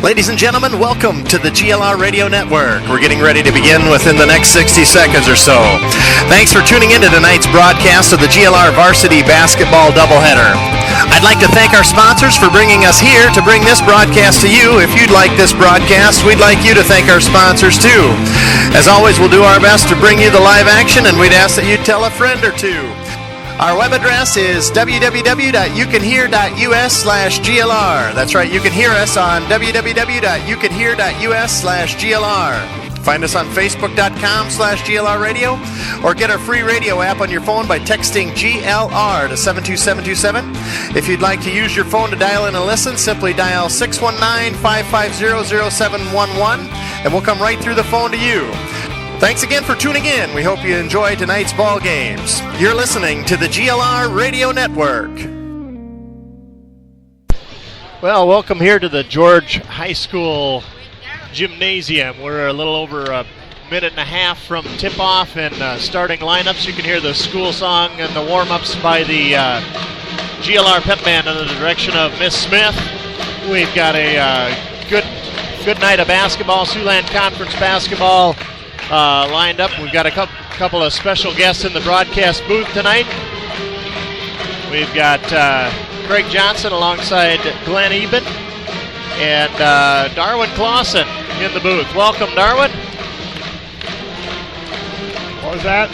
Ladies and gentlemen, welcome to the GLR Radio Network. We're getting ready to begin within the next 60 seconds or so. Thanks for tuning in to tonight's broadcast of the GLR Varsity Basketball Doubleheader. I'd like to thank our sponsors for bringing us here to bring this broadcast to you. If you'd like this broadcast, we'd like you to thank our sponsors too. As always, we'll do our best to bring you the live action, and we'd ask that you tell a friend or two. Our web address is www.youcanhear.us/GLR. That's right, you can hear us on www.youcanhear.us/GLR. Find us on Facebook.com/GLR Radio, or get our free radio app on your phone by texting GLR to 72727. If you'd like to use your phone to dial in and listen, simply dial 619-550-0711, and we'll come right through the phone to you. Thanks again for tuning in. We hope you enjoy tonight's ball games. You're listening to the GLR Radio Network. Well, welcome here to the George High School Gymnasium. We're a little over a minute and a half from tip-off and starting lineups. You can hear the school song and the warm-ups by the GLR pep band under the direction of Miss Smith. We've got a good night of basketball, Siouxland Conference basketball lined up. We've got a couple of special guests in the broadcast booth tonight. We've got Craig Johnson alongside Glenn Eben and Darwin Clausen in the booth. Welcome, Darwin. What was that?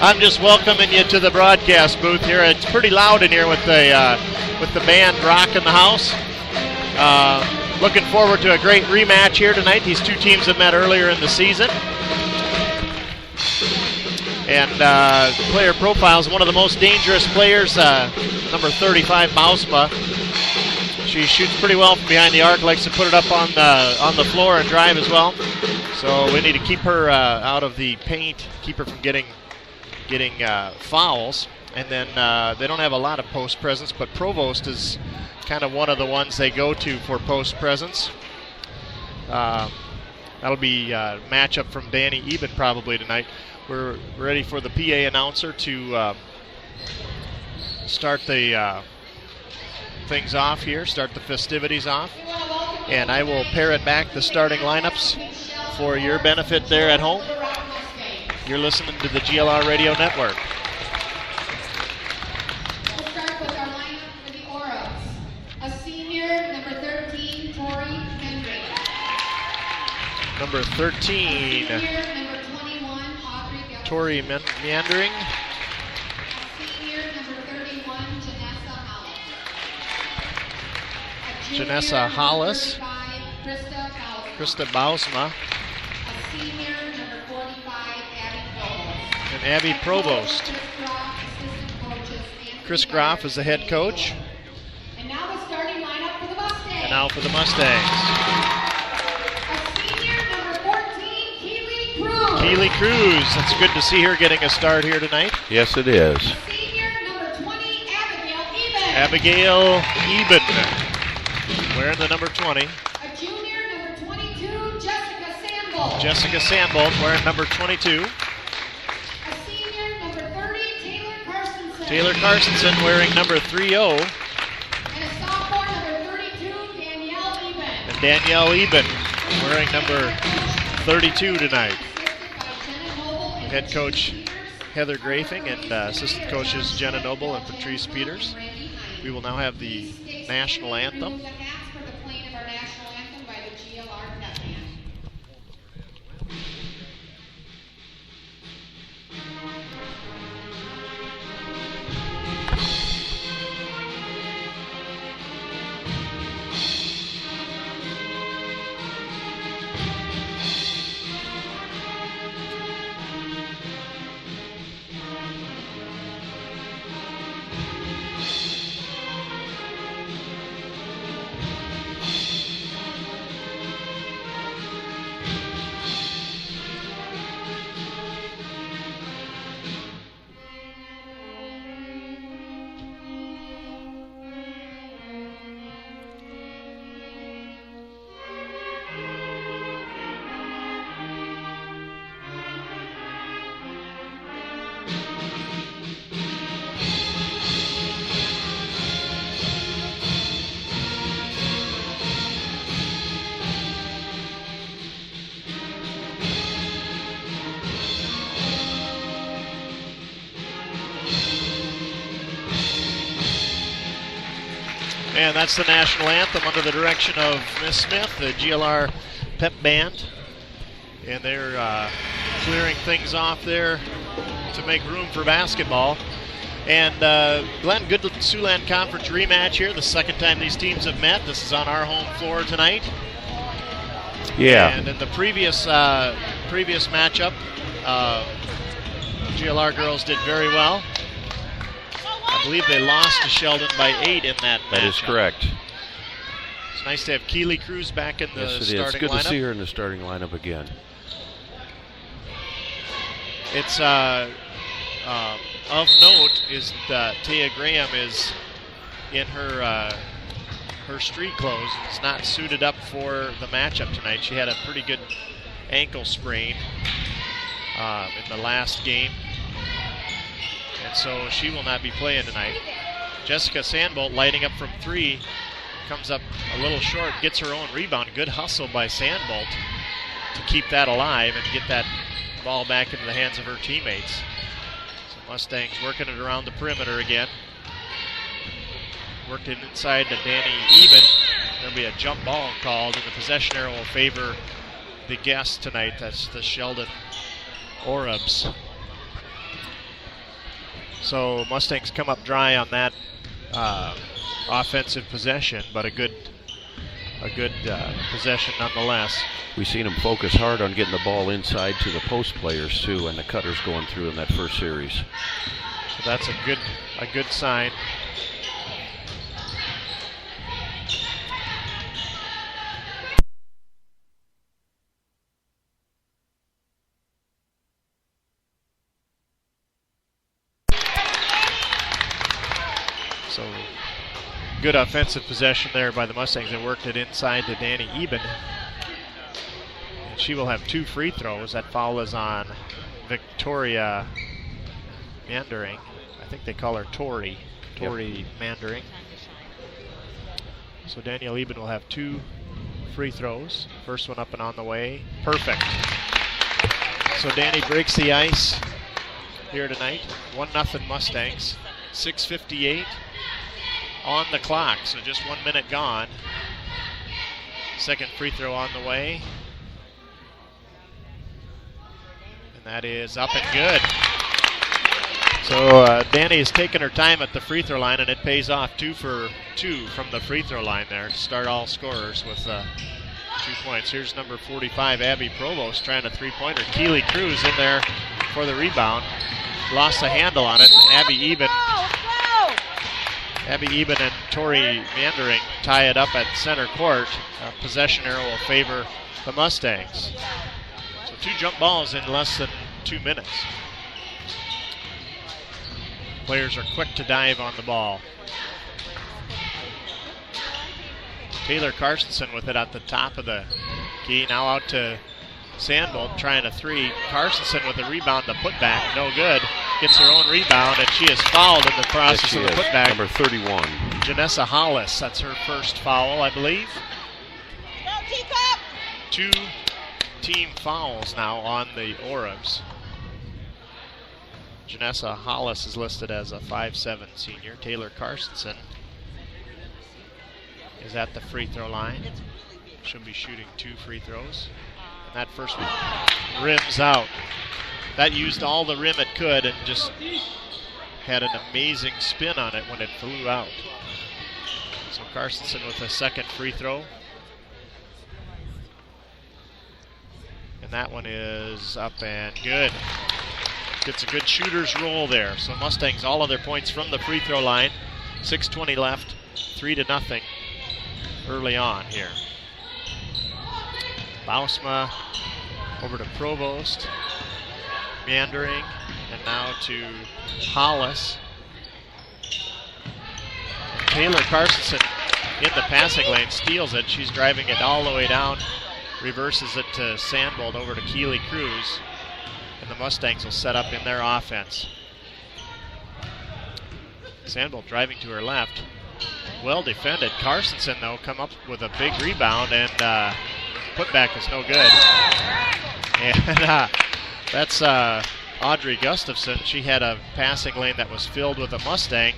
I'm just welcoming you to the broadcast booth here. It's pretty loud in here with the band rocking the house. Looking forward to a great rematch here tonight. These two teams have met earlier in the season. And player profiles, one of the most dangerous players, number 35, Bausma. She shoots pretty well from behind the arc, likes to put it up on the floor and drive as well. So we need to keep her out of the paint, keep her from getting fouls. And then they don't have a lot of post presence, but Provost is kind of one of the ones they go to for post presence. That'll be a matchup from Danny Eben probably tonight. We're ready for the PA announcer to start the things off here, start the festivities off. And I will parrot back the starting lineups for your benefit there at home. You're listening to the GLR Radio Network. Number 13, Tori Meandering. Senior number 31, Janessa Hollis. Krista Bausma. Senior number 45, And Abby Provost. Chris Groff is the head coach. And now the starting lineup for the Mustangs. And now for the Mustangs. Keely Cruz, that's good to see her getting a start here tonight. Yes, it is. Senior number 20, Abigail Eben, wearing the number 20. A junior number 22, Jessica Sandbolt wearing number 22. A senior number 30, Taylor Carstensen wearing number 30. And a sophomore number 32, Danielle Eben. And Danielle Eben wearing number 32 tonight. Head coach Heather Grafing and assistant coaches Jenna Noble and Patrice Peters. We will now have the national anthem. And that's the national anthem under the direction of Miss Smith, the GLR pep band. And they're clearing things off there to make room for basketball. And Glenn, good Siouxland Conference rematch here. The second time these teams have met. This is on our home floor tonight. Yeah. And in the previous matchup, GLR girls did very well. I believe they lost to Sheldon by 8 in that matchup. That is correct. It's nice to have Keely Cruz back in the starting lineup. It's good to see her in the starting lineup again. It's of note is that Taya Graham is in her street clothes. It's not suited up for the matchup tonight. She had a pretty good ankle sprain in the last game, and so she will not be playing tonight. Jessica Sandbolt lighting up from 3, comes up a little short, gets her own rebound. Good hustle by Sandbolt to keep that alive and get that ball back into the hands of her teammates. So Mustangs working it around the perimeter again. Worked it inside to Danny Eben. There'll be a jump ball called, and the possession arrow will favor the guest tonight. That's the Sheldon Orabs. So Mustangs come up dry on that offensive possession, but a good possession nonetheless. We've seen them focus hard on getting the ball inside to the post players too, and the cutters going through in that first series. So that's a good sign. So good offensive possession there by the Mustangs. They worked it inside to Danny Eben. And she will have 2 free throws. That foul is on Victoria Mandering. I think they call her Tori Mandering. So Danielle Eben will have 2 free throws. First one up and on the way. Perfect. So Danny breaks the ice here tonight. 1-0 Mustangs. 6:58 on the clock, so just 1 minute gone. Second free throw on the way. And that is up and good. So Danny has taken her time at the free throw line, and it pays off. 2 for 2 from the free throw line there to start all scorers with 2 points. Here's number 45, Abby Provost, trying a three-pointer. Keely Cruz in there for the rebound. Lost the handle on it. Abby Eben and Tori Mandering tie it up at center court. Possession arrow will favor the Mustangs. So 2 jump balls in less than 2 minutes. Players are quick to dive on the ball. Taylor Carstensen with it at the top of the key. Now out to Sandbolt trying a 3. Carstensen with a rebound, the putback, no good. Gets her own rebound, and she is fouled in the process of the putback. Number 31. Janessa Hollis, that's her first foul, I believe. 2 team fouls now on the Orabs. Janessa Hollis is listed as a 5'7" senior. Taylor Carstensen is at the free throw line. She'll be shooting 2 free throws. And that first one rims out. That used all the rim it could and just had an amazing spin on it when it flew out. So Carstensen with a second free throw. And that one is up and good. Gets a good shooter's roll there. So Mustangs all of their points from the free throw line. 6:20 left, 3-0 early on here. Bausma over to Provost. Meandering, and now to Hollis. Taylor Carstensen in the passing lane, steals it. She's driving it all the way down, reverses it to Sandbolt over to Keely Cruz, and the Mustangs will set up in their offense. Sandbolt driving to her left. Well defended. Carstensen, though, come up with a big rebound, and putback is no good. And that's Audrey Gustafson. She had a passing lane that was filled with a Mustang.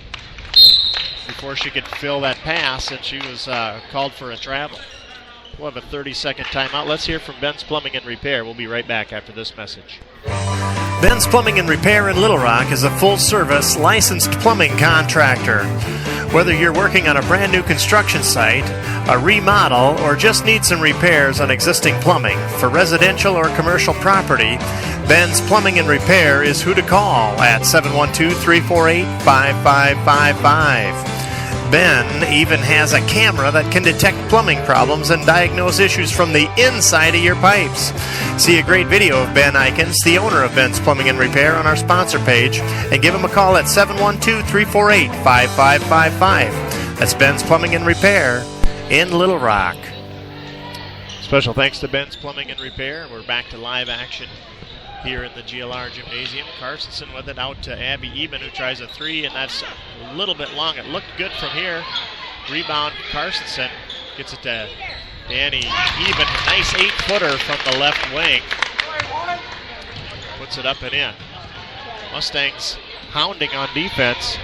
before she could fill that pass, and she was called for a travel. We'll have a 30-second timeout. Let's hear from Ben's Plumbing and Repair. We'll be right back after this message. Ben's Plumbing and Repair in Little Rock is a full-service, licensed plumbing contractor. Whether you're working on a brand new construction site, a remodel, or just need some repairs on existing plumbing for residential or commercial property, Ben's Plumbing and Repair is who to call at 712-348-5555. Ben even has a camera that can detect plumbing problems and diagnose issues from the inside of your pipes. See a great video of Ben Eikens, the owner of Ben's Plumbing and Repair, on our sponsor page, and give him a call at 712-348-5555. That's Ben's Plumbing and Repair in Little Rock. Special thanks to Ben's Plumbing and Repair. We're back to live action here in the GLR Gymnasium. Carstensen with it out to Abby Eben, who tries a three, and that's a little bit long. It looked good from here. Rebound, Carstensen gets it to Danny Eben. Nice 8-footer from the left wing. Puts it up and in. Mustangs hounding on defense.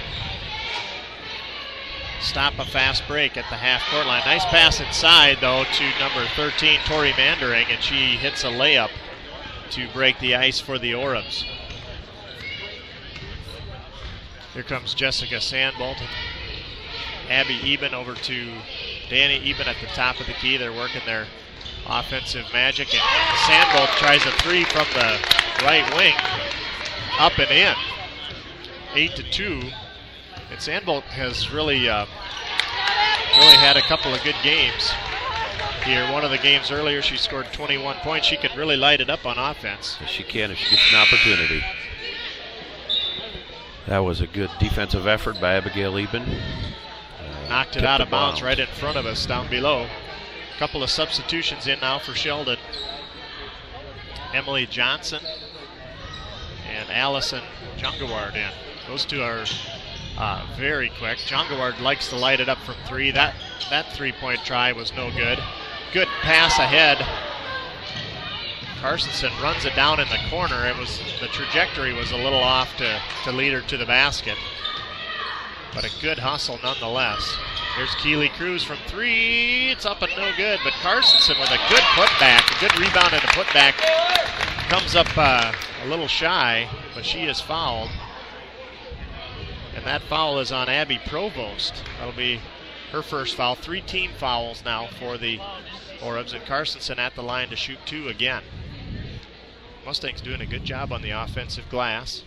Stop a fast break at the half-court line. Nice pass inside, though, to number 13, Tori Mandering, and she hits a layup to break the ice for the Orbs. Here comes Jessica Sandbolt. Abby Eben over to Danny Eben at the top of the key. They're working their offensive magic, and Sandbolt tries a three from the right wing, up and in. 8-2. And Sandbolt has really had a couple of good games here. One of the games earlier, she scored 21 points. She can really light it up on offense. Yes, she can if she gets an opportunity. That was a good defensive effort by Abigail Eben. Knocked it out of bounds right in front of us down below. A couple of substitutions in now for Sheldon. Emily Johnson and Allison Jungaward in. Those two are very quick. Jungaward likes to light it up from three. That three-point try was no good. Good pass ahead. Carstensen runs it down in the corner. The trajectory was a little off to lead her to the basket. But a good hustle nonetheless. Here's Keely Cruz from three. It's up and no good, but Carstensen with a good putback, a good rebound and a putback. Comes up a little shy, but she is fouled. And that foul is on Abby Provost. That'll be her first foul. 3 team fouls now for the Orbs, and Carstensen at the line to shoot 2 again. Mustangs doing a good job on the offensive glass.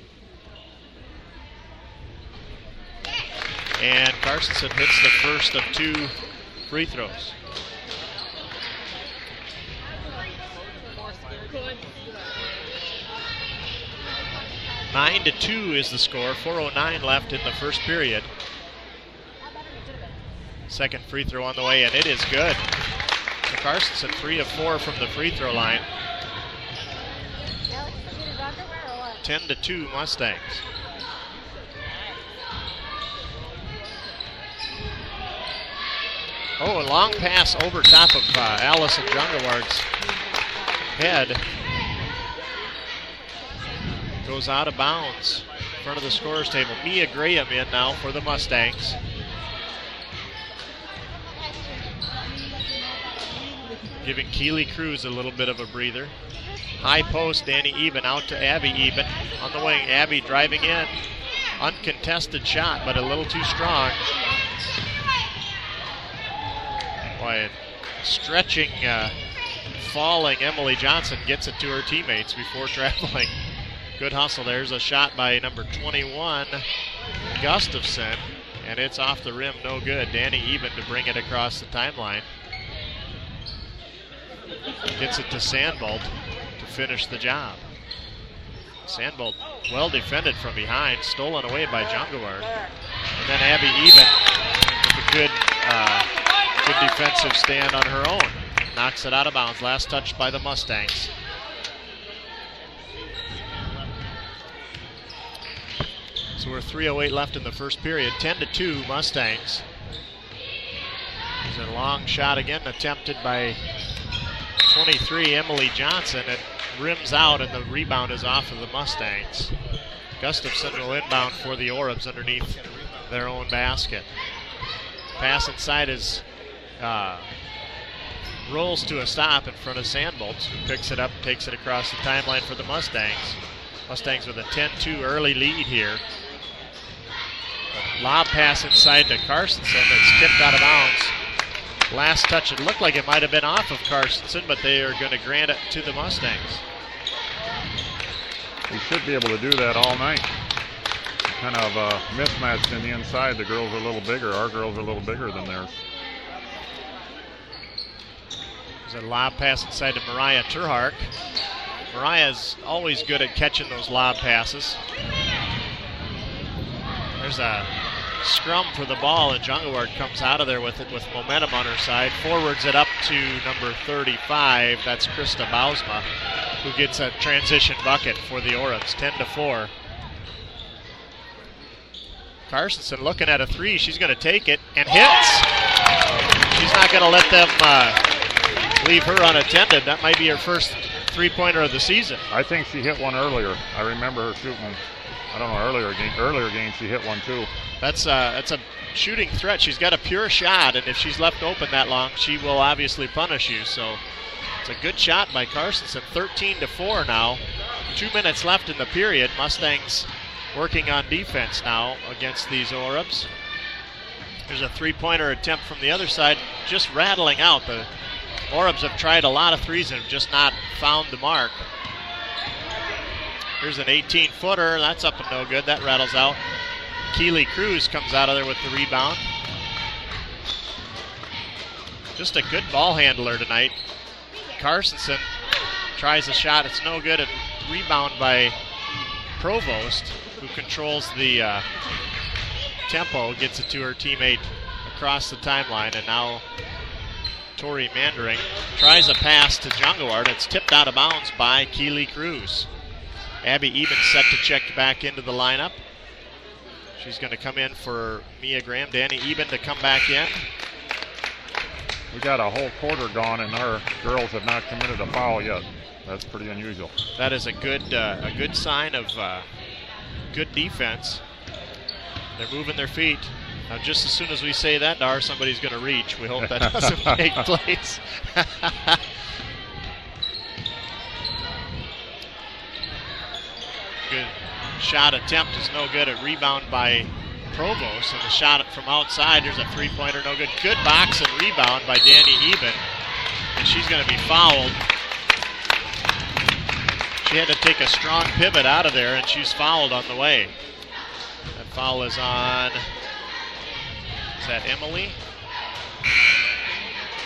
And Carstensen hits the first of 2 free throws. Nine to 2 is the score. 4:09 left in the first period. Second free throw on the way, and it is good. So Carstensen 3 of 4 from the free throw line. 10-2 Mustangs. Oh, a long pass over top of Allison Jungaward's head. Goes out of bounds in front of the scorer's table. Mia Graham in now for the Mustangs. Giving Keely Cruz a little bit of a breather. High post, Danny Eben out to Abby Eben. On the wing, Abby driving in. Uncontested shot, but a little too strong. Boy, stretching, falling Emily Johnson gets it to her teammates before traveling. Good hustle. There's a shot by number 21, Gustafson, and it's off the rim, no good. Danny Eben to bring it across the timeline. Gets it to Sandbolt to finish the job. Sandbolt well defended from behind, stolen away by Jungaward. And then Abby Eben with a good defensive stand on her own. Knocks it out of bounds. Last touch by the Mustangs. So we're 3:08 left in the first period. 10-2 Mustangs. There's a long shot again attempted by 23 Emily Johnson. It rims out and the rebound is off of the Mustangs. Gustafson will inbound for the Orbs underneath their own basket. Pass inside is rolls to a stop in front of Sandbolt, who picks it up, takes it across the timeline for the Mustangs. Mustangs with a 10-2 early lead here. A lob pass inside to Carstensen that's tipped out of bounds. Last touch, it looked like it might have been off of Carstensen, but they are going to grant it to the Mustangs. We should be able to do that all night. Kind of mismatched in the inside. The girls are a little bigger. Our girls are a little bigger than theirs. There's a lob pass inside to Mariah Terhark. Mariah's always good at catching those lob passes. There's a scrum for the ball, and Jungaward comes out of there with it with momentum on her side. Forwards it up to number 35. That's Krista Bausma, who gets a transition bucket for the Orbs, 10-4. Carstensen looking at a three. She's going to take it and hits. She's not going to let them leave her unattended. That might be her first three-pointer of the season. I think she hit one earlier. I remember her shooting one. I don't know, earlier game she hit one too. That's a shooting threat. She's got a pure shot, and if she's left open that long, she will obviously punish you. So it's a good shot by Carstensen. 13-4 now. 2 minutes left in the period. Mustangs working on defense now against these Orbs. There's a three-pointer attempt from the other side, just rattling out. The Orbs have tried a lot of threes and have just not found the mark. Here's an 18-footer. That's up and no good. That rattles out. Keely Cruz comes out of there with the rebound. Just a good ball handler tonight. Carstensen tries a shot. It's no good. A rebound by Provost, who controls the tempo, gets it to her teammate across the timeline, and now Tori Mandering tries a pass to Jungaward. It's tipped out of bounds by Keely Cruz. Abby Eben set to check back into the lineup. She's going to come in for Mia Graham. Danny Eben to come back in. We got a whole quarter gone, and our girls have not committed a foul yet. That's pretty unusual. That is a good sign of good defense. They're moving their feet. Now, just as soon as we say that, Dar, somebody's going to reach. We hope that doesn't take place. Good shot attempt is no good. A rebound by Provost, and the shot from outside. There's a three-pointer, no good. Good box and rebound by Danny Eben, and she's going to be fouled. She had to take a strong pivot out of there, and she's fouled on the way. That foul is on, is that Emily?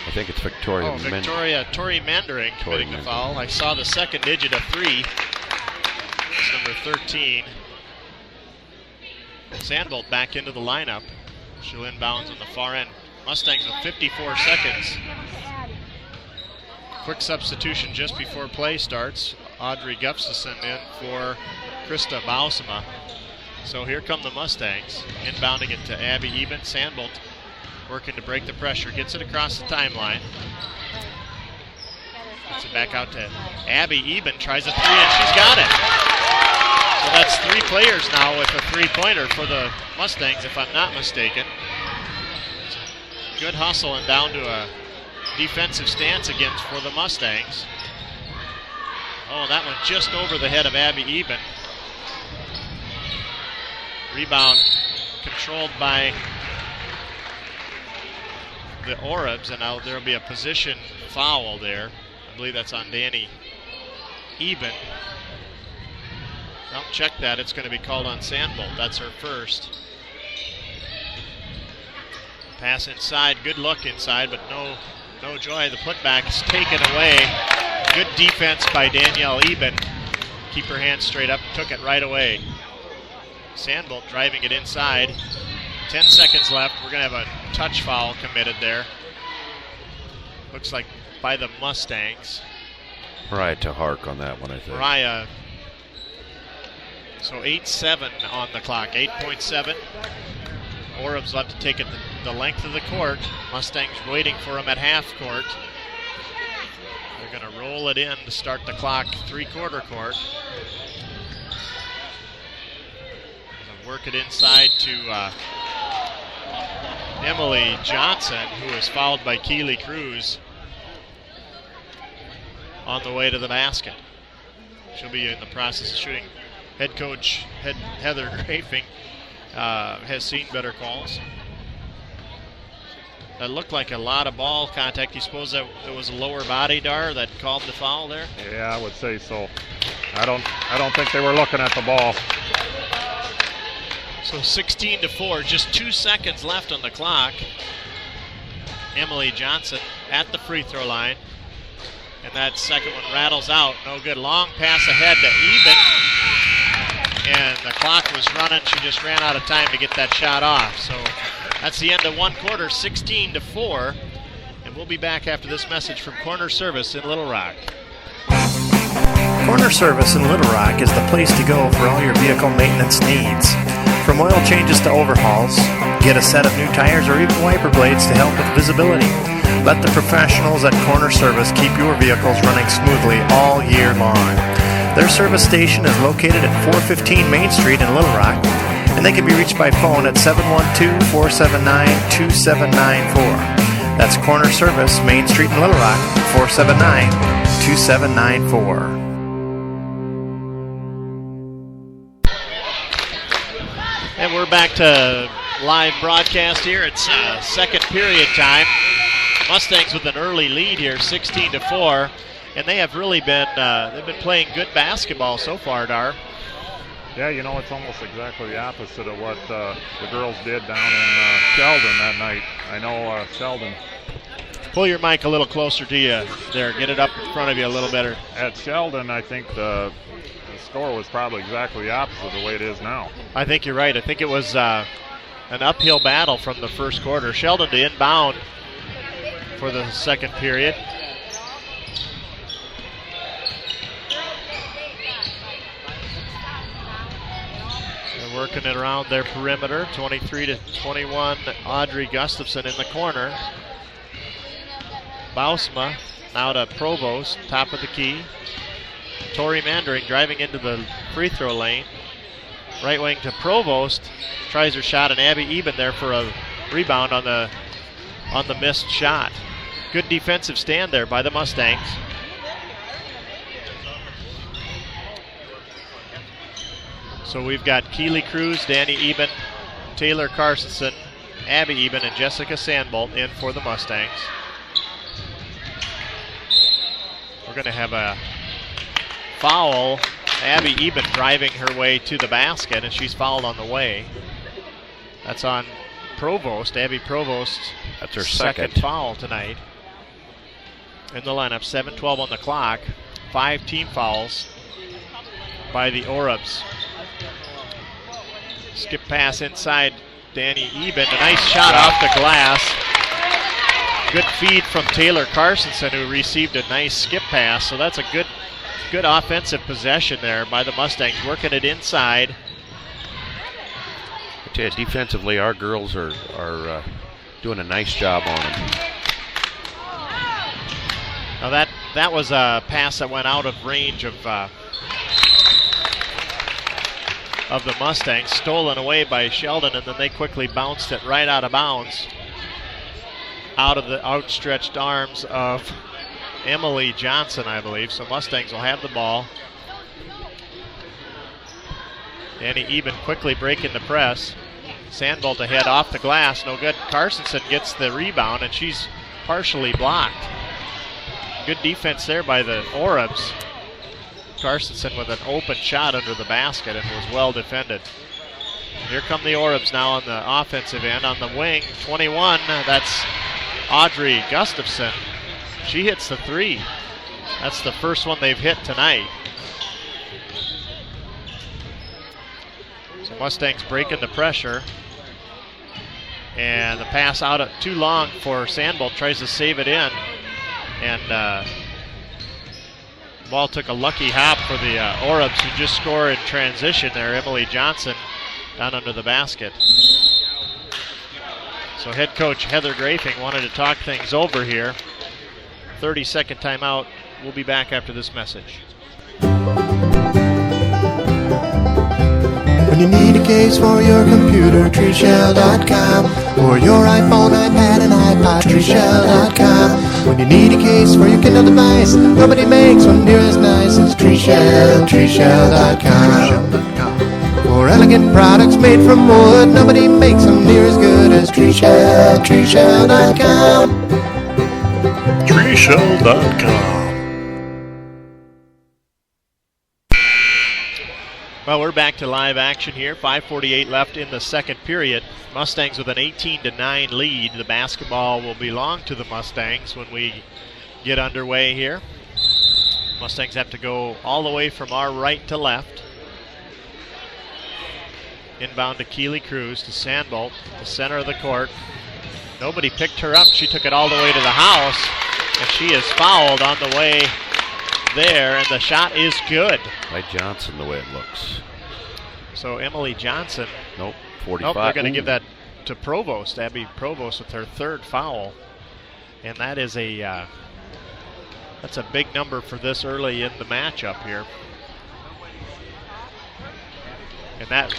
I think it's Victoria. Tori Mandering committing the foul. I saw the second digit of 3. It's number 13. Sandbolt back into the lineup. She'll inbounds on the far end. Mustangs with 54 seconds. Quick substitution just before play starts. Audrey Gustafson in for Krista Bausma. So here come the Mustangs. Inbounding it to Abby Eben. Sandbolt working to break the pressure. Gets it across the timeline. Gets it back out to Abby Eben. Tries a 3 and she's got it. So that's 3 players now with a three-pointer for the Mustangs, if I'm not mistaken. Good hustle and down to a defensive stance again for the Mustangs. Oh, that one just over the head of Abby Eben. Rebound controlled by the Orbs, and now there'll be a position foul there. I believe that's on Danny Eben. Well, check that. It's going to be called on Sandbolt. That's her first. Pass inside. Good look inside, but no joy. The putback is taken away. Good defense by Danielle Eben. Keep her hands straight up. Took it right away. Sandbolt driving it inside. 10 seconds left. We're going to have a touch foul committed there. Looks like by the Mustangs. Mariah Terhark on that one, I think. Mariah. So 8-7 on the clock, 8.7. Orbs left to take it the length of the court. Mustangs waiting for them at half court. They're going to roll it in to start the clock, three-quarter court. They'll work it inside to Emily Johnson, who was fouled by Keely Cruz on the way to the basket. She'll be in the process of shooting. Head coach Heather Grafing has seen better calls. That looked like a lot of ball contact. You suppose that it was a lower body, Dar, that called the foul there? Yeah, I would say so. I don't think they were looking at the ball. So 16-4, just 2 seconds left on the clock. Emily Johnson at the free throw line. And that second one rattles out. No good. Long pass ahead to Eben. And the clock was running. She just ran out of time to get that shot off. So that's the end of one quarter, 16-4. And we'll be back after this message from Corner Service in Little Rock. Corner Service in Little Rock is the place to go for all your vehicle maintenance needs. From oil changes to overhauls, get a set of new tires or even wiper blades to help with visibility. Let the professionals at Corner Service keep your vehicles running smoothly all year long. Their service station is located at 415 Main Street in Little Rock, and they can be reached by phone at 712-479-2794. That's Corner Service, Main Street in Little Rock, 479-2794. And we're back to live broadcast here. It's second period time. Mustangs with an early lead here, 16-4, and they have really been they've been playing good basketball so far, Dar. Yeah, you know, it's almost exactly the opposite of what the girls did down in Sheldon that night. I know Sheldon. Pull your mic a little closer to you there. Get it up in front of you a little better. At Sheldon, I think the score was probably exactly the opposite of the way it is now. I think you're right. I think it was an uphill battle from the first quarter. Sheldon to inbound for the second period. They're working it around their perimeter. 23-21, Audrey Gustafson in the corner. Bausma now to Provost, top of the key. Tori Mandering driving into the free throw lane. Right wing to Provost, tries her shot, and Abby Eben there for a rebound on the missed shot. Good defensive stand there by the Mustangs. So we've got Keely Cruz, Danny Eben, Taylor Carsonson, Abby Eben, and Jessica Sandbolt in for the Mustangs. We're going to have a foul. Abby Eben driving her way to the basket, and she's fouled on the way. That's on Provost. Abby Provost. That's her second second foul tonight in the lineup. 7:12 on the clock. 5 team fouls by the Orubs. Skip pass inside Danny Eben. A nice shot off the glass. Good feed from Taylor Carsonson, who received a nice skip pass. So that's a good offensive possession there by the Mustangs, working it inside. I tell you, defensively, our girls are doing a nice job on them. Now that was a pass that went out of range of the Mustangs, stolen away by Sheldon, and then they quickly bounced it right out of bounds, out of the outstretched arms of Emily Johnson, I believe. So Mustangs will have the ball. Danny Eben quickly breaking the press. Sandbolt ahead off the glass, no good. Carsonson gets the rebound, and she's partially blocked. Good defense there by the Orubs. Carsonson with an open shot under the basket and was well defended. Here come the Orubs now on the offensive end. On the wing, 21, that's Audrey Gustafson. She hits the three. That's the first one they've hit tonight. So Mustangs breaking the pressure. And the pass out too long for Sandbolt, tries to save it in. And ball took a lucky hop for the Orubs, who just scored in transition there. Emily Johnson down under the basket. So head coach Heather Grafing wanted to talk things over here. 30-second timeout. We'll be back after this message. When When you need a case for your computer, treeshell.com. For your iPhone, iPad, and iPod, treeshell.com. When you need a case for your Kindle device, nobody makes one near as nice as treeshell.com. For elegant products made from wood, nobody makes them near as good as treeshell.com. treeshell.com. Well, we're back to live action here. 5:48 left in the second period. Mustangs with an 18-9 lead. The basketball will belong to the Mustangs when we get underway here. Mustangs have to go all the way from our right to left. Inbound to Keely Cruz to Sandbolt, the center of the court. Nobody picked her up. She took it all the way to the house, and she is fouled on the way there, and the shot is good. By Johnson, the way it looks. So Emily Johnson. Nope, 45. Nope, they're going to give that to Provost, Abby Provost, with her third foul. And that is that's a big number for this early in the matchup here. And that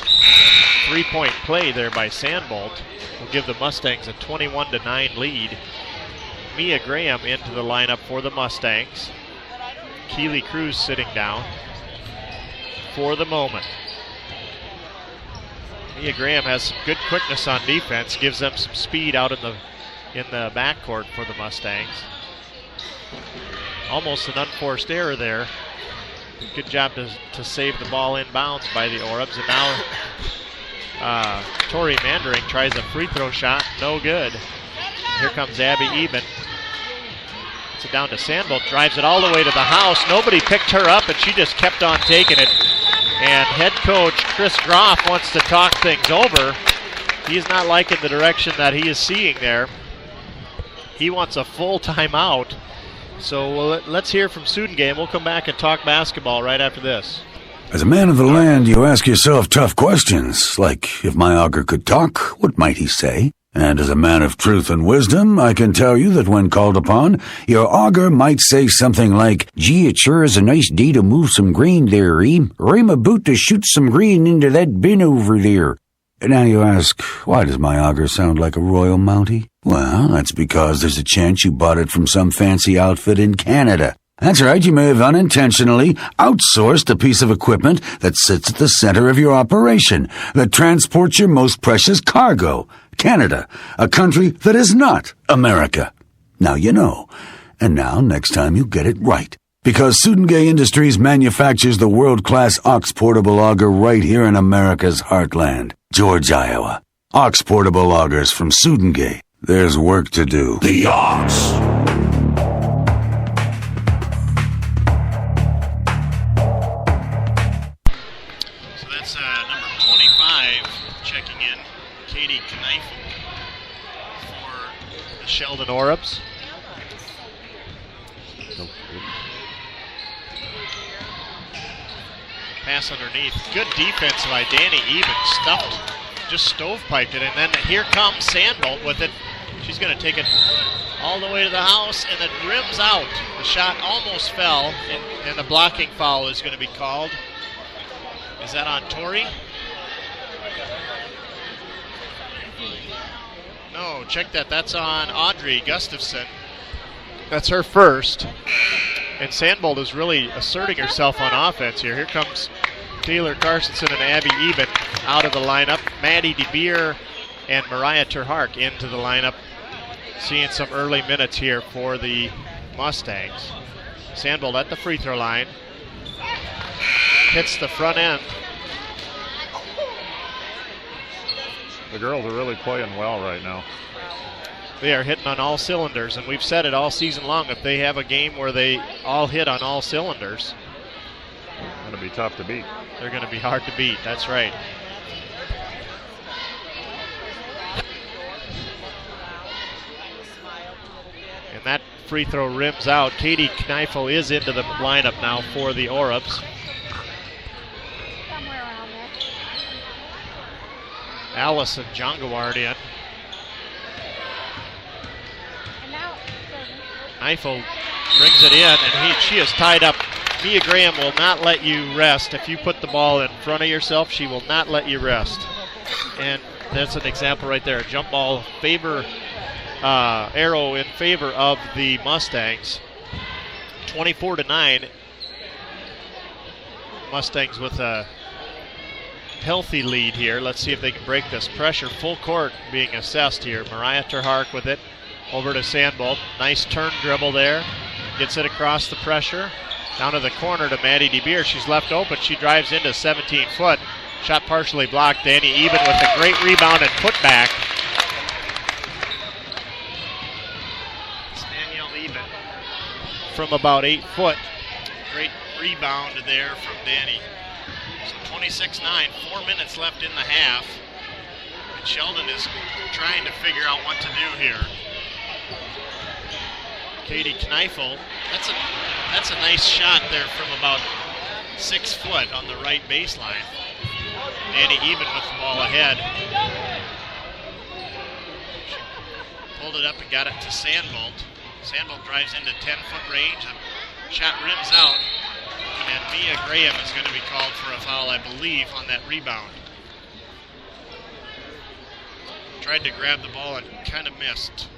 three-point play there by Sandbolt will give the Mustangs a 21-9 lead. Mia Graham into the lineup for the Mustangs. Keely Cruz sitting down for the moment. Mia Graham has some good quickness on defense, gives them some speed out in the backcourt for the Mustangs. Almost an unforced error there. Good job to save the ball inbounds by the Orbs. And now Tori Mandering tries a free throw shot, no good. Here comes Abby Eben. It's it down to Sandbolt, drives it all the way to the house. Nobody picked her up, and she just kept on taking it. And head coach Chris Groff wants to talk things over. He's not liking the direction that he is seeing there. He wants a full timeout. So let's hear from Sudengame. We'll come back and talk basketball right after this. As a man of the land, you ask yourself tough questions, like if my augur could talk, what might he say? And as a man of truth and wisdom, I can tell you that when called upon, your augur might say something like, "Gee, it sure is a nice day to move some grain there, Reem. Or I'm about to shoot some grain into that bin over there." Now you ask, why does my augur sound like a Royal Mountie? Well, that's because there's a chance you bought it from some fancy outfit in Canada. That's right, you may have unintentionally outsourced a piece of equipment that sits at the center of your operation, that transports your most precious cargo. Canada, a country that is not America. Now you know. And now, next time you get it right. Because Sudengay Industries manufactures the world-class Ox Portable Auger right here in America's heartland, George, Iowa. Ox Portable Augers from Sudengay. There's work to do. The Ox. So that's number 25 checking in, Katie Kneifel for the Sheldon Orbs. Pass underneath. Good defense by Danny Eben. Stuffed, just stovepiped it. And then here comes Sandbolt with it. She's going to take it all the way to the house, and it rims out. The shot almost fell, and the blocking foul is going to be called. Is that on Tori? No, check that. That's on Audrey Gustafson. That's her first. And Sandbolt is really asserting herself on offense here. Here comes Taylor Carstensen and Abby Eben out of the lineup. Maddie DeBeer and Mariah Terhark into the lineup. Seeing some early minutes here for the Mustangs. Sandbolt at the free throw line. Hits the front end. The girls are really playing well right now. They are hitting on all cylinders, and we've said it all season long. If they have a game where they all hit on all cylinders, It's going to be tough to beat. They're going to be hard to beat. That's right. And that free throw rims out. Katie Kneifel is into the lineup now for the Orbs. Allison Jongaward in. Kneifel brings it in, and she is tied up Mia Graham will not let you rest. If you put the ball in front of yourself, she will not let you rest. And that's an example right there. A jump ball arrow in favor of the Mustangs. 24-9. Mustangs with a healthy lead here. Let's see if they can break this pressure. Full court being assessed here. Mariah Terhark with it over to Sandbolt. Nice turn dribble there. Gets it across the pressure. Down to the corner to Maddie DeBeer. She's left open. She drives into 17-foot. Shot partially blocked. Danny Eben with a great rebound and putback. It's Danielle Eben from about 8 foot. Great rebound there from Danny. So 26-9, 4 minutes left in the half. And Sheldon is trying to figure out what to do here. Katie Kneifel, that's a nice shot there from about 6 foot on the right baseline. Danny Eben with the ball ahead. She pulled it up and got it to Sandbolt. Sandbolt drives into 10-foot range. The shot rims out. And Mia Graham is going to be called for a foul, I believe, on that rebound. Tried to grab the ball and kind of missed.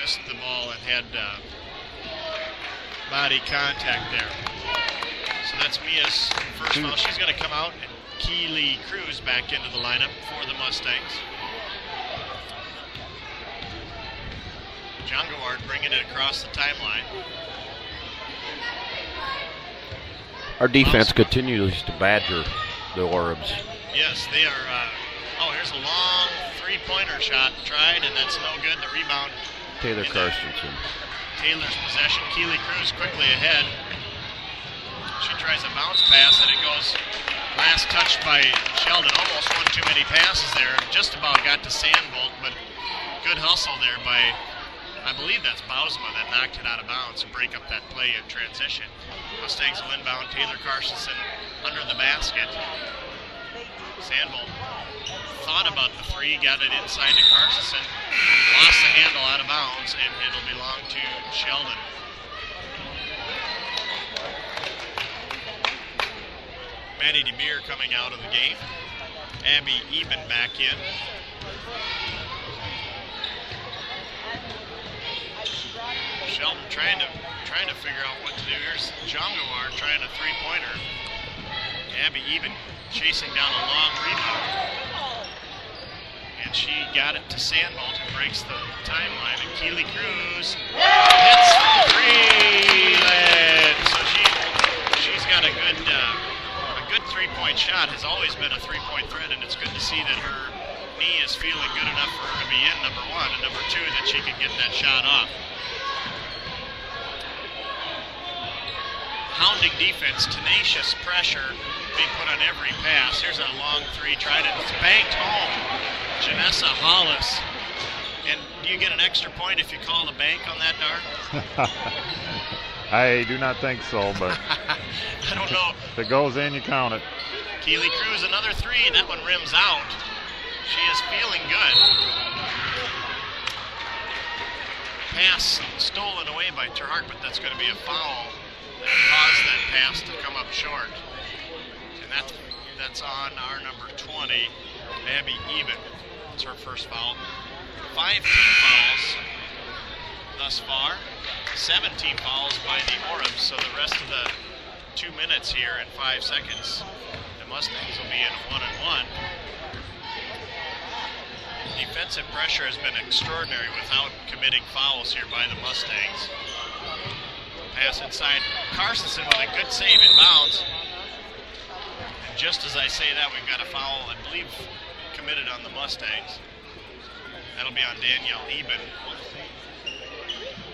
Missed the ball and had body contact there. So that's Mia's first foul. She's going to come out, and Keely Cruz back into the lineup for the Mustangs. John Goward bringing it across the timeline. Our defense continues to badger the Orbs. Yes, they are. Here's a long three-pointer shot tried, and that's no good. The rebound. Taylor Carstensen. Taylor's possession. Keely Cruz quickly ahead. She tries a bounce pass, and it goes last touched by Sheldon. Almost one too many passes there. Just about got to Sandbolt, but good hustle there by, I believe that's Bausma that knocked it out of bounds to break up that play in transition. Mustangs will inbound. Taylor Carstensen under the basket. Sandbolt thought about the three, got it inside to Carstensen, lost the handle out of bounds, and it'll belong to Sheldon. Maddie DeBeer coming out of the game. Abby Eben back in. Sheldon trying to figure out what to do. Here's John Goward trying a three-pointer. Abby Eben chasing down a long rebound. And she got it to Sandbolt, who breaks the timeline. And Keely Cruz hits three. So she's got a good three-point shot. Has always been a three-point threat, and it's good to see that her knee is feeling good enough for her to be in, number one, and number two, that she can get that shot off. Hounding defense, tenacious pressure being put on every pass. Here's a long three, tried it, it's banked home. Janessa Hollis. And do you get an extra point if you call the bank on that, Dar? I do not think so, but I don't know. If it goes in, you count it. Keely Cruz, another three, and that one rims out. She is feeling good. Pass stolen away by Terhark, but that's going to be a foul that caused that pass to come up short. And that's on our number 20, Abby Eben. It's her first foul. 5 team fouls thus far. 17 fouls by the Orbs, so the rest of the 2 minutes here and 5 seconds, the Mustangs will be in 1-1. Defensive pressure has been extraordinary without committing fouls here by the Mustangs. Pass inside. Carstensen with a good save in bounds. And just as I say that, we've got a foul, I believe, committed on the Mustangs. That'll be on Danielle Eben.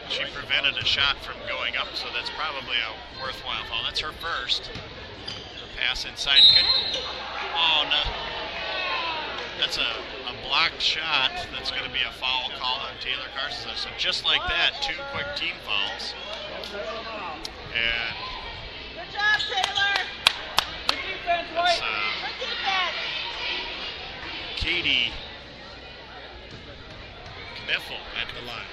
She prevented a shot from going up, so that's probably a worthwhile foul. That's her first. Pass inside. Oh, no. That's a blocked shot. That's going to be a foul called on Taylor Carstensen. So just like that, 2 quick team fouls. And good job, Taylor. Good defense, White. Good defense. Katie Kniffel at the line.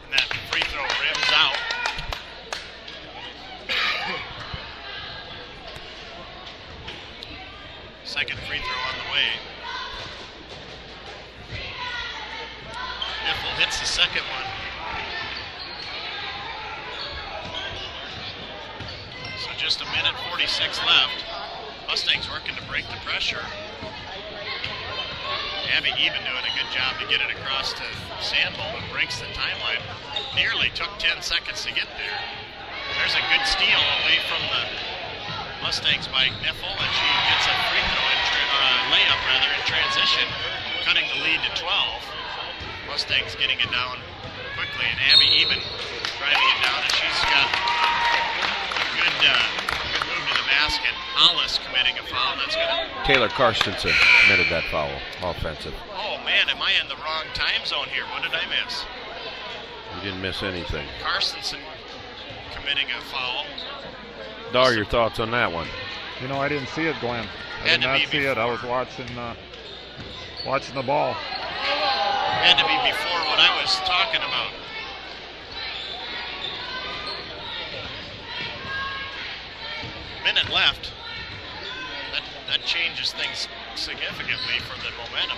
And that free throw rims out. Second free throw on the way. Niffel hits the second one. So just a minute 46 left. Mustangs working to break the pressure. Abby Even doing a good job to get it across to Sandbolt, but breaks the timeline. Nearly took 10 seconds to get there. There's a good steal away from the Mustangs by Niffel, and she gets a free throw, layup rather, in transition, cutting the lead to 12. Mustangs getting it down quickly, and Abby Even driving it down, and she's got a good move to the basket. Hollis committing a foul. That's going to... Taylor Karstensen committed that foul, offensive. Oh, man, am I in the wrong time zone here? What did I miss? You didn't miss anything. Karstensen committing a foul. Dar, your thoughts on that one? You know, I didn't see it, Glenn. I did not see it. I was watching the ball. Had to be before what I was talking about. Minute left. That changes things significantly for the momentum.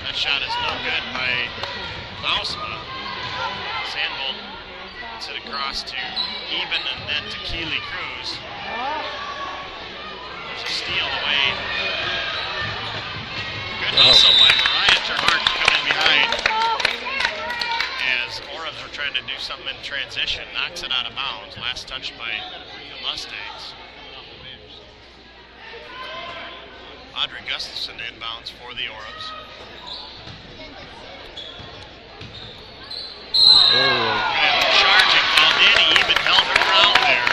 That shot is no good by Bausma. Sandbolt gets it across to Even and then to Keely Cruz. There's a steal away. Good hustle by Mariah Terhart to come in behind. As Orams were trying to do something in transition, knocks it out of bounds. Last touch by the Mustangs. Audrey Gustafson inbounds for the Orams. Charging foul. Danny Even held her ground there.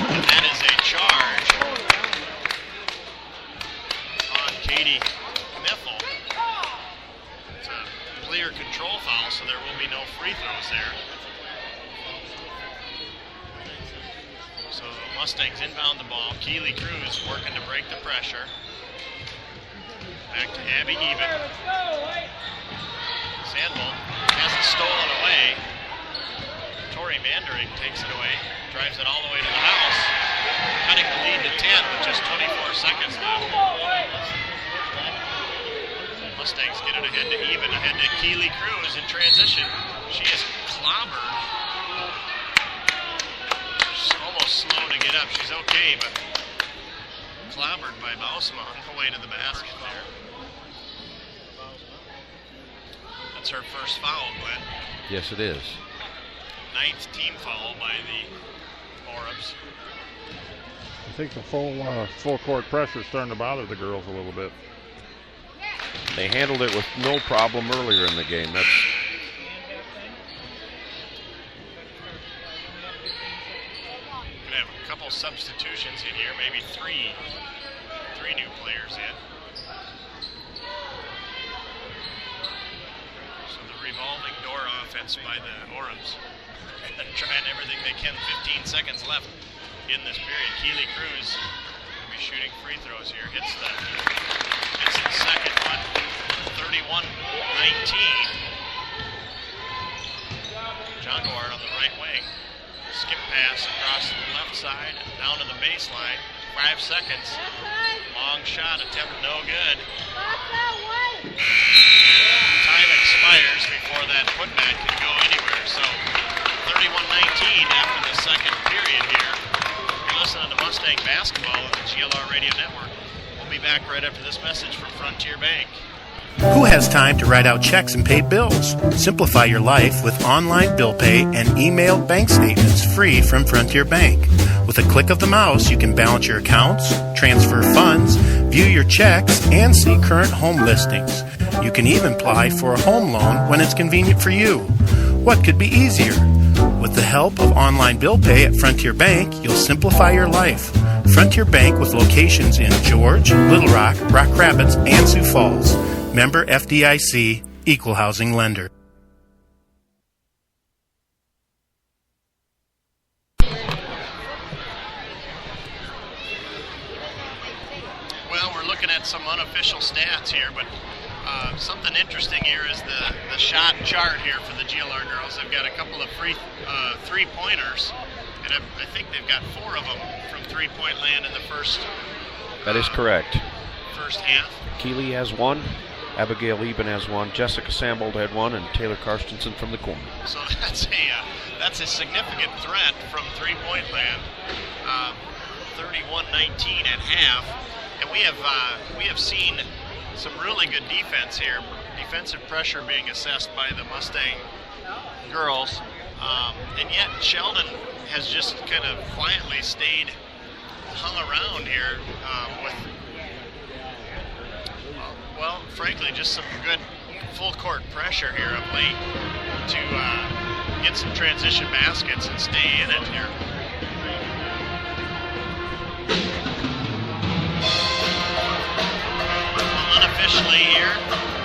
And that is a charge on Katie Niffel. It's a player control foul, so there will be no free throws there. So the Mustangs inbound the ball. Keely Cruz working to break the pressure. Back to Abby Even. Sandbolt has it stolen away. Tori Mandering takes it away. Drives it all the way to the house. Cutting the lead to 10 with just 24 seconds left. Mustangs get it ahead to Even. Ahead to Keely Cruz in transition. She is clobbered. She's almost slow to get up. She's okay, but clobbered by Bausma on the way to the basket there. That's her first foul, Glenn. Yes, it is. 9th team foul by the Orams. I think the full court pressure is starting to bother the girls a little bit. They handled it with no problem earlier in the game. That's gonna have a couple substitutions in here, maybe three new players in. So the revolving door offense by the Orams. They're trying everything they can. 15 seconds left in this period. Keely Cruz will be shooting free throws here. Hits the second one. 31-19. Jongaward on the right wing. Skip pass across the left side and down to the baseline. 5 seconds. Long shot attempt, no good. Time expires before that putback can go anywhere. So 31-19 after the second period here. You're listening to Mustang Basketball on the GLR Radio Network. We'll be back right after this message from Frontier Bank. Who has time to write out checks and pay bills? Simplify your life with online bill pay and emailed bank statements free from Frontier Bank. With a click of the mouse, you can balance your accounts, transfer funds, view your checks, and see current home listings. You can even apply for a home loan when it's convenient for you. What could be easier? With the help of online bill pay at Frontier Bank, you'll simplify your life. Frontier Bank with locations in George, Little Rock, Rock Rapids, and Sioux Falls. Member FDIC, Equal Housing Lender. Well, we're looking at some unofficial stats here, but something interesting here is the shot chart here for the GLR girls. They've got a couple of free three-pointers And I think they've got 4 of them from three-point land in the first. That is correct. First half. Keeley has 1, Abigail Eben has 1, Jessica Sambold had 1, and Taylor Karstensen from the corner. So that's a significant threat from three-point land. 31-19 at half, and we have seen some really good defense here. Defensive pressure being assessed by the Mustang girls, and yet Sheldon has just kind of quietly hung around here with, well, frankly, just some good full court pressure here of late to get some transition baskets and stay in it here. Unofficially here,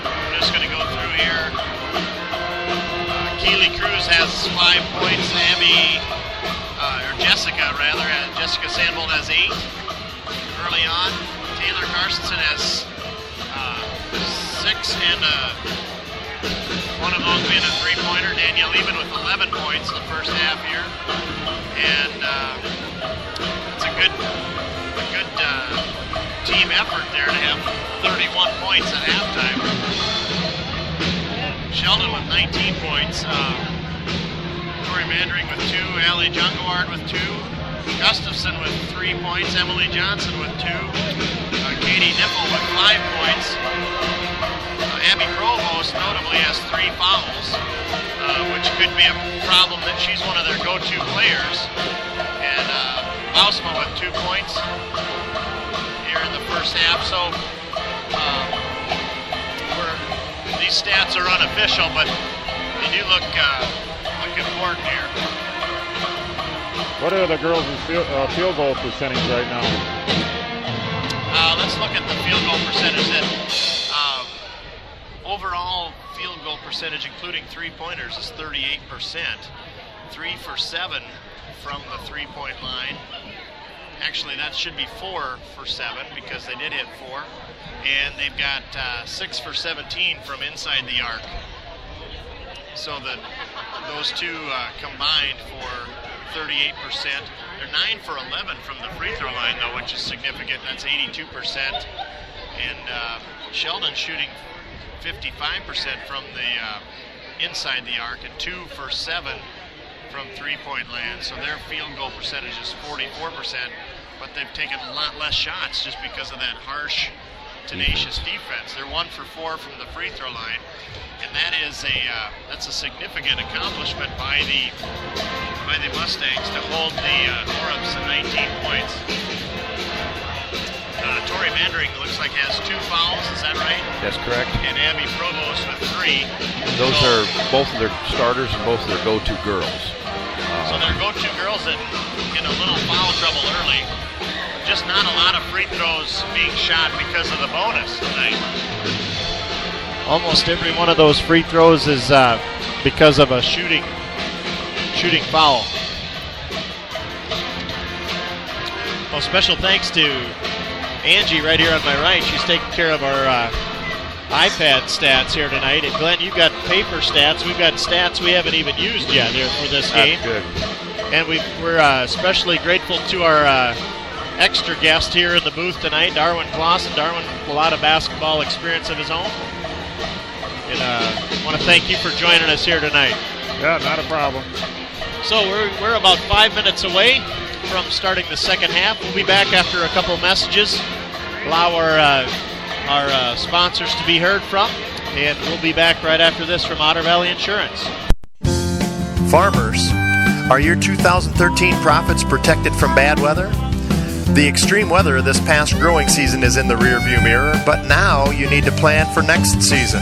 I'm just going to go through here. Keely Cruz has 5 points. Jessica Sandvold has 8 early on. Taylor Karstensen has 6, and one of those being a three-pointer. Danielle Eben with 11 points in the first half here, and it's a good team effort there to have 31 points at halftime. Sheldon with 19 points. Tori Mandering with 2. Allie Jungaward with 2. Gustafson with 3 points. Emily Johnson with 2. Katie Nipple with 5 points. Abby Provost notably has 3 fouls, which could be a problem that she's one of their go-to players. And Bausma with 2 points here in the first half. So these stats are unofficial, but they do look important here. What are the girls' field goal percentage right now? Let's look at the field goal percentage then. Overall field goal percentage, including three-pointers, is 38%. 3 for 7 from the three-point line. Actually, that should be 4 for 7 because they did hit 4. And they've got 6 for 17 from inside the arc. So those two combined for 38%. They're 9 for 11 from the free throw line, though, which is significant. That's 82%. And Sheldon shooting 55% from the inside the arc and 2 for 7 from three-point land. So their field goal percentage is 44%, but they've taken a lot less shots just because of that harsh, tenacious defense. They're 1 for 4 from the free throw line, and that's a significant accomplishment by the Mustangs to hold the Orbs to 19 points. Tori Mandering looks like has 2 fouls, is that right? That's correct. And Abby Provost with 3. Those are both of their starters and both of their go-to girls. So their go-to girls that get a little foul trouble early. Just not a lot of free throws being shot because of the bonus tonight. Almost every one of those free throws is because of a shooting foul. Well, special thanks to Angie right here on my right. She's taking care of our iPad stats here tonight. And Glenn, you've got paper stats. We've got stats we haven't even used yet here for this game. Good. And we're especially grateful to our extra guest here in the booth tonight, Darwin Clausen. Darwin, a lot of basketball experience of his own. And I want to thank you for joining us here tonight. Yeah, not a problem. So we're about 5 minutes away from starting the second half. We'll be back after a couple messages. Allow our sponsors to be heard from, and we'll be back right after this from Otter Valley Insurance. Farmers, are your 2013 profits protected from bad weather? The extreme weather of this past growing season is in the rearview mirror, but now you need to plan for next season.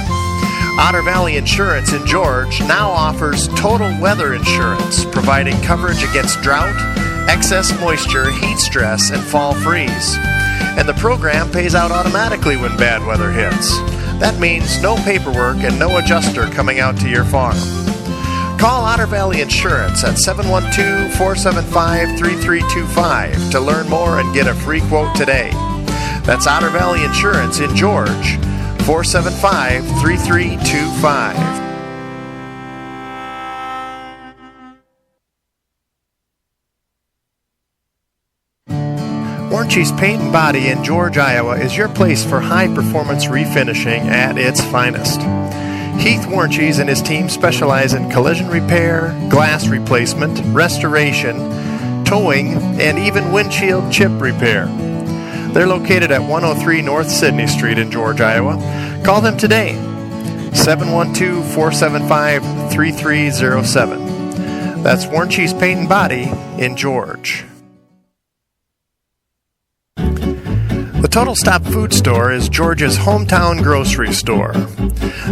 Otter Valley Insurance in George now offers total weather insurance, providing coverage against drought, excess moisture, heat stress, and fall freeze. And the program pays out automatically when bad weather hits. That means no paperwork and no adjuster coming out to your farm. Call Otter Valley Insurance at 712-475-3325 to learn more and get a free quote today. That's Otter Valley Insurance in George, 475-3325. Warranty's Paint and Body in George, Iowa is your place for high-performance refinishing at its finest. Heath Warranties and his team specialize in collision repair, glass replacement, restoration, towing, and even windshield chip repair. They're located at 103 North Sydney Street in George, Iowa. Call them today, 712-475-3307. That's Warranty's Paint and Body in George. The Total Stop Food Store is George's hometown grocery store.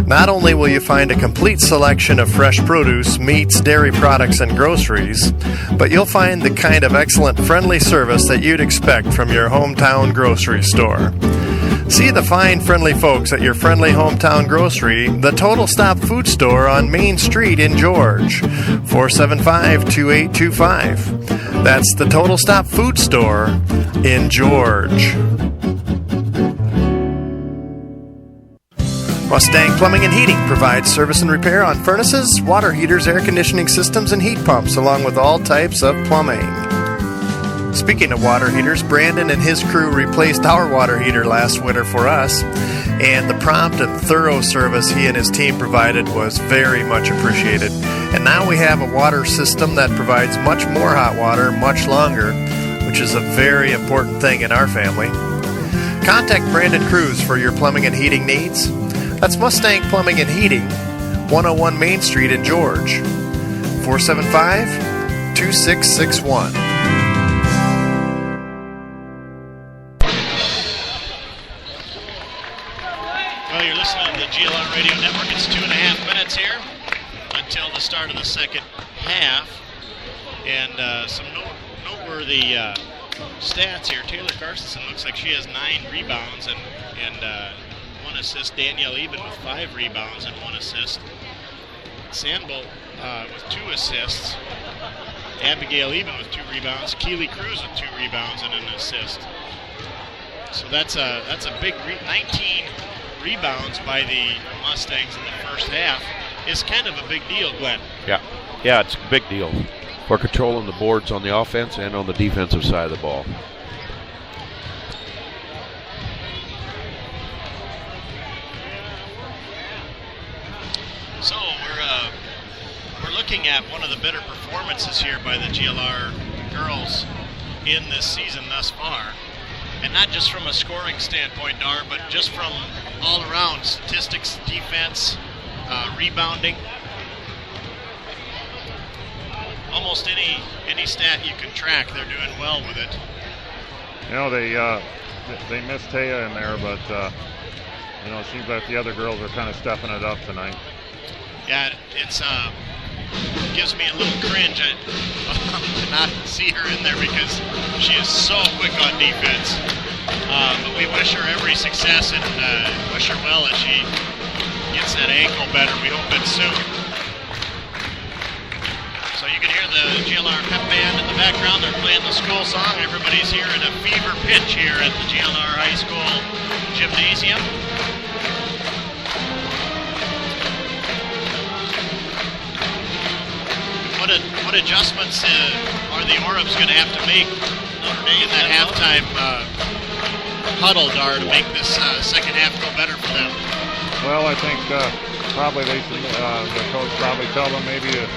Not only will you find a complete selection of fresh produce, meats, dairy products, and groceries, but you'll find the kind of excellent, friendly service that you'd expect from your hometown grocery store. See the fine, friendly folks at your friendly hometown grocery, the Total Stop Food Store on Main Street in George, 475-2825. That's the Total Stop Food Store in George. Mustang Plumbing and Heating provides service and repair on furnaces, water heaters, air conditioning systems, and heat pumps, along with all types of plumbing. Speaking of water heaters, Brandon and his crew replaced our water heater last winter for us, and the prompt and thorough service he and his team provided was very much appreciated. And now we have a water system that provides much more hot water much longer, which is a very important thing in our family. Contact Brandon Cruz for your plumbing and heating needs. That's Mustang Plumbing and Heating, 101 Main Street in George, 475-2661. Well, you're listening to the GLR Radio Network. It's 2.5 minutes here until the start of the second half. And some noteworthy stats here. Taylor Carstensen looks like she has 9 rebounds and 1 assist. Danielle Eben with 5 rebounds and 1 assist. Sandbolt with 2 assists. Abigail Eben with 2 rebounds. Keely Cruz with 2 rebounds and an assist. So that's a big 19 rebounds by the Mustangs in the first half is kind of a big deal, Glenn. Yeah, it's a big deal. We're controlling the boards on the offense and on the defensive side of the ball. So we're looking at one of the better performances here by the GLR girls in this season thus far. And not just from a scoring standpoint, Dar, but just from all around statistics, defense, rebounding. Almost any stat you can track, they're doing well with it. You know, they missed Taya in there, but it seems like the other girls are kind of stepping it up tonight. Yeah, it's gives me a little cringe to not see her in there because she is so quick on defense. But we wish her every success and wish her well as she gets that ankle better. We hope it's soon. So you can hear the GLR pep band in the background. They're playing the school song. Everybody's here in a fever pitch here at the GLR High School Gymnasium. What adjustments are the Orbs going to have to make in that halftime huddle, Dar, to make this second half go better for them? Well, I think probably the coach probably tell them maybe to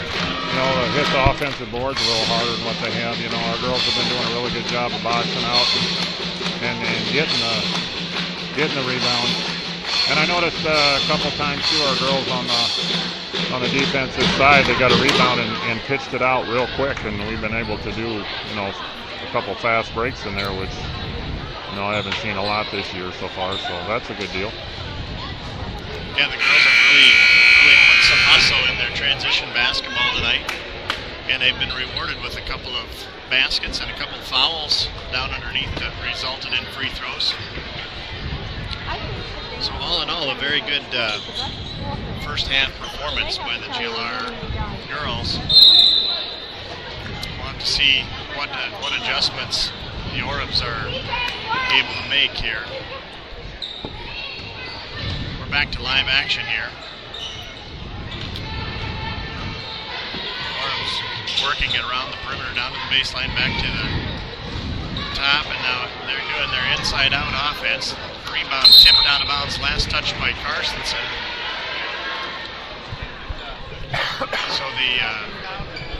hit the offensive boards a little harder than what they have. Our girls have been doing a really good job of boxing out and getting the rebound. And I noticed a couple times too, our girls on the defensive side, they got a rebound and pitched it out real quick, and we've been able to do a couple fast breaks in there, which I haven't seen a lot this year so far. So that's a good deal. Yeah, the girls have really put some hustle in their transition basketball tonight, and they've been rewarded with a couple of baskets and a couple of fouls down underneath that resulted in free throws. So all in all, a very good first half performance by the GLR girls. We'll have to see what adjustments the Orbs are able to make here. We're back to live action here. Orbs working it around the perimeter, down to the baseline, back to the top, and now they're doing their inside-out offense. Rebound tipped out of bounds, last touch by Carstensen. So the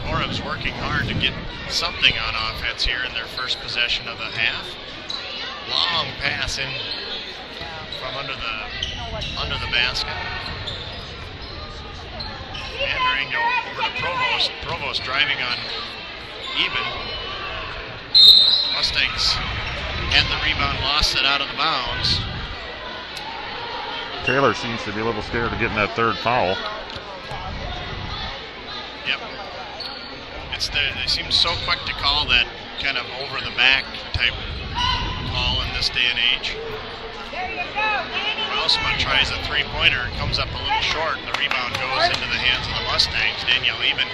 Orev's working hard to get something on offense here in their first possession of the half. Long pass in from under the basket. Meandering over to Provost. Provost driving on Eben. Mustangs had the rebound, lost it out of the bounds. Taylor seems to be a little scared of getting that third foul. Yep. They seem so quick to call that kind of over the back type call in this day and age. Rausma tries a three-pointer, comes up a little short, and the rebound goes into the hands of the Mustangs. Danielle Eben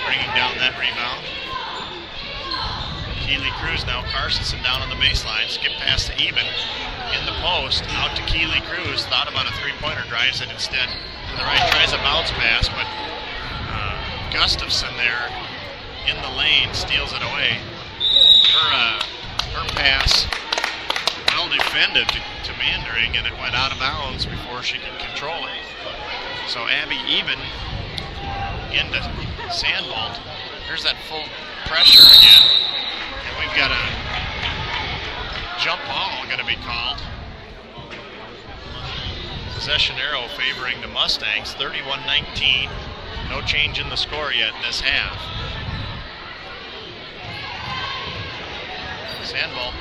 bringing down that rebound. Keeley Cruz now. Carstensen down on the baseline. Skip pass to Eben. In the post. Out to Keeley Cruz. Thought about a three-pointer. Drives it instead to the right. Tries a bounce pass, but Gustafson there in the lane steals it away. Her pass well defended to Meandering, and it went out of bounds before she could control it. So Abby Eben into Sandbolt. There's that full pressure again. And we've got a jump ball going to be called. Possession arrow favoring the Mustangs, 31-19. No change in the score yet this half. Sandbolt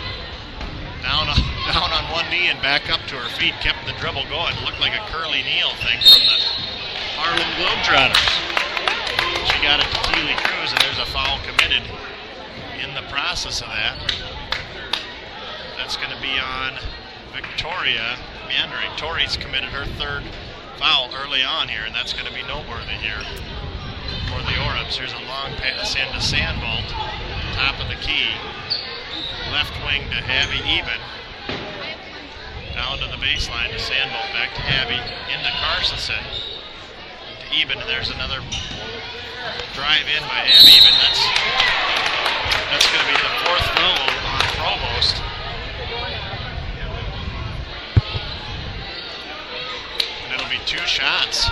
down on one knee and back up to her feet, kept the dribble going. Looked like a Curly Neal thing from the Harlem Globetrotters. She got it to Keeley Cruz, and there's a foul committed in the process of that. That's going to be on Victoria Meandering. Tori's committed her third foul early on here, and that's going to be noteworthy here for the Orevs. Here's a long pass into Sandbolt, top of the key. Left wing to Abby Eben. Down to the baseline to Sandbolt, back to Abby, into Carstensen. To Eben, and there's another drive in by Abby Eben. That's going to be the fourth foul on Provost. And it'll be two shots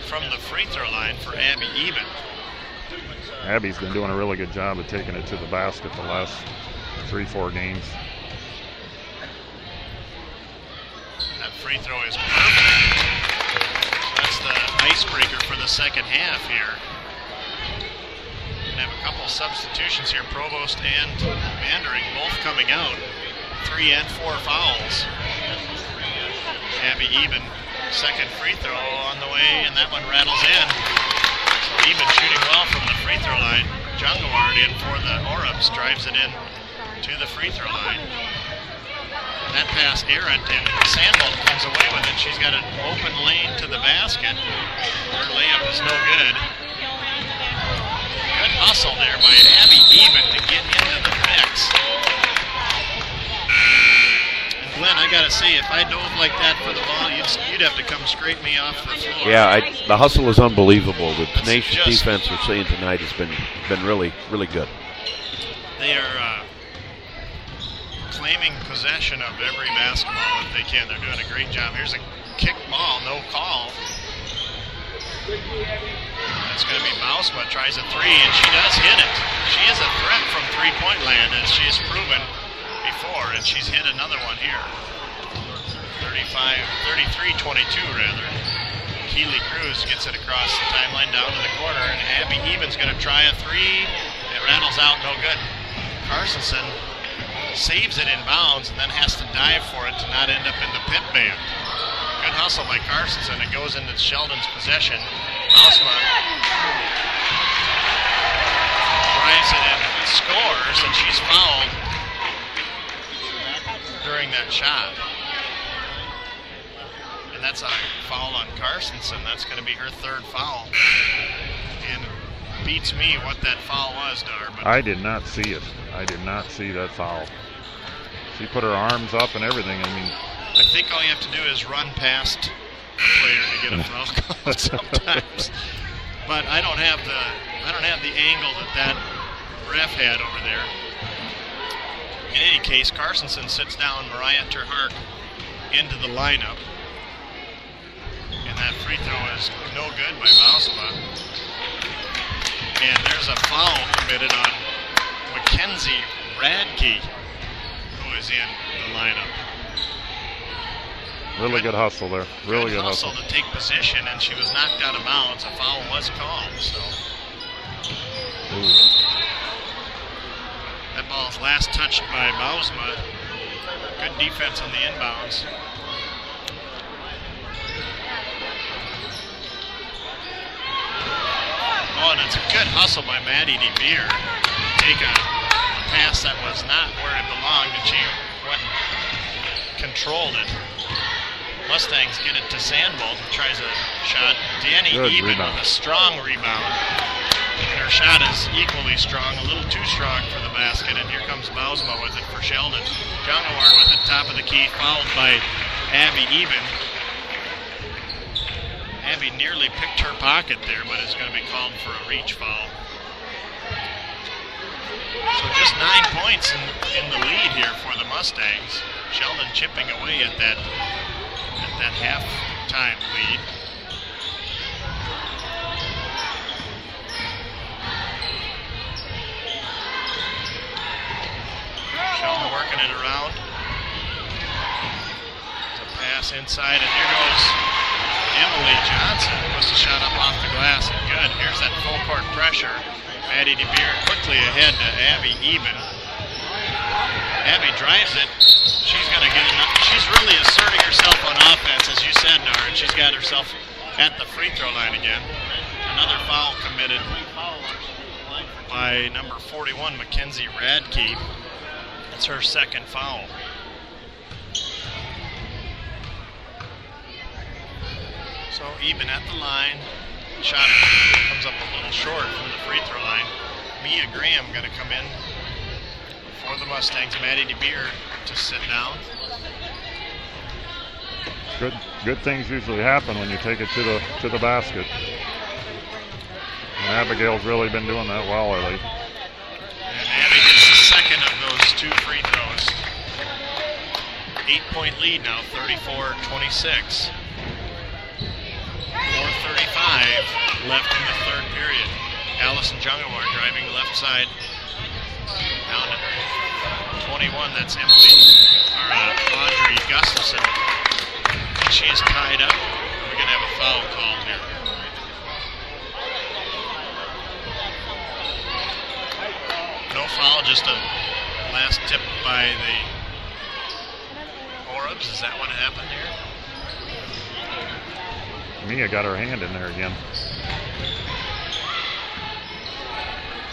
from the free throw line for Abby Eben. Abby's been doing a really good job of taking it to the basket the last 3-4 games. That free throw is perfect. So that's the icebreaker for the second half here. We have a couple substitutions here. Provost and Meandering both coming out. 3 and 4 fouls. Abby Eben, second free throw on the way, and that one rattles in. So Eben shooting well from the free throw line. Jungaward in for the Orevs, drives it in to the free throw line. And that pass errant, and Sandbolt comes away with it. She's got an open lane to the basket. Her layup is no good. Good hustle there by Abby Eben to get into the mix. And Glenn, I gotta say, if I dove like that for the ball, you'd have to come scrape me off the floor. Yeah, the hustle is unbelievable. The tenacious defense we're seeing tonight has been really, really good. They are claiming possession of every basketball if they can. They're doing a great job. Here's a kick ball, no call. That's going to be Bausma, tries a three, and she does hit it. She is a threat from three-point land, as she has proven before, and she's hit another one here. 33-22 rather. Keeley Cruz gets it across the timeline down to the corner, and Abby Eben's going to try a three. It rattles out, no good. Carstensen saves it in bounds and then has to dive for it to not end up in the pit band. Good hustle by Carstensen. It goes into Sheldon's possession. Bausma drives it in and scores, and she's fouled during that shot. And that's a foul on Carstensen. That's going to be her third foul. And it beats me what that foul was, Dar. But I did not see it. I did not see that foul. She put her arms up and everything. I mean, I think all you have to do is run past the player to get a foul called sometimes. But I don't have the angle that ref had over there. In any case, Carsonson sits down Mariah Terhark into the lineup. And that free throw is no good by Bausma. And there's a foul committed on Mackenzie Radke, who is in the lineup. Really good hustle there. Really good hustle hustle. to take position, and she was knocked out of bounds. A foul was called, so. Ooh. That ball's last touched by Bausma. Good defense on the inbounds. Oh, and it's a good hustle by Maddie DeBeer. Take a pass that was not where it belonged, and she went and controlled it. Mustangs get it to Sandbolt, who tries a shot. Danny Eben with a strong rebound. And her shot is equally strong, a little too strong for the basket, and here comes Bausma with it for Sheldon. Jungaward with it, top of the key, fouled by Abby Eben. Abby nearly picked her pocket there, but is going to be called for a reach foul. So just 9 points in the lead here for the Mustangs. Sheldon chipping away at that halftime lead. Sheldon working it around. It's a pass inside, and here goes Emily Johnson. Puts the shot up off the glass, and good. Here's that full court pressure. Maddie DeBeer quickly ahead to Abby Eben. Abby drives it. She's going to get enough. She's really asserting herself on offense, as you said, Nard. She's got herself at the free throw line again. Another foul committed by number 41, Mackenzie Radke. That's her second foul. So Eben at the line. Shot comes up a little short from the free throw line. Mia Graham going to come in for the Mustangs. Maddie DeBeer to sit down. Good things usually happen when you take it to the basket. And Abigail's really been doing that well lately. And Abby gets the second of those two free throws. 8-point lead now, 34-26. 4:35 left in the third period. Allison Jungaward driving left side down to 21. That's Audrey Gustafson. And she is tied up. We're going to have a foul called here. No foul, just a last tip by the Orbs. Is that what happened here? Mia got her hand in there again.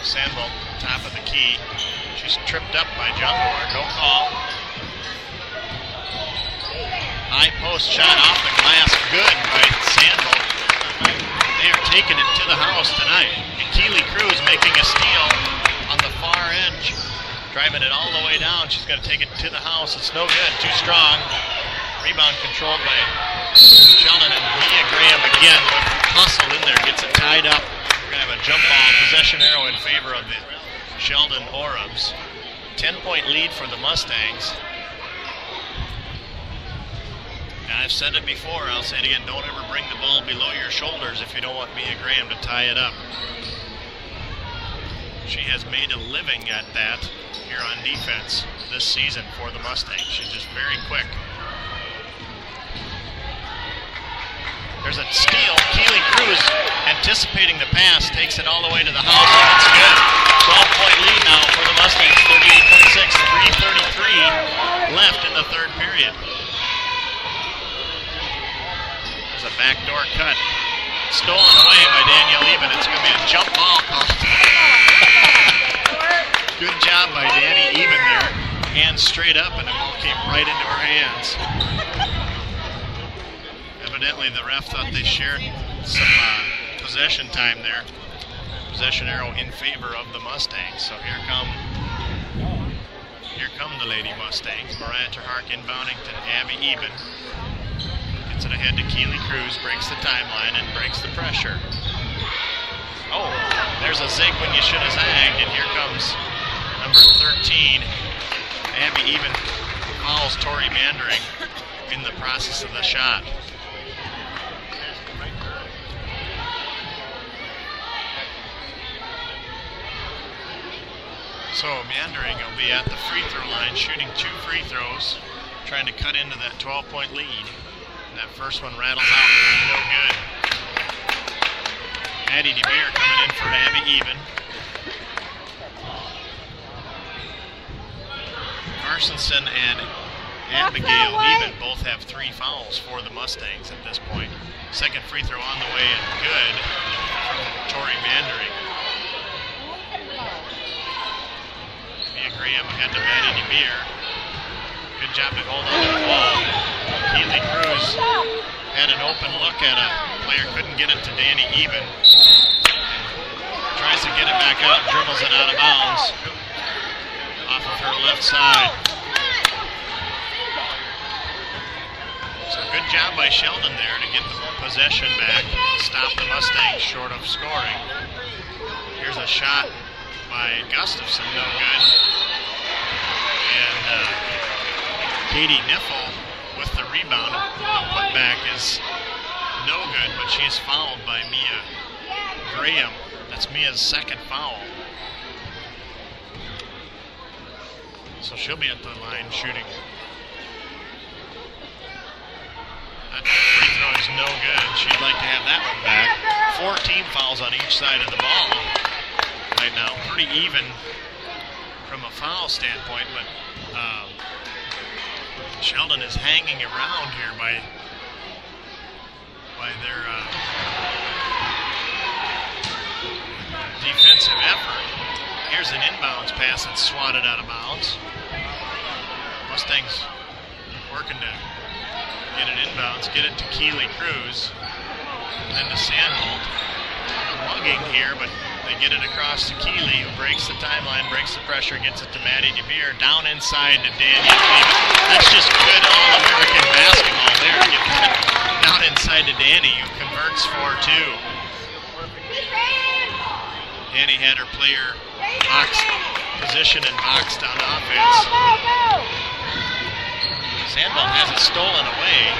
Sandbolt, top of the key. She's tripped up by Jungaward. No call. High post shot off the glass. Good by Sandbolt. They are taking it to the house tonight. And Keely Cruz making a steal on the far edge. Driving it all the way down. She's going to take it to the house. It's no good. Too strong. Rebound controlled by Sheldon, and Mia Graham again with hustle in there, gets it tied up. We're going to have a jump ball possession arrow in favor of the Sheldon Orbs. 10-point lead for the Mustangs. And I've said it before, I'll say it again, don't ever bring the ball below your shoulders if you don't want Mia Graham to tie it up. She has made a living at that here on defense this season for the Mustangs. She's just very quick. There's a steal. Keely Cruz anticipating the pass, takes it all the way to the house, and it's good. 12-point lead now for the Mustangs, 38-26, 3:33 left in the third period. There's a backdoor cut. Stolen away by Danielle Eben. It's going to be a jump ball call. Good job by Danny Eben there. Hands straight up, and the ball came right into her hands. Evidently the ref thought they shared some possession time there. Possession arrow in favor of the Mustangs. So here come the Lady Mustangs. Mariah Terhark inbounding to Abby Eben. Gets it ahead to Keely Cruz, breaks the timeline and breaks the pressure. Oh, there's a zig when you should have zagged, and here comes number 13, Abby even fouls Tori Mandering in the process of the shot. So Mandering will be at the free throw line shooting 2 free throws, trying to cut into that 12-point lead. And that first one rattles out, no good. Maddie DeBeer coming in for Abby Even. Carsonson and Abigail Even both have 3 fouls for the Mustangs at this point. Second free throw on the way and good from Tori Mandering. Mia Graham ahead to Maddie DeBeer. Good job to hold on to the ball. Keely Cruz had an open look at a player, couldn't get it to Danny Even. Tries to get it back out, dribbles it out of bounds. Off of her left side. So good job by Sheldon there to get the possession back, stop the Mustangs short of scoring. Here's a shot by Gustafson, no good. And Katie Niffel with the rebound. The putback is no good, but she's fouled by Mia Graham. That's Mia's second foul. So she'll be at the line shooting. That free throw is no good. She'd like to have that one back. 14 fouls on each side of the ball right now. Pretty even from a foul standpoint, but Sheldon is hanging around here by their defensive effort. Here's an inbounds pass that's swatted out of bounds. Mustangs working to get it inbounds, get it to Keely Cruz, then to Sandholt. Mugging here, but they get it across to Keely, who breaks the timeline, breaks the pressure, gets it to Maddie DeBeer, down inside to Danielle Lehman. That's just good All-American basketball there to get that down inside to Danny, who converts for 2. Danny had her player box position and boxed on offense. Sandbolt has it stolen away.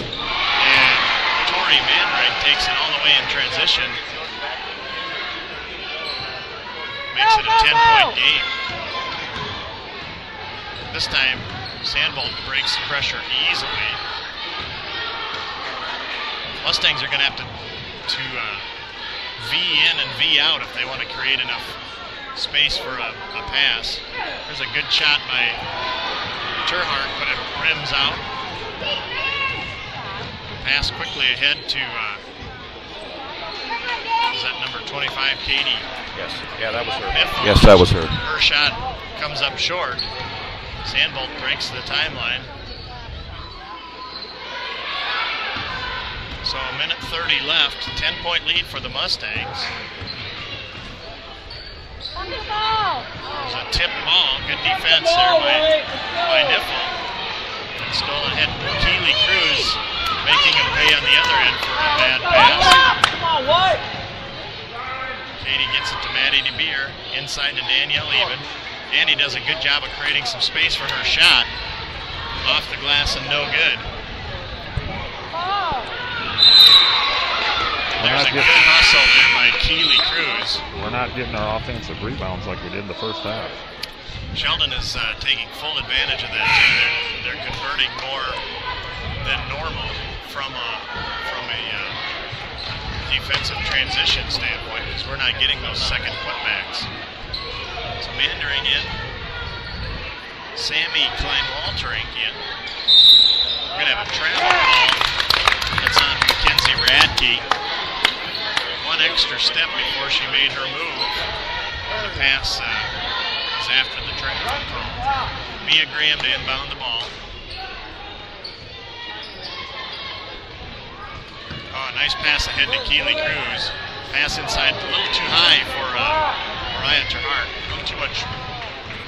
And Tori Mandering takes it all the way in transition. Makes it a 10-point game. This time, Sandbolt breaks the pressure easily. Mustangs are going to have to V in and V out if they want to create enough space for a pass. There's a good shot by Terhart, but it rims out. Pass quickly ahead to, is that number 25, Katie? Yes, yeah, that was her. Niffel. Yes, that was her. Her shot comes up short. Sandbolt breaks the timeline. So a minute 30 left, 10-point lead for the Mustangs. There's a tip ball, good defense there by Niffel. And stolen ahead Keely Cruz, making him pay on the other end for a bad pass. Katie gets it to Maddie DeBeer, inside to Danielle Even. Danny does a good job of creating some space for her shot. Off the glass and no good. There's a good hustle there by Keely Cruz. We're not getting our offensive rebounds like we did in the first half. Sheldon is taking full advantage of that too. They're converting more than normal from a defensive transition standpoint because we're not getting those second putbacks. So Mandering in, Sammy Klein-Walterink in. We're gonna have a travel ball. That's on Mackenzie Radke. One extra step before she made her move. The pass is after the travel call. Mia Graham to inbound the ball. Oh, a nice pass ahead to Keely Cruz. Pass inside, a little too high for Mariah Terhart. A little too much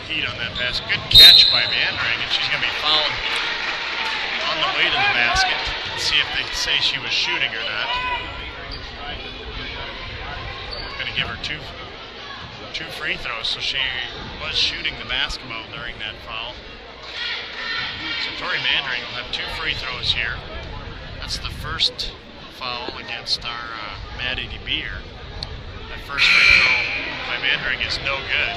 heat on that pass. Good catch by Mandering, and she's going to be fouled on the way to the basket. Let's see if they say she was shooting or not. Going to give her 2 2 free throws, so she was shooting the basketball during that foul. So Tori Mandering will have 2 free throws here. That's the first foul against our Maddie DeBeer. That first free throw by Mandering is no good.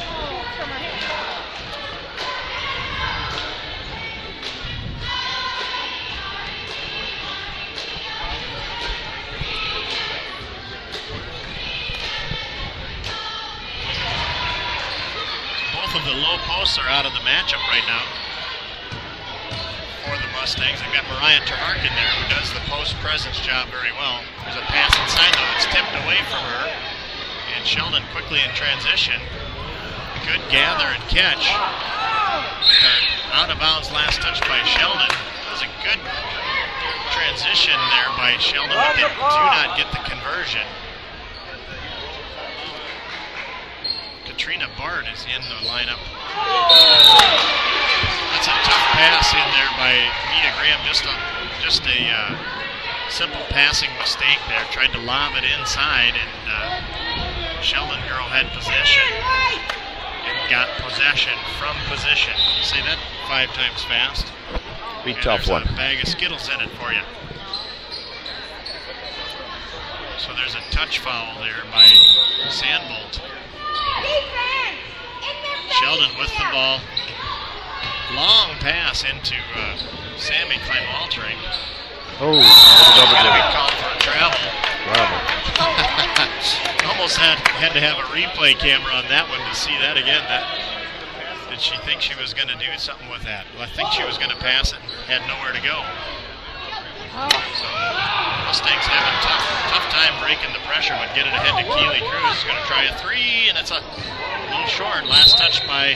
Both of the low posts are out of the matchup right now for the Mustangs. They've got Mariah Terhark in there, who does the post presence job very well. There's a pass inside though that's tipped away from her. And Sheldon quickly in transition. Good gather and catch. Out of bounds last touch by Sheldon. That was a good transition there by Sheldon, but they do not get the conversion. Katrina Bard is in the lineup. That's a tough pass in there by Mia Graham. Just a simple passing mistake there. Tried to lob it inside, and Sheldon girl had possession and got possession from position. Say that 5 times fast. Be a tough one. A bag of Skittles in it for you. So there's a touch foul there by Sandbolt. Sheldon with the ball. Long pass into Sammy Klein-Waltering. Oh, going to be called for a travel. Bravo. Almost had to have a replay camera on that one to see that again. Did she think she was going to do something with that? Well, I think she was going to pass it and had nowhere to go. So Mustangs having a tough time breaking the pressure, but get it ahead to Keely Cruz. Is going to try a 3, and it's a little short. Last touch by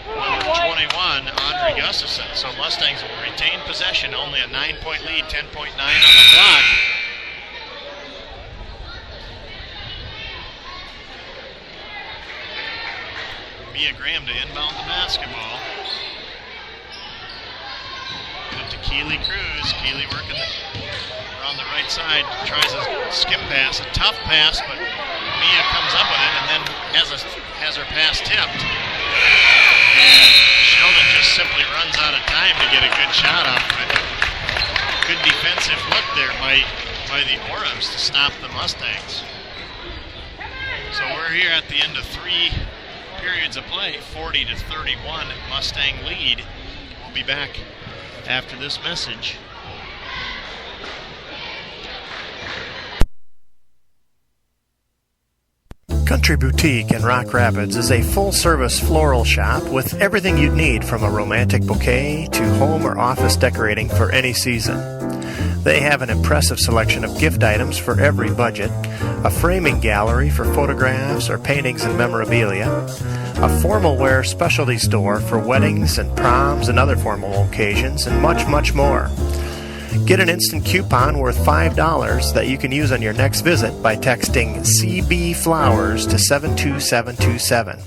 number 21, Audrey Gustafson. So Mustangs will retain possession, only a 9-point lead, 10.9 on the clock. Mia Graham to inbound the basketball. Get it to Keely Cruz. Keely working around the right side, tries a skip pass, a tough pass, but Mia comes up with it and then has her pass tipped. And Sheldon just simply runs out of time to get a good shot off of it. Good defensive look there by the Orams to stop the Mustangs. So we're here at the end of 3 periods of play, 40-31 Mustang lead. We'll be back after this message. Country Boutique in Rock Rapids is a full-service floral shop with everything you'd need from a romantic bouquet to home or office decorating for any season. They have an impressive selection of gift items for every budget, a framing gallery for photographs or paintings and memorabilia, a formal wear specialty store for weddings and proms and other formal occasions, and much, much more. Get an instant coupon worth $5 that you can use on your next visit by texting CB Flowers to 72727.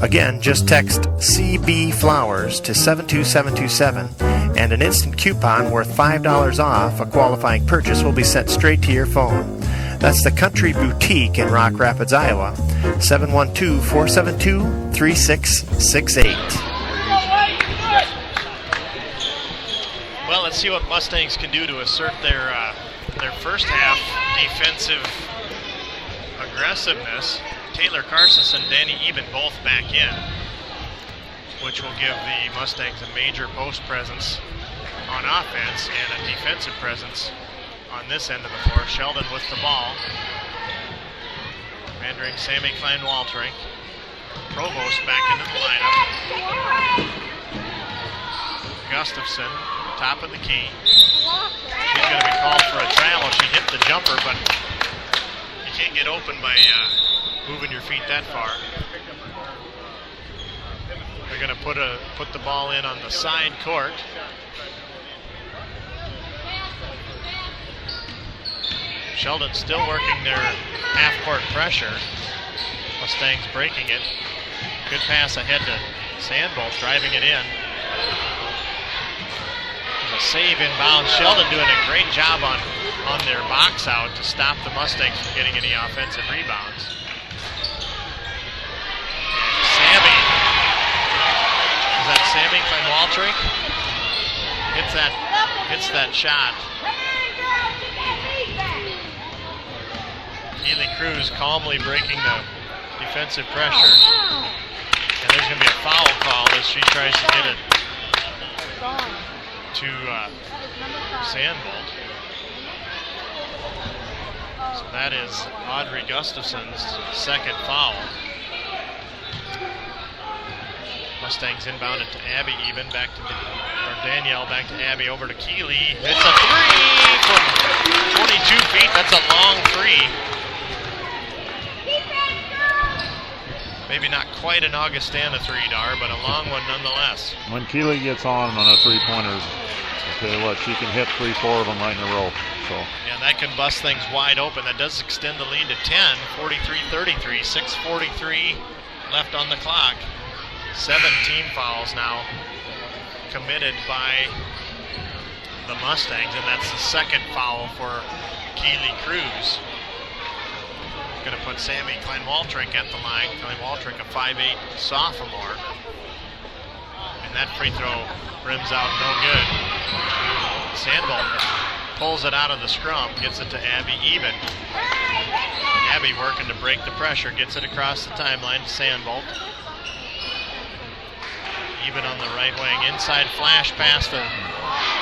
Again, just text CB Flowers to 72727 and an instant coupon worth $5 off a qualifying purchase will be sent straight to your phone. That's the Country Boutique in Rock Rapids, Iowa, 712-472-3668. Well, let's see what Mustangs can do to assert their first half defensive aggressiveness. Taylor Carson and Danny Eben both back in, which will give the Mustangs a major post presence on offense and a defensive presence on this end of the floor. Sheldon with the ball. Mandering Sammy Klein-Waltering. Provost back into the lineup. Gustafson, top of the key. She's going to be called for a travel. She hit the jumper, but you can't get open by moving your feet that far. They're going to put the ball in on the side court. Sheldon still working their half-court pressure. Mustangs breaking it. Good pass ahead to Sandbolt, driving it in. There's a save inbound. Sheldon doing a great job on their box out to stop the Mustangs from getting any offensive rebounds. Klein Waltrink hits that shot. Keely Cruz calmly breaking the defensive pressure. And there's going to be a foul call as she tries to get it to Sandbolt. So that is Audrey Gustafson's second foul. Mustangs inbounded to Abby even, Danielle back to Abby, over to Keely. It's a three from 22 feet. That's a long three. Maybe not quite an Augustana three, Dar, but a long one nonetheless. When Keely gets on a three-pointer, I tell you what, she can hit 3-4 of them right in a row. So. Yeah, that can bust things wide open. That does extend the lead to 10, 43-33, 6:43 left on the clock. 7 team fouls now committed by the Mustangs, and that's the second foul for Keely Cruz. Going to put Sammy Klein Waltrink at the line. Klein Waltrink, a 5'8" sophomore. And that free throw rims out no good. Sandbolt pulls it out of the scrum, gets it to Abby Even. Abby working to break the pressure, gets it across the timeline to Sandbolt. Even on the right wing, inside flash pass to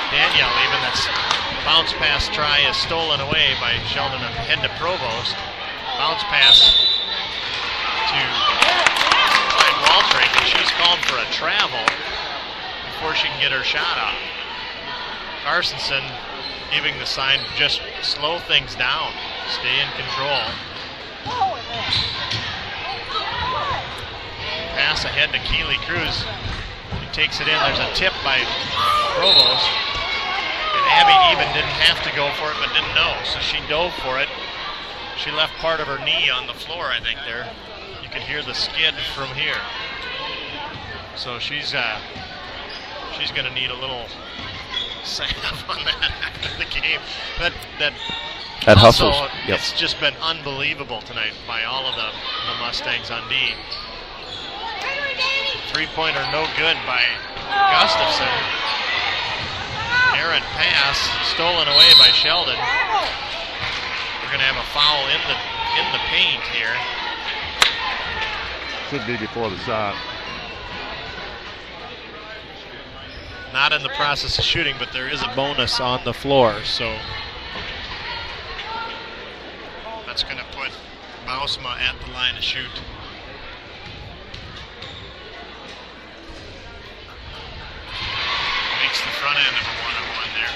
Danielle Even. That's bounce pass try is stolen away by Sheldon ahead to Provost. Bounce pass to Klein Waltrink, and she's called for a travel before she can get her shot off. Carsonson giving the sign, just slow things down, stay in control. Pass ahead to Keely Cruz. He takes it in. There's a tip by Provost. And Abby Even didn't have to go for it, but didn't know, so she dove for it. She left part of her knee on the floor, I think, there. You can hear the skid from here. So she's going to need a little salve on that after the game. That also, hustles. Yep. It's just been unbelievable tonight by all of the Mustangs on D. Three-pointer no good by Gustafson. Errant pass stolen away by Sheldon. We're going to have a foul in the paint here. Should be before the shot. Not in the process of shooting, but there is a bonus on the floor, so that's going to put Bausma at the line to shoot. Makes the front end of a one-on-one there.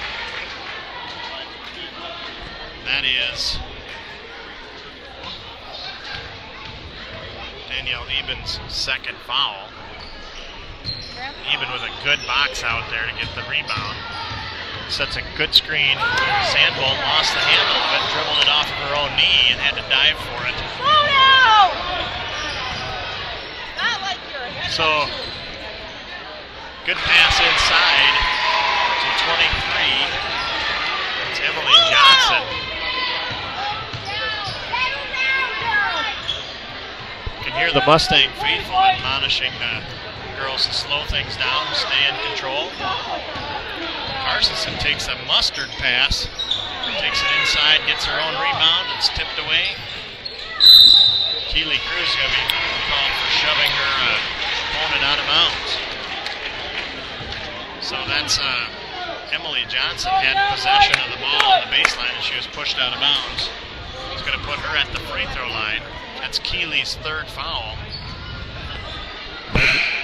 That is Danielle Eben's second foul. Even with a good box out there to get the rebound. Sets a good screen. Sandbolt lost the handle of it, dribbled it off of her own knee and had to dive for it. So, good pass inside to 23. It's Emily Johnson. You can hear the Mustang faithful admonishing the girls to slow things down, stay in control. Carsonson takes a mustard pass, takes it inside, gets her own rebound, it's tipped away. Keely Cruz going to be called for shoving her opponent out of bounds. So that's Emily Johnson had possession of the ball on the baseline and she was pushed out of bounds. He's going to put her at the free throw line. That's Keely's third foul.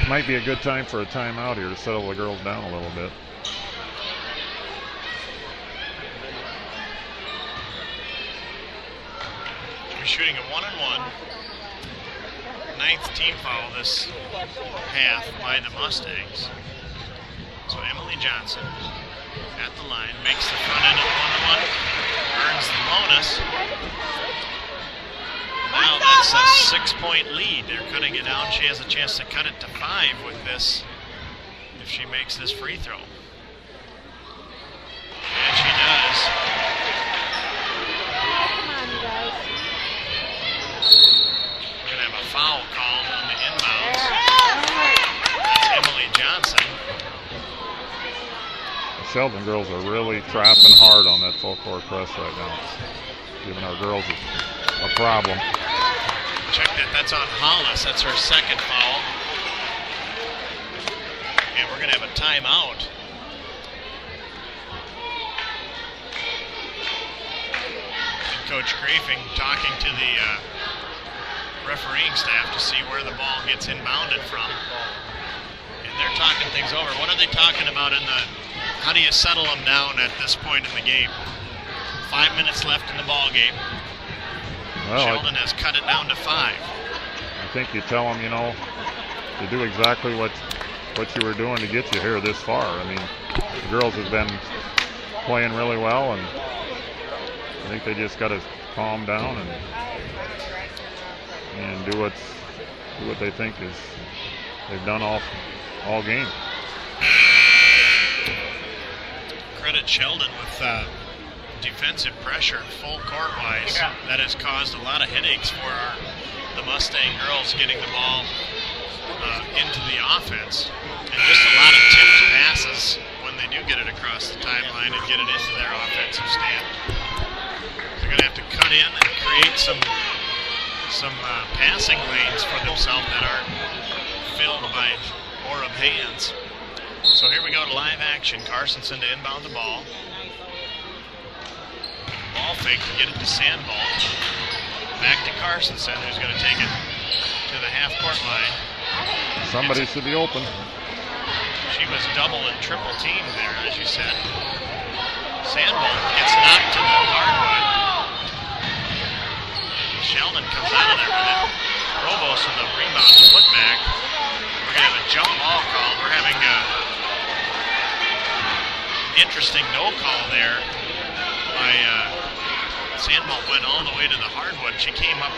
Might be a good time for a timeout here to settle the girls down a little bit. We're shooting a one-on-one. 9th team foul this half by the Mustangs. So Emily Johnson at the line, makes the front end of the one-on-one, earns the bonus. Now that's a 6-point lead. They're cutting it down. She has a chance to cut it to 5 with this if she makes this free throw. And she does. We're going to have a foul called on the inbounds. That's Emily Johnson. Sheldon girls are really trapping hard on that full court press right now. Giving our girls a problem. Check that. That's on Hollis. That's her second foul. And we're going to have a timeout. And Coach Grafing talking to the refereeing staff to see where the ball gets inbounded from. And they're talking things over. What are they talking about in the... How do you settle them down at this point in the game? 5 minutes left in the ball game. Well, Sheldon has cut it down to 5. I think you tell them, to do exactly what you were doing to get you here this far. I mean, the girls have been playing really well, and I think they just got to calm down and do what they think is they've done all game. Credit Sheldon with defensive pressure full court-wise. That has caused a lot of headaches for the Mustang girls getting the ball into the offense. And just a lot of tipped passes when they do get it across the timeline and get it into their offensive stand. They're going to have to cut in and create some passing lanes for themselves that aren't filled by Orab hands. So here we go to live action. Carsonson to inbound the ball. Ball fake to get it to Sandball. Back to Carsonson, who's going to take it to the half-court line. Somebody should be open. She was double and triple teamed there, as you said. Sandball gets knocked to the hardwood. Sheldon comes out of there with it. Provost with the rebound to put back. We're going to have a jump ball call. We're having interesting no call there by Sandball. Went all the way to the hardwood. She came up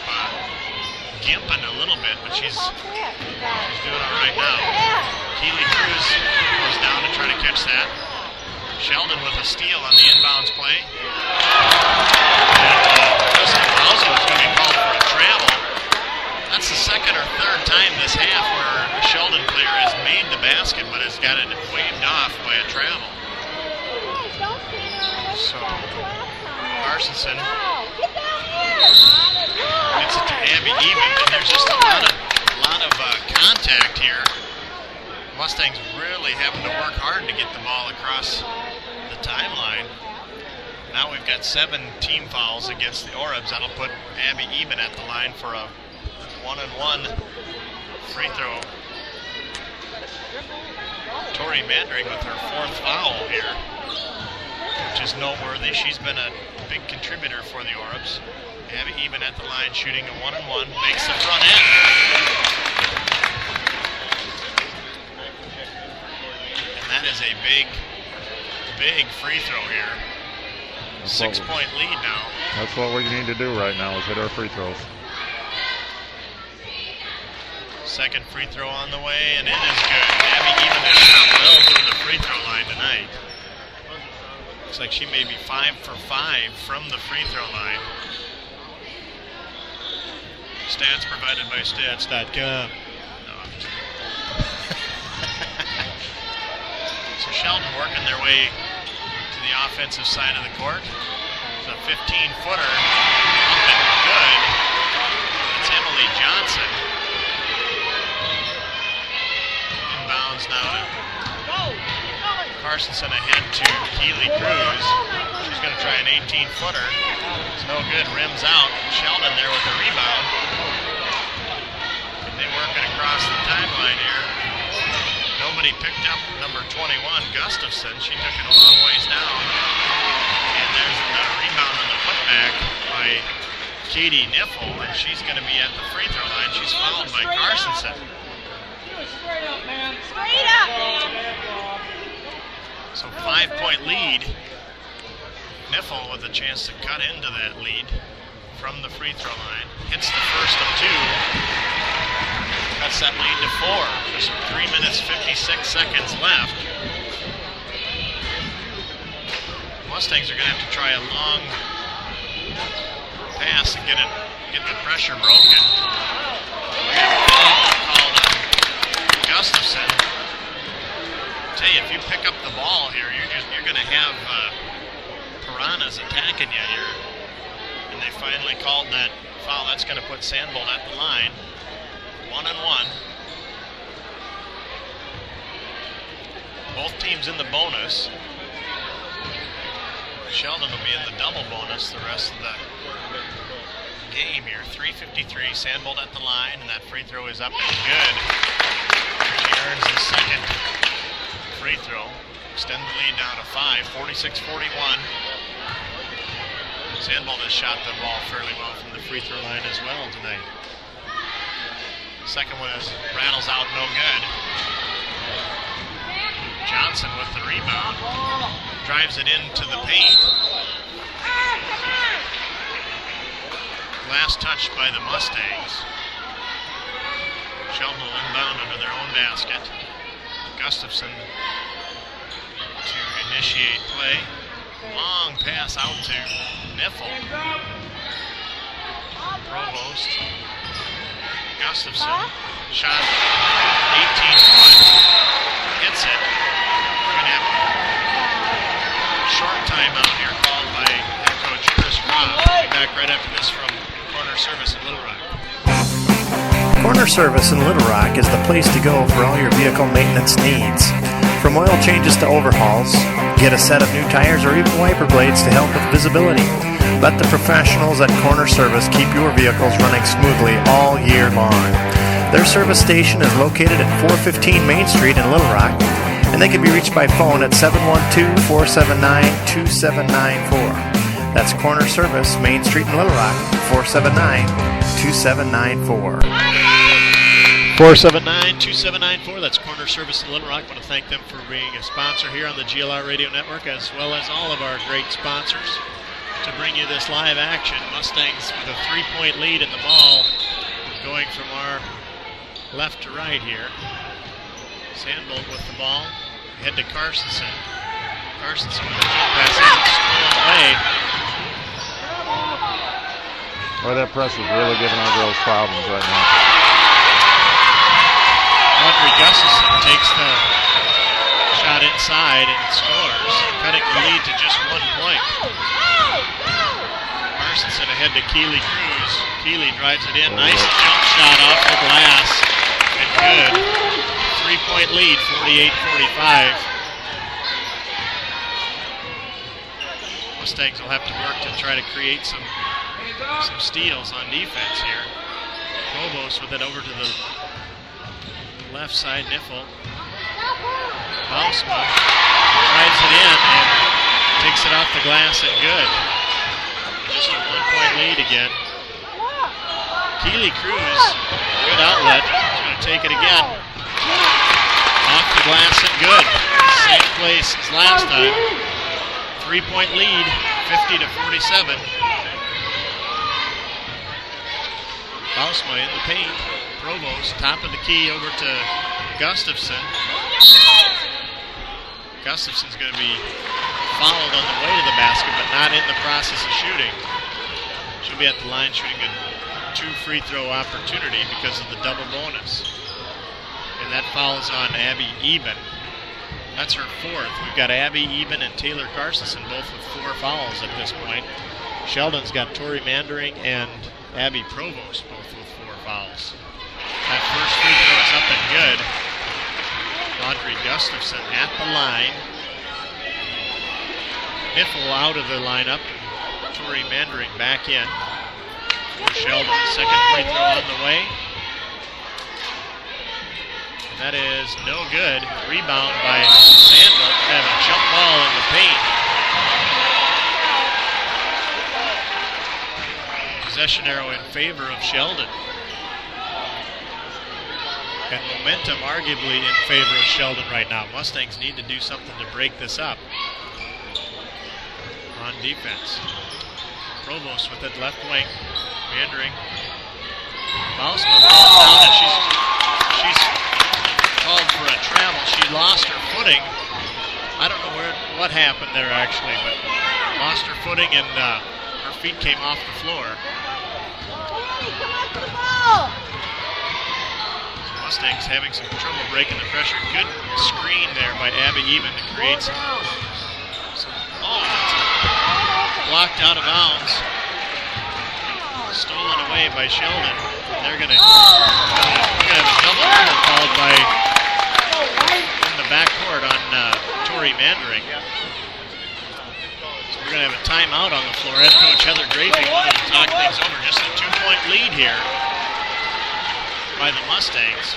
gimping a little bit, but she's doing all right now. Keely Cruz goes down to try to catch that. Sheldon with a steal on the inbounds play. Justin Bowser is going to be called for a travel. That's the second or third time this half where a Sheldon player has made the basket but has got it waved off by a travel. So, Carsonson gets it to Abby Even, and there's just a lot of contact here. Mustangs really having to work hard to get the ball across the timeline. Now we've got 7 team fouls against the Orabs. That'll put Abby Even at the line for a 1-on-1 free throw. Tori Mandring with her 4th foul here, which is noteworthy. She's been a big contributor for the Orabs. Abby Even at the line shooting a 1-on-1, makes the front end. And that is a big free throw here. 6-point lead now. That's what we need to do right now, is hit our free throws. Second free throw on the way, and it is good. Abby Even has shot well from the free throw line tonight. Looks like she may be 5 for 5 from the free throw line. Stats provided by Stats.com. So Sheldon working their way to the offensive side of the court. It's a 15-footer. Up and good. It's Emily Johnson. Inbounds now to Carsonson ahead to Keely Cruz. She's going to try an 18-footer. It's no good. Rims out. Sheldon there with the rebound. And they work it across the timeline here. Nobody picked up number 21, Gustafson. She took it a long ways down. And there's the rebound on the putback by Katie Niffel, and she's going to be at the free throw line. She's fouled by Carsonson. Straight up, man. Straight up. So 5-point lead. Niffel with a chance to cut into that lead from the free throw line. Hits the first of 2. Cuts that lead to 4. Just 3 minutes, 56 seconds left. Mustangs are going to have to try a long pass and get the pressure broken. We have a foul called on Gustafson. tell you, if you pick up the ball here, you're going to have piranhas attacking you here. And they finally called that foul. That's going to put Sandbolt at the line. 1-1. Both teams in the bonus. Sheldon will be in the double bonus the rest of the game here. 3:53. Sandbolt at the line, and that free throw is up and good. She earns his second free throw. Extend the lead down to 5. 46-41. Sandbolt has shot the ball fairly well from the free throw line as well tonight. Second one rattles out, no good. Johnson with the rebound. Drives it into the paint. Last touch by the Mustangs. Sheldon will inbound under their own basket. Gustafson to initiate play. Long pass out to Niffel. Provost. Gustafson. Shot 18-foot. Hits it. We're going to have a short timeout here called by head coach Chris Robb. We'll be back right after this from Corner Service in Little Rock. Corner Service in Little Rock is the place to go for all your vehicle maintenance needs. From oil changes to overhauls, get a set of new tires or even wiper blades to help with visibility. Let the professionals at Corner Service keep your vehicles running smoothly all year long. Their service station is located at 415 Main Street in Little Rock, and they can be reached by phone at 712-479-2794. That's Corner Service, Main Street in Little Rock, 479-2794. 479-2794. That's Corner Service in Little Rock. I want to thank them for being a sponsor here on the GLR Radio Network, as well as all of our great sponsors to bring you this live action. Mustangs with a 3-point lead in the ball, going from our left to right here. Sandbolt with the ball. Head to Carsonson. Carsonson with a jump pass in, stolen away. Boy, that press is really giving our girls problems right now. Audrey Gustafson takes the shot inside and scores, cutting the lead to just 1 point. Carsonson ahead to Keeley Cruz. Keeley drives it in. Nice jump shot off the glass. And good. 3-point lead, 48-45. Mustangs will have to work to try to create some steals on defense here. Provost with it over to the left side. Niffel. Bausma drives it in and takes it off the glass and good. Just a 1-point lead again. Keeley Cruz, good outlet. She's going to take it again. Off the glass and good. Same place as last time. 3-point lead, 50-47. Bausma in the paint. Provost, top of the key over to Gustafson. Gustafson's going to be fouled on the way to the basket, but not in the process of shooting. She'll be at the line shooting a 2 free throw opportunity because of the double bonus. And that foul is on Abby Eben. That's her 4th. We've got Abby Eben and Taylor Carsonson both with 4 fouls at this point. Sheldon's got Tori Mandering and Abby Provost both with 4 fouls. That first free throw is up and good. Audrey Gustafson at the line. Niffel out of the lineup. Tori Mandering back in. For Sheldon, second free throw on the way. And that is no good. Rebound by Sandbolt. They have a jump ball in the paint. Possession arrow in favor of Sheldon. And momentum arguably in favor of Sheldon right now. Mustangs need to do something to break this up on defense. Provost with it left wing. Mandering. Bausma falls down and she's called for a travel. She lost her footing. I don't know what happened there actually, but lost her footing and her feet came off the floor. Mustangs having some trouble breaking the pressure. Good screen there by Abby Even to create some. Blocked out of bounds. Stolen away by Sheldon. They're going to have a double called by in the backcourt on Tori Mandering. So we're going to have a timeout on the floor. Head coach Heather Grafing wanted to talk things over. Just a 2-point lead here by the Mustangs.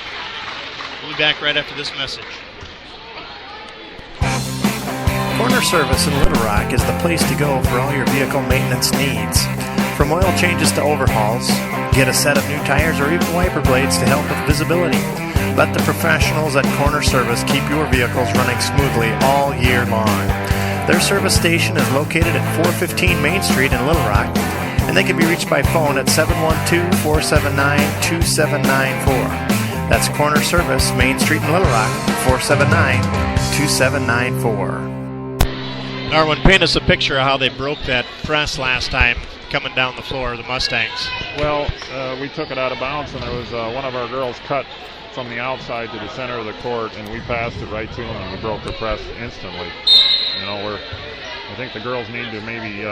We'll be back right after this message. Corner Service in Little Rock is the place to go for all your vehicle maintenance needs. From oil changes to overhauls, get a set of new tires or even wiper blades to help with visibility. Let the professionals at Corner Service keep your vehicles running smoothly all year long. Their service station is located at 415 Main Street in Little Rock, and they can be reached by phone at 712-479-2794. That's Corner Service, Main Street in Little Rock, 479-2794. Darwin, paint us a picture of how they broke that press last time coming down the floor of the Mustangs. Well, we took it out of bounds, and there was one of our girls cut from the outside to the center of the court, and we passed it right to them, and we broke the press instantly. You know, I think the girls need to maybe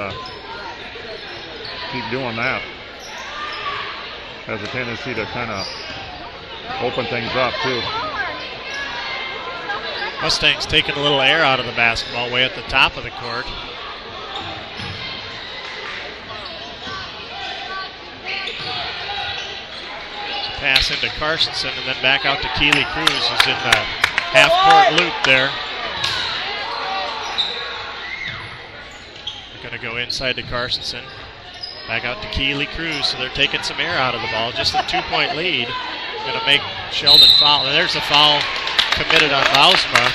keep doing that. Has a tendency to kind of open things up, too. Mustangs taking a little air out of the basketball way at the top of the court. Pass into Carstensen and then back out to Keely Cruz, who's in the half-court loop there. They're going to go inside to Carstensen. Back out to Keely Cruz, so they're taking some air out of the ball. Just a 2-point lead. Going to make Sheldon foul. And there's a foul committed on Bausma.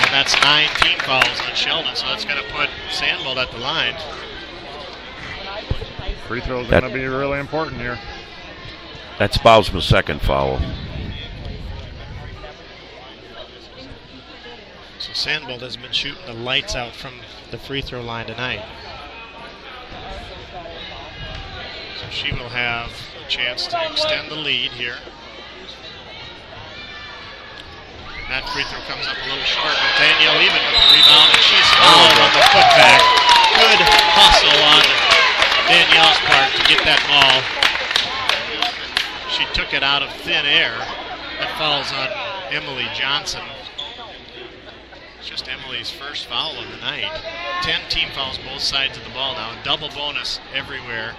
And that's 9 team fouls on Sheldon, so that's going to put Sandvold at the line. Free throws are going to be really important here. That's Bausma's second foul. So Sandvold has been shooting the lights out from the free throw line tonight. So she will have a chance to extend the lead here. And that free throw comes up a little short, but Danielle Even with the rebound, and she's fouled on the putback. Good hustle on Danielle's part to get that ball. She took it out of thin air. That falls on Emily Johnson. It's just Emily's first foul of the night. 10 team fouls both sides of the ball now. Double bonus everywhere.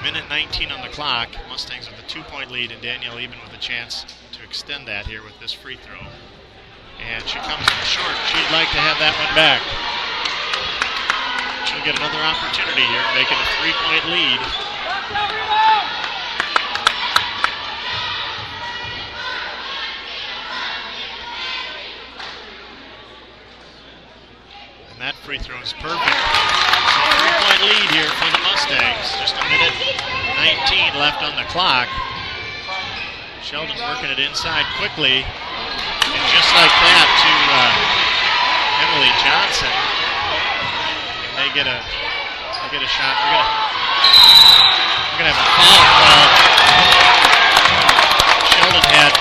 Minute 19 on the clock. Mustangs with a 2-point lead, and Danielle Even with a chance to extend that here with this free throw. And she comes up short. She'd like to have that one back. She'll get another opportunity here, making a 3-point lead. And that free throw is perfect. So 3-point lead here for the Mustangs. Just a minute 19 left on the clock. Sheldon working it inside quickly. And just like that to Emily Johnson. They get a shot. We're gonna have a foul call. Sheldon had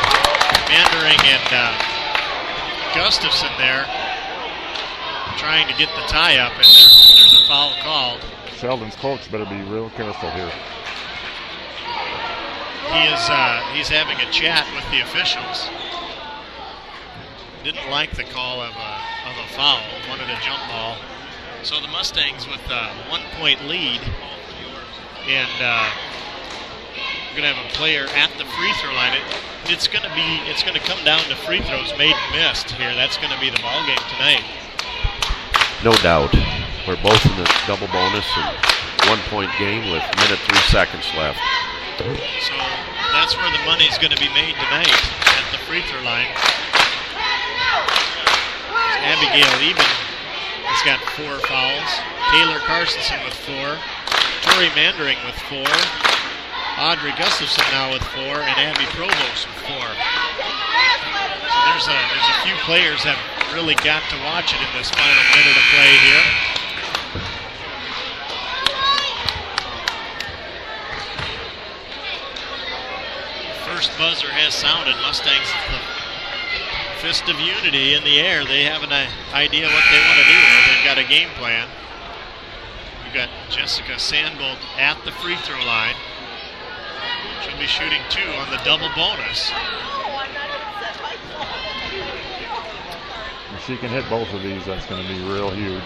Mandering and Gustafson there trying to get the tie up, and there's a foul called. Sheldon's coach better be real careful here. He's having a chat with the officials. Didn't like the call of a foul. Wanted a jump ball. So the Mustangs with a 1-point lead, and we're going to have a player at the free throw line. It's going to come down to free throws made and missed here. That's going to be the ball game tonight. No doubt. We're both in the double bonus and 1-point game with minute 3 seconds left. So that's where the money's going to be made tonight, at the free throw line. Abigail Even has got 4 fouls. Taylor Carstensen with 4. Tori Mandering with 4. Audrey Gustafson now with 4. And Abby Provost with 4. So there's a few players that have really got to watch it in this final minute of play here. first buzzer has sounded. Mustangs, the fist of unity in the air. They have an idea what they want to do. They've got a game plan. We've got Jessica Sandbolt at the free throw line. She'll be shooting 2 on the double bonus. If she can hit both of these, that's going to be real huge.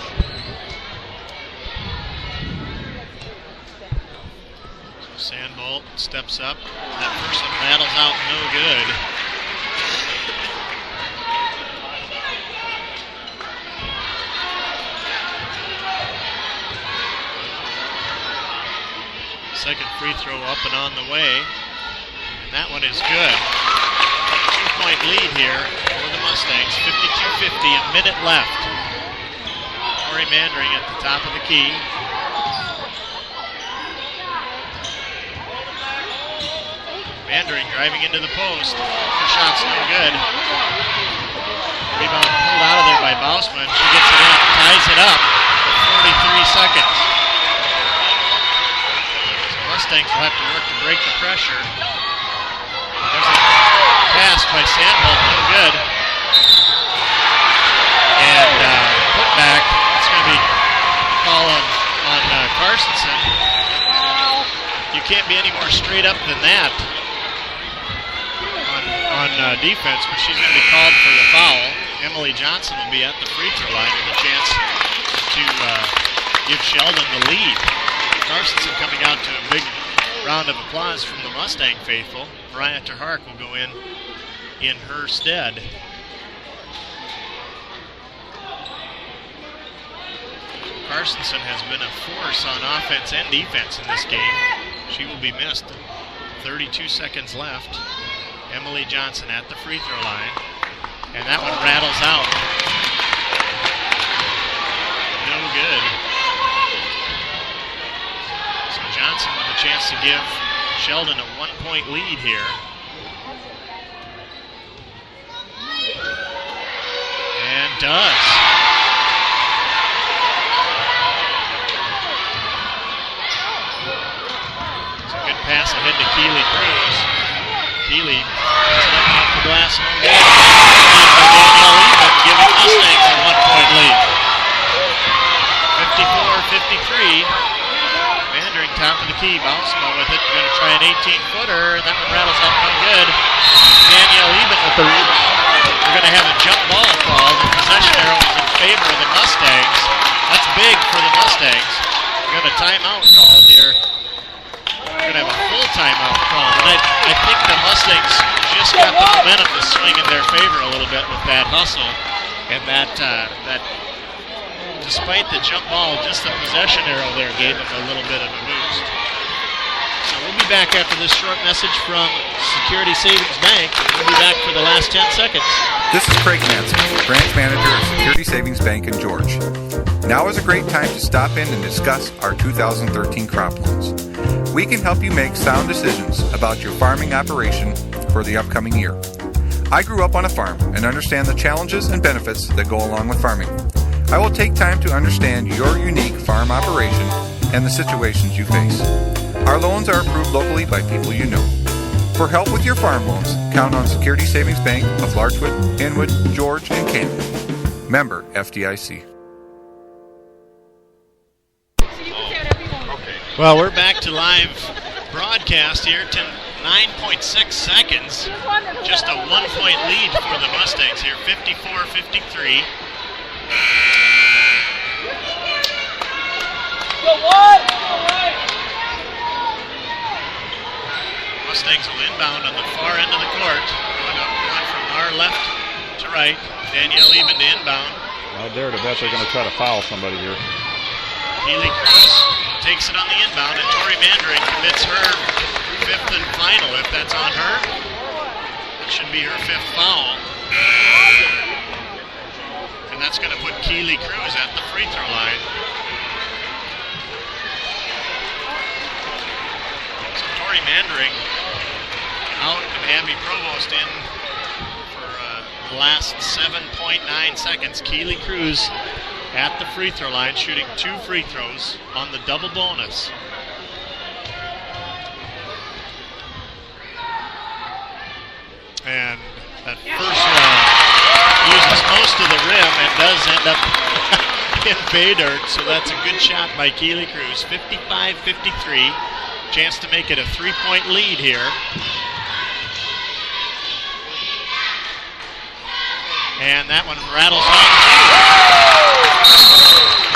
So Sandbolt steps up. That first one rattles out, no good. Second free throw up and on the way. And that one is good. 2-point lead here for the Mustangs. 52-50, a minute left. Tori Mandering at the top of the key. Mandering driving into the post. Her shot's no good. Rebound pulled out of there by Bausman. She gets it in, ties it up with 43 seconds. Mustangs will have to work to break the pressure. There's a pass by Sandholt, no good. And put back. It's going to be a call on Carstensen. You can't be any more straight up than that on defense, but she's going to be called for the foul. Emily Johnson will be at the free throw line with a chance to give Sheldon the lead. Carstensen coming out to a big round of applause from the Mustang faithful. Mariah Terhark will go in her stead. Carstensen has been a force on offense and defense in this game. She will be missed. 32 seconds left. Emily Johnson at the free throw line. And that one rattles out. No good. So Johnson with a chance to give Sheldon a 1-point lead here. And does. It's a good pass ahead to Keely Cruz. Keely puts it up off the glass. No good. And by Danielle Lehman, giving Mustangs a 1-point lead. 54-53. Mandering top of the key. Bounceman with it. Going to try an 18-footer. And that one rattles up. No good. Danielle Lehman with the rebound. We're going to have a jump ball called. The possession arrow is in favor of the Mustangs. That's big for the Mustangs. We're going to timeout called here. We're going to have a full timeout call. But I think the Mustangs just got the momentum to swing in their favor a little bit with that hustle. And that despite the jump ball, just the possession arrow there gave them a little bit of a boost. So we'll be back after this short message from Security Savings Bank. We'll be back for the last 10 seconds. This is Craig Manson, branch manager of Security Savings Bank in George. Now is a great time to stop in and discuss our 2013 crop loans. We can help you make sound decisions about your farming operation for the upcoming year. I grew up on a farm and understand the challenges and benefits that go along with farming. I will take time to understand your unique farm operation and the situations you face. Our loans are approved locally by people you know. For help with your farm loans, count on Security Savings Bank of Larchwood, Inwood, George, and Canton. Member FDIC. Well, we're back to live broadcast here. 9.6 seconds. Just a 1-point lead for the Mustangs here. 54-53. Mustangs will inbound on the far end of the court. Going from our left to right. Danielle Lehman to inbound. I dare to bet they're going to try to foul somebody here. Keely Cruz takes it on the inbound, and Tori Mandering commits her 5th and final. If that's on her, it should be her 5th foul. And that's going to put Keely Cruz at the free throw line. So Tori Mandering out and Abby Provost in for the last 7.9 seconds. Keely Cruz at the free throw line, shooting 2 free throws on the double bonus. And that first one uses most of the rim and does end up in bay dirt, so that's a good shot by Keeley Cruz. 55-53. Chance to make it a 3-point lead here. And that one rattles off.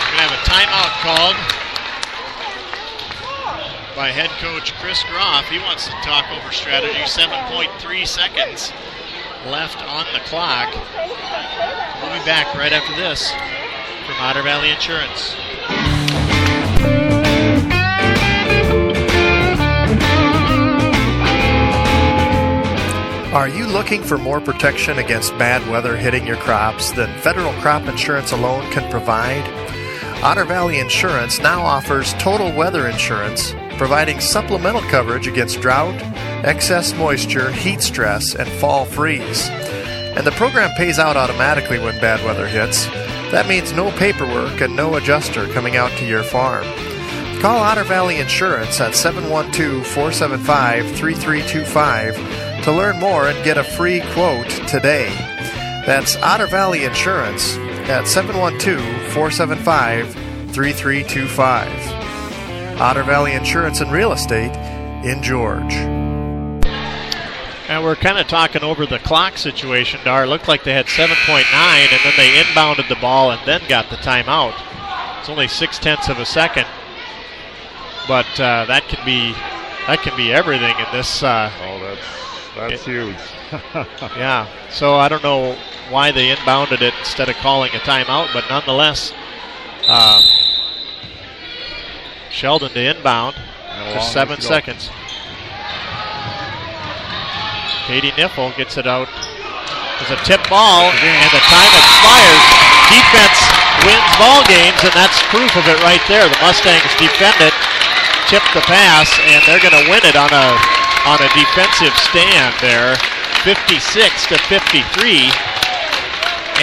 We're going to have a timeout called by head coach Chris Groff. He wants to talk over strategy. 7.3 seconds left on the clock. We'll be back right after this from Otter Valley Insurance. Are you looking for more protection against bad weather hitting your crops than federal crop insurance alone can provide? Otter Valley Insurance now offers total weather insurance, providing supplemental coverage against drought, excess moisture, heat stress, and fall freeze. And the program pays out automatically when bad weather hits. That means no paperwork and no adjuster coming out to your farm. Call Otter Valley Insurance at 712-475-3325 to learn more and get a free quote today. That's Otter Valley Insurance at 712-475-3325. Otter Valley Insurance and Real Estate in George. And we're kind of talking over the clock situation, Dar. It looked like they had 7.9, and then they inbounded the ball and then got the timeout. It's only 0.6 of a second, but that can be everything in this. That's huge. Yeah, so I don't know why they inbounded it instead of calling a timeout, but nonetheless, Sheldon to inbound, just 7 seconds. Katie Niffel gets it out. There's a tip ball, and the time expires. Defense wins ball games, and that's proof of it right there. The Mustangs defend it, tip the pass, and they're going to win it on a defensive stand there, 56-53.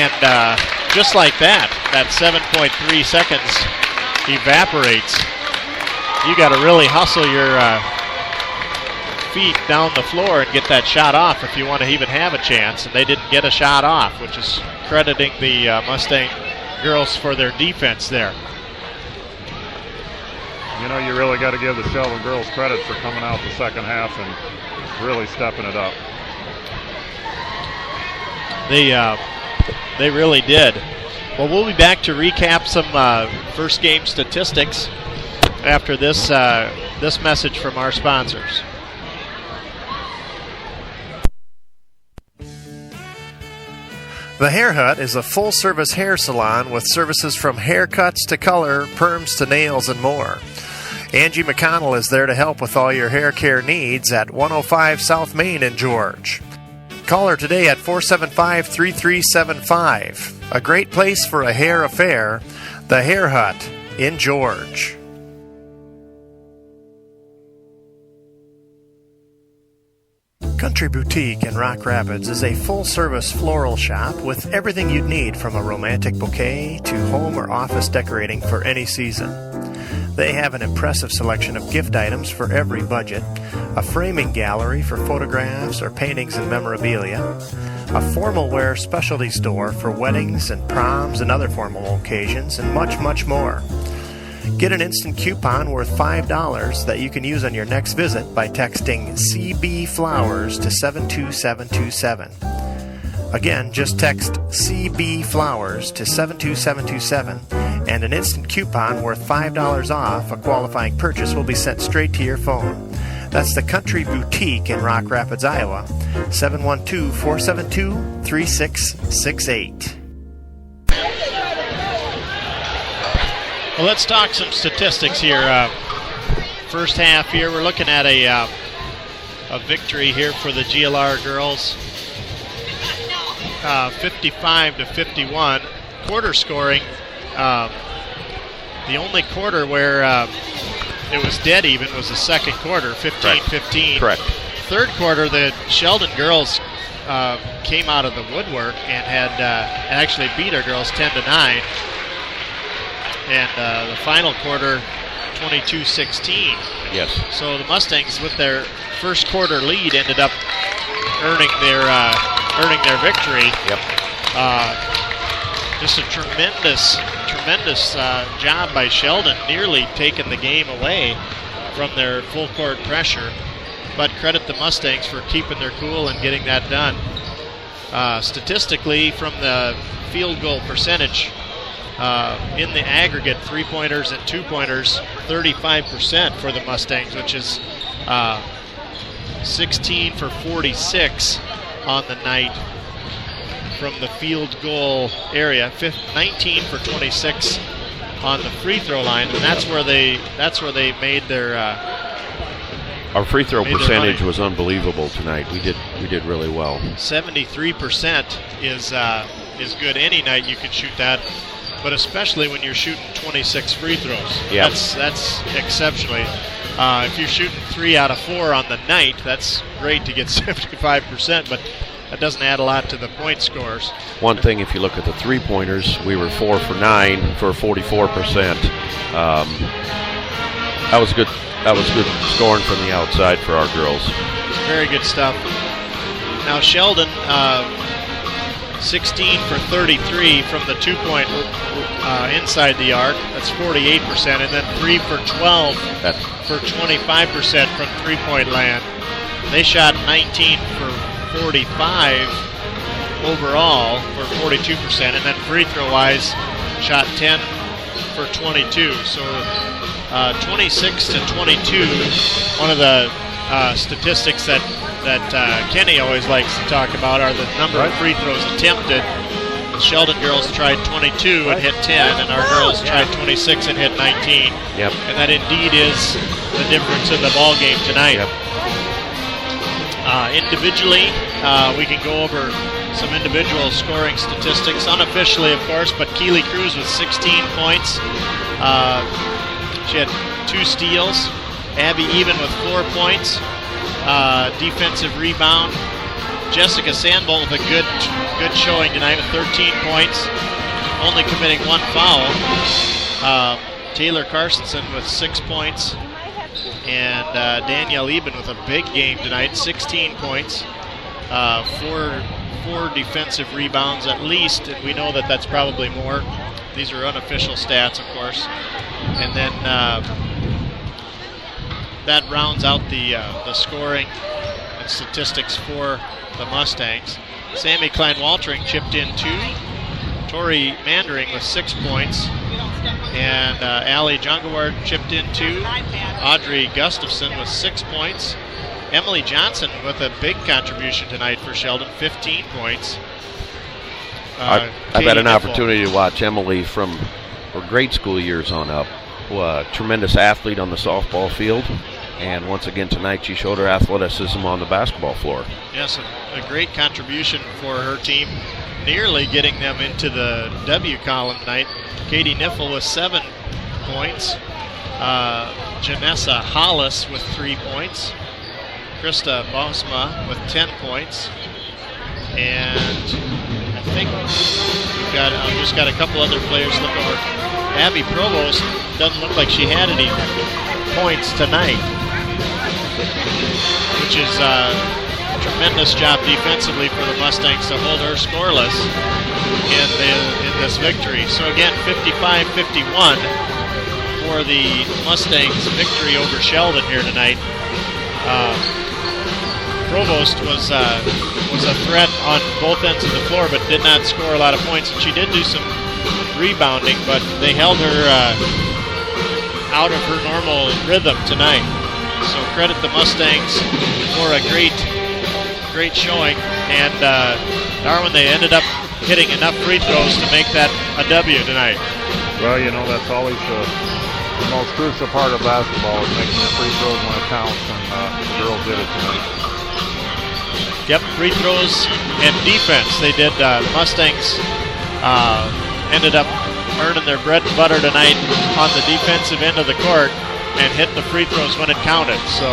And just like that 7.3 seconds evaporates. You got to really hustle your feet down the floor and get that shot off if you want to even have a chance. And they didn't get a shot off, which is crediting the Mustang girls for their defense there. You know, you really got to give the Sheldon girls credit for coming out the second half and really stepping it up. They really did. Well, we'll be back to recap some first game statistics after this message from our sponsors. The Hair Hut is a full-service hair salon with services from haircuts to color, perms to nails, and more. Angie McConnell is there to help with all your hair care needs at 105 South Main in George. Call her today at 475-3375. A great place for a hair affair, the Hair Hut in George. Country Boutique in Rock Rapids is a full-service floral shop with everything you'd need from a romantic bouquet to home or office decorating for any season. They have an impressive selection of gift items for every budget, a framing gallery for photographs or paintings and memorabilia, a formal wear specialty store for weddings and proms and other formal occasions, and much, much more. Get an instant coupon worth $5 that you can use on your next visit by texting CB Flowers to 72727. Again, just text CB Flowers to 72727 and an instant coupon worth $5 off a qualifying purchase will be sent straight to your phone. That's the Country Boutique in Rock Rapids, Iowa, 712-472-3668. Well, let's talk some statistics here. First half here, we're looking at a victory here for the GLR girls, 55-51. Quarter scoring, the only quarter where it was dead even was the second quarter, 15-15. Correct. Third quarter, the Sheldon girls came out of the woodwork and had actually beat our girls 10-9. And the final quarter, 22-16. Yes. So the Mustangs, with their first quarter lead, ended up earning their victory. Yep. Just a tremendous job by Sheldon, nearly taking the game away from their full court pressure. But credit the Mustangs for keeping their cool and getting that done. Statistically, from the field goal percentage, in the aggregate, 3-pointers and 2-pointers, 35% for the Mustangs, which is 16 for 46 on the night from the field goal area, 19 for 26 on the free throw line, and that's where they made their. Our free throw percentage was unbelievable tonight. We did really well. 73% is good. Any night you can shoot that, but especially when you're shooting 26 free throws. Yeah. That's exceptionally. If you're shooting 3 out of 4 on the night, that's great to get 75%, but that doesn't add a lot to the point scores. One thing, if you look at the 3-pointers, we were 4 for 9 for 44%. That was good. That was good scoring from the outside for our girls. Very good stuff. Now Sheldon, 16 for 33 from the 2-point inside the arc. That's 48%, and then 3 for 12 for 25% from 3-point land. They shot 19 for 45 overall for 42%, and then free throw wise shot 10 for 22. So 26 to 22. One of the statistics that Kenny always likes to talk about are the number of free throws attempted. The Sheldon girls tried 22 and hit 10, and our girls tried 26 and hit 19. Yep. And that indeed is the difference in the ball game tonight. Yep. Individually, we can go over some individual scoring statistics, unofficially of course, but Keely Cruz with 16 points. She had 2 steals. Abby Even with 4 points. Defensive rebound. Jessica Sandbolt with a good showing tonight with 13 points, only committing 1 foul. Taylor Carstensen with 6 points. And Danielle Eben with a big game tonight, 16 points, 4 defensive rebounds at least, and we know that that's probably more. These are unofficial stats, of course. And then that rounds out the scoring and statistics for the Mustangs. Sammy Klein-Waltering chipped in 2. Tori Mandering with 6 points. And Allie Jungaward chipped in 2. Audrey Gustafson with 6 points. Emily Johnson with a big contribution tonight for Sheldon, 15 points. I've had an opportunity to watch Emily from her grade school years on up. A tremendous athlete on the softball field. And once again tonight she showed her athleticism on the basketball floor. Yes, a great contribution for her team, nearly getting them into the W column tonight. Katie Niffel with 7 points. Janessa Hollis with 3 points. Krista Bosma with 10 points. And I think I've just got a couple other players look over. Abby Provost doesn't look like she had any points tonight, which is a tremendous job defensively for the Mustangs to hold her scoreless in this victory. So again, 55-51 for the Mustangs' victory over Sheldon here tonight. Provost was a threat on both ends of the floor, but did not score a lot of points. And she did do some rebounding, but they held her out of her normal rhythm tonight. So credit the Mustangs for a great showing. And Darwin, they ended up hitting enough free throws to make that a W tonight. Well, you know, that's always the most crucial part of basketball is making the free throws when it counts, and the girls did it tonight. Yep, free throws and defense. They did. The Mustangs ended up earning their bread and butter tonight on the defensive end of the court and hit the free throws when it counted. So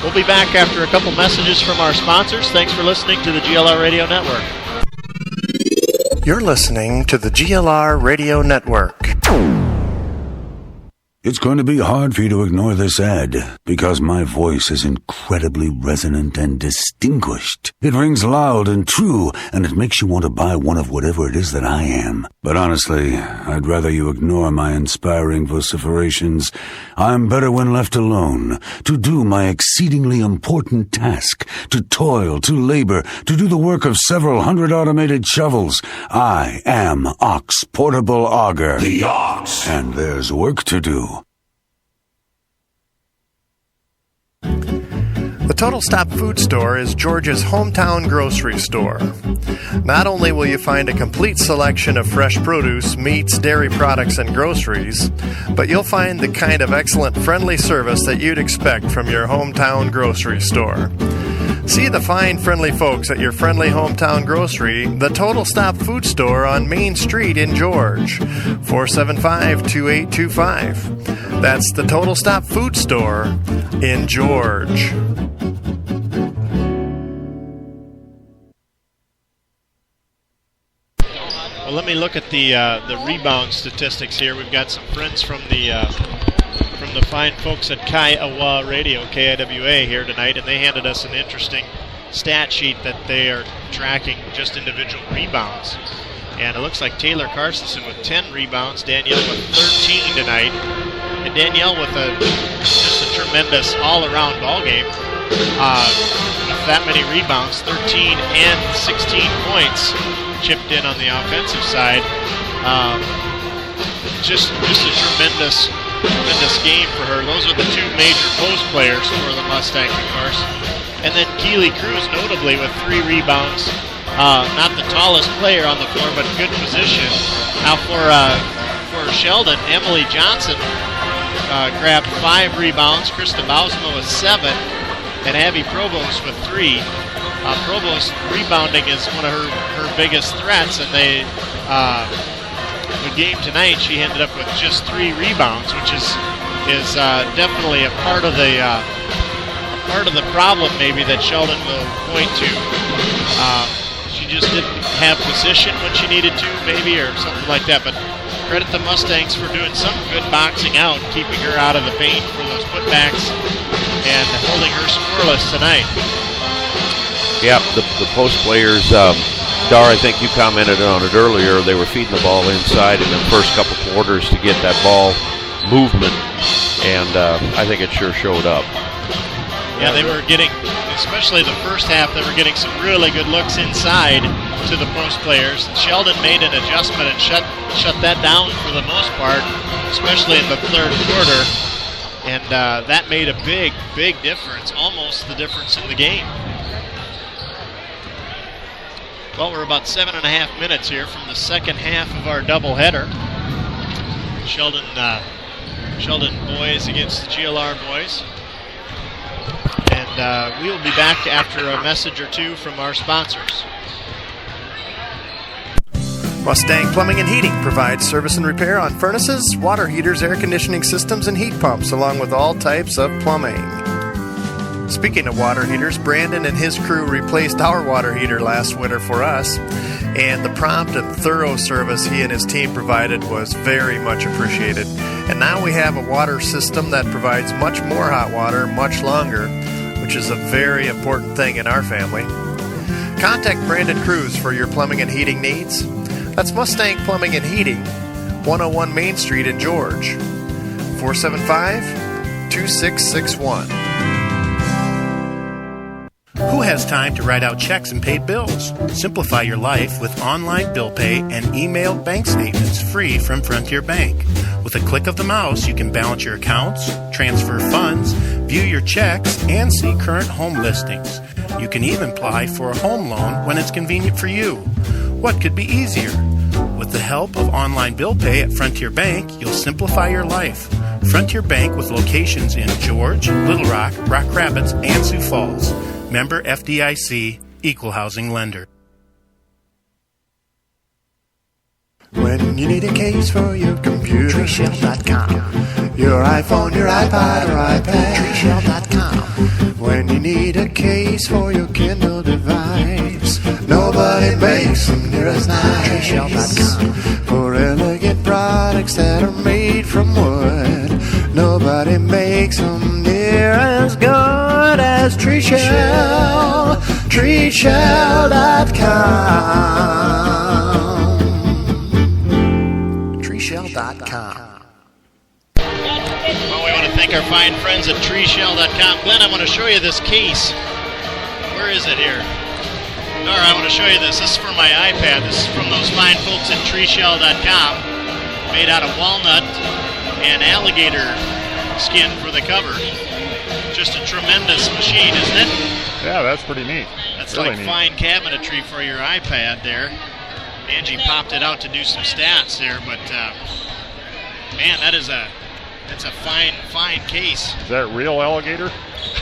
we'll be back after a couple messages from our sponsors. Thanks for listening to the GLR Radio Network. You're listening to the GLR Radio Network. It's going to be hard for you to ignore this ad, because my voice is incredibly resonant and distinguished. It rings loud and true, and it makes you want to buy one of whatever it is that I am. But honestly, I'd rather you ignore my inspiring vociferations. I'm better when left alone, to do my exceedingly important task, to toil, to labor, to do the work of several hundred automated shovels. I am Ox Portable Auger. The Ox. And there's work to do. The Total Stop Food Store is George's hometown grocery store. Not only will you find a complete selection of fresh produce, meats, dairy products, and groceries, but you'll find the kind of excellent friendly service that you'd expect from your hometown grocery store. See the fine, friendly folks at your friendly hometown grocery, the Total Stop Food Store on Main Street in George, 475-2825. That's the Total Stop Food Store in George. Well, let me look at the rebound statistics here. We've got some friends from the fine folks at Kiowa Radio, KIWA, here tonight, and they handed us an interesting stat sheet that they are tracking just individual rebounds. And it looks like Taylor Carstensen with 10 rebounds, Danielle with 13 tonight, and Danielle with just a tremendous all-around ball game. With that many rebounds, 13 and 16 points chipped in on the offensive side. Just a tremendous game for her. Those are the two major post players for the Mustangs, of course. And then Keely Cruz, notably, with 3 rebounds. Not the tallest player on the floor, but good position. Now for Sheldon, Emily Johnson grabbed 5 rebounds. Krista Bausma with 7, and Abby Provost with 3. Provost rebounding is one of her biggest threats, and the game tonight she ended up with just 3 rebounds, which is definitely a part of the problem maybe that Sheldon will point to. She just didn't have position when she needed to, maybe, or something like that. But credit the Mustangs for doing some good boxing out, keeping her out of the paint for those putbacks, and holding her scoreless tonight. Yeah, the post players, Dar, I think you commented on it earlier, they were feeding the ball inside in the first couple quarters to get that ball movement, and I think it sure showed up. Yeah, they were getting, especially the first half, they were getting some really good looks inside to the post players. Sheldon made an adjustment and shut that down for the most part, especially in the third quarter, and that made a big difference, almost the difference in the game. Well, we're about 7.5 minutes here from the second half of our doubleheader. Sheldon boys against the GLR boys. And we will be back after a message or two from our sponsors. Mustang Plumbing and Heating provides service and repair on furnaces, water heaters, air conditioning systems, and heat pumps, along with all types of plumbing. Speaking of water heaters, Brandon and his crew replaced our water heater last winter for us, and the prompt and thorough service he and his team provided was very much appreciated. And now we have a water system that provides much more hot water much longer, which is a very important thing in our family. Contact Brandon Cruz for your plumbing and heating needs. That's Mustang Plumbing and Heating, 101 Main Street in George, 475-2661. Who has time to write out checks and pay bills? Simplify your life with online bill pay and emailed bank statements free from Frontier Bank. With a click of the mouse, you can balance your accounts, transfer funds, view your checks, and see current home listings. You can even apply for a home loan when it's convenient for you. What could be easier? With the help of online bill pay at Frontier Bank, you'll simplify your life. Frontier Bank with locations in George, Little Rock, Rock Rapids, and Sioux Falls. Member FDIC, Equal Housing Lender. When you need a case for your computer, TreeShell.com. Your iPhone, your iPod, or iPad, TreeShell.com. When you need a case for your Kindle device, nobody makes them near as nice. TreeShell.com. For elegant products that are made from wood, makes them near as good as tree shell. TreeShell.com. TreeShell.com. Well, we want to thank our fine friends at TreeShell.com. Glenn, I want to show you this case. Where is it here? All right, I want to show you this. This is for my iPad. This is from those fine folks at TreeShell.com. Made out of walnut and alligator skin for the cover. Just a tremendous machine, isn't it? Yeah, that's pretty neat. That's really like neat. fine cabinetry for your iPad there. Angie popped it out to do some stats there, but man, that's a fine case. Is that real alligator?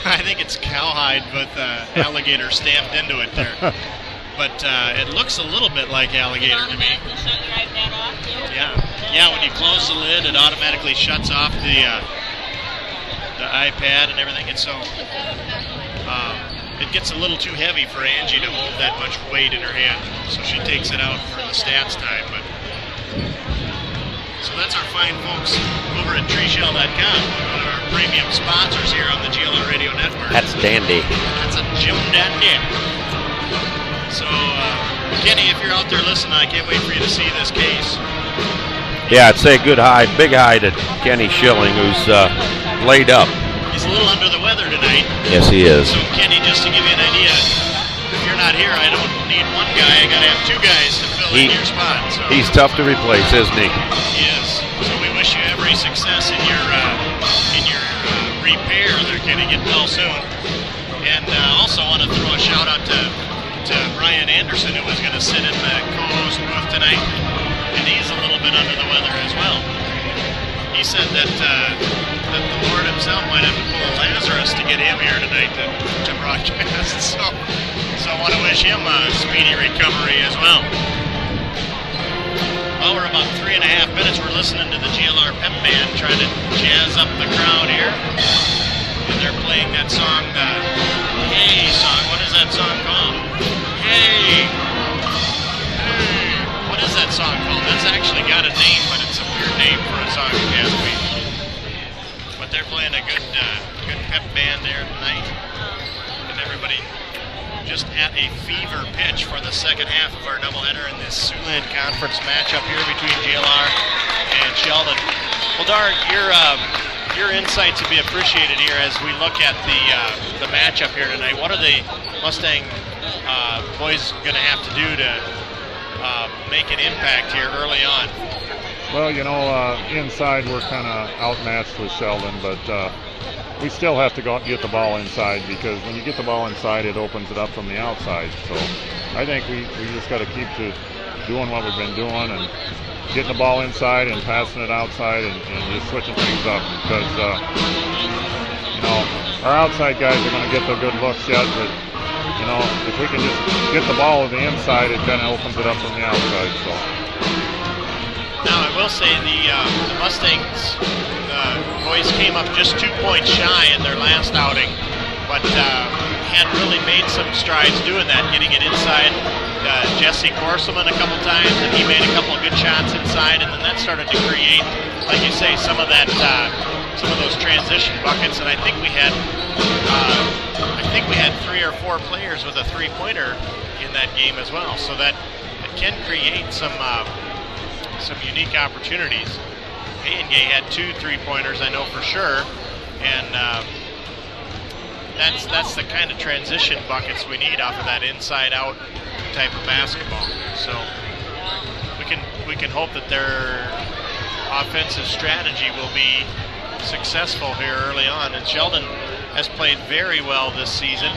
I think it's cowhide with alligator stamped into it there. But it looks a little bit like alligator to me. Yeah. When you close the lid, it automatically shuts off the iPad and everything. And so it gets a little too heavy for Angie to hold that much weight in her hand. So she takes it out for the stats time. But so that's our fine folks over at TreeShell.com, one of our premium sponsors here on the GLR Radio Network. That's dandy. That's a Jim Dandy. So, Kenny, if you're out there listening, I can't wait for you to see this case. Yeah, I'd say big hi to Kenny Schilling, who's laid up. He's a little under the weather tonight. Yes, he is. So, Kenny, just to give you an idea, if you're not here, I don't need one guy. I got to have two guys to fill in your spot. So. He's tough to replace, isn't he? He is. So we wish you every success in your repair there, Kenny. Get well soon. And also want to throw a shout out to Brian Anderson, who was going to sit in the co-host booth tonight, and he's a little bit under the weather as well. He said that the Lord himself might have to pull a Lazarus to get him here tonight to broadcast. So I want to wish him a speedy recovery as well. Well, we're about 3.5 minutes. We're listening to the GLR Pep Band trying to jazz up the crowd here. And they're playing that song, the Hey song. What is that song called? Hey! What is that song called? That's actually got a name, but it's a weird name for a song if you ask me. But they're playing a good pep band there tonight. And everybody just at a fever pitch for the second half of our doubleheader in this Siouxland Conference matchup here between GLR and Sheldon. Well, Dar, your insights would be appreciated here as we look at the matchup here tonight. What are the Mustang boys going to have to do to make an impact here early on? Well, inside we're kind of outmatched with Sheldon, but we still have to go out and get the ball inside, because when you get the ball inside, it opens it up from the outside. So I think we just got to keep to doing what we've been doing and getting the ball inside and passing it outside and just switching things up, because our outside guys are going to get the good looks yet, but if we can just get the ball on the inside, it kind of opens it up from the outside. So now I will say the Mustangs boys came up just 2 points shy in their last outing, but had really made some strides doing that, getting it inside. Jesse Korselman a couple times, and he made a couple of good shots inside, and then that started to create, like you say, some of those transition buckets. And I think we had 3 or 4 players with a three-pointer in that game as well, so that it can create some unique opportunities. Hay had 2 3-pointers, I know for sure, and that's the kind of transition buckets we need off of that inside-out type of basketball. So we can hope that their offensive strategy will be successful here early on. And Sheldon has played very well this season.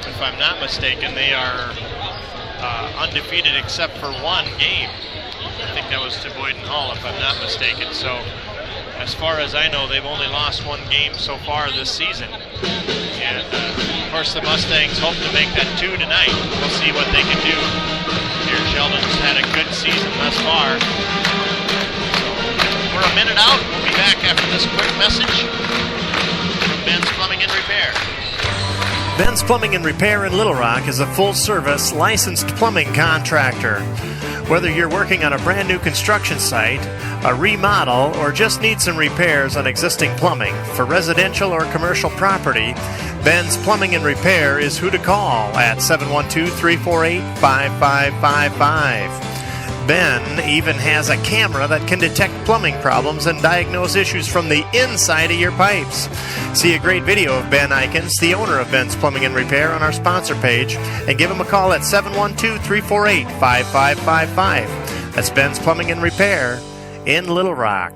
If I'm not mistaken, they are undefeated except for one game. I think that was to Boyden Hall, if I'm not mistaken. So as far as I know, they've only lost one game so far this season. And of course, the Mustangs hope to make that 2 tonight. We'll see what they can do here. Sheldon's had a good season thus far. So we're a minute out. We'll be back after this quick message from Ben's Plumbing and Repair. Ben's Plumbing and Repair in Little Rock is a full-service, licensed plumbing contractor. Whether you're working on a brand new construction site, a remodel, or just need some repairs on existing plumbing for residential or commercial property, Ben's Plumbing and Repair is who to call at 712-348-5555. Ben even has a camera that can detect plumbing problems and diagnose issues from the inside of your pipes. See a great video of Ben Eikens, the owner of Ben's Plumbing and Repair, on our sponsor page, and give him a call at 712-348-5555. That's Ben's Plumbing and Repair in Little Rock.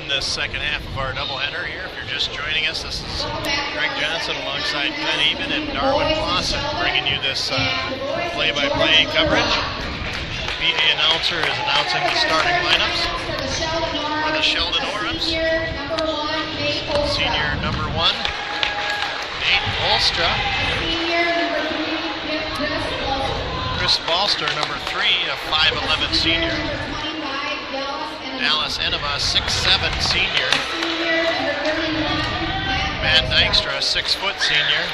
This second half of our doubleheader here. If you're just joining us, this is Greg Johnson alongside Glenn Eben and Darwin Clausen bringing you this play-by-play coverage. The PA announcer is announcing the starting lineups for the Sheldon Orams. Senior number 1, Nate Olstra. Chris Balster, number 3, a 5'11 senior. Dallas Enema, 6'7 senior. Matt Dykstra, 6 foot senior.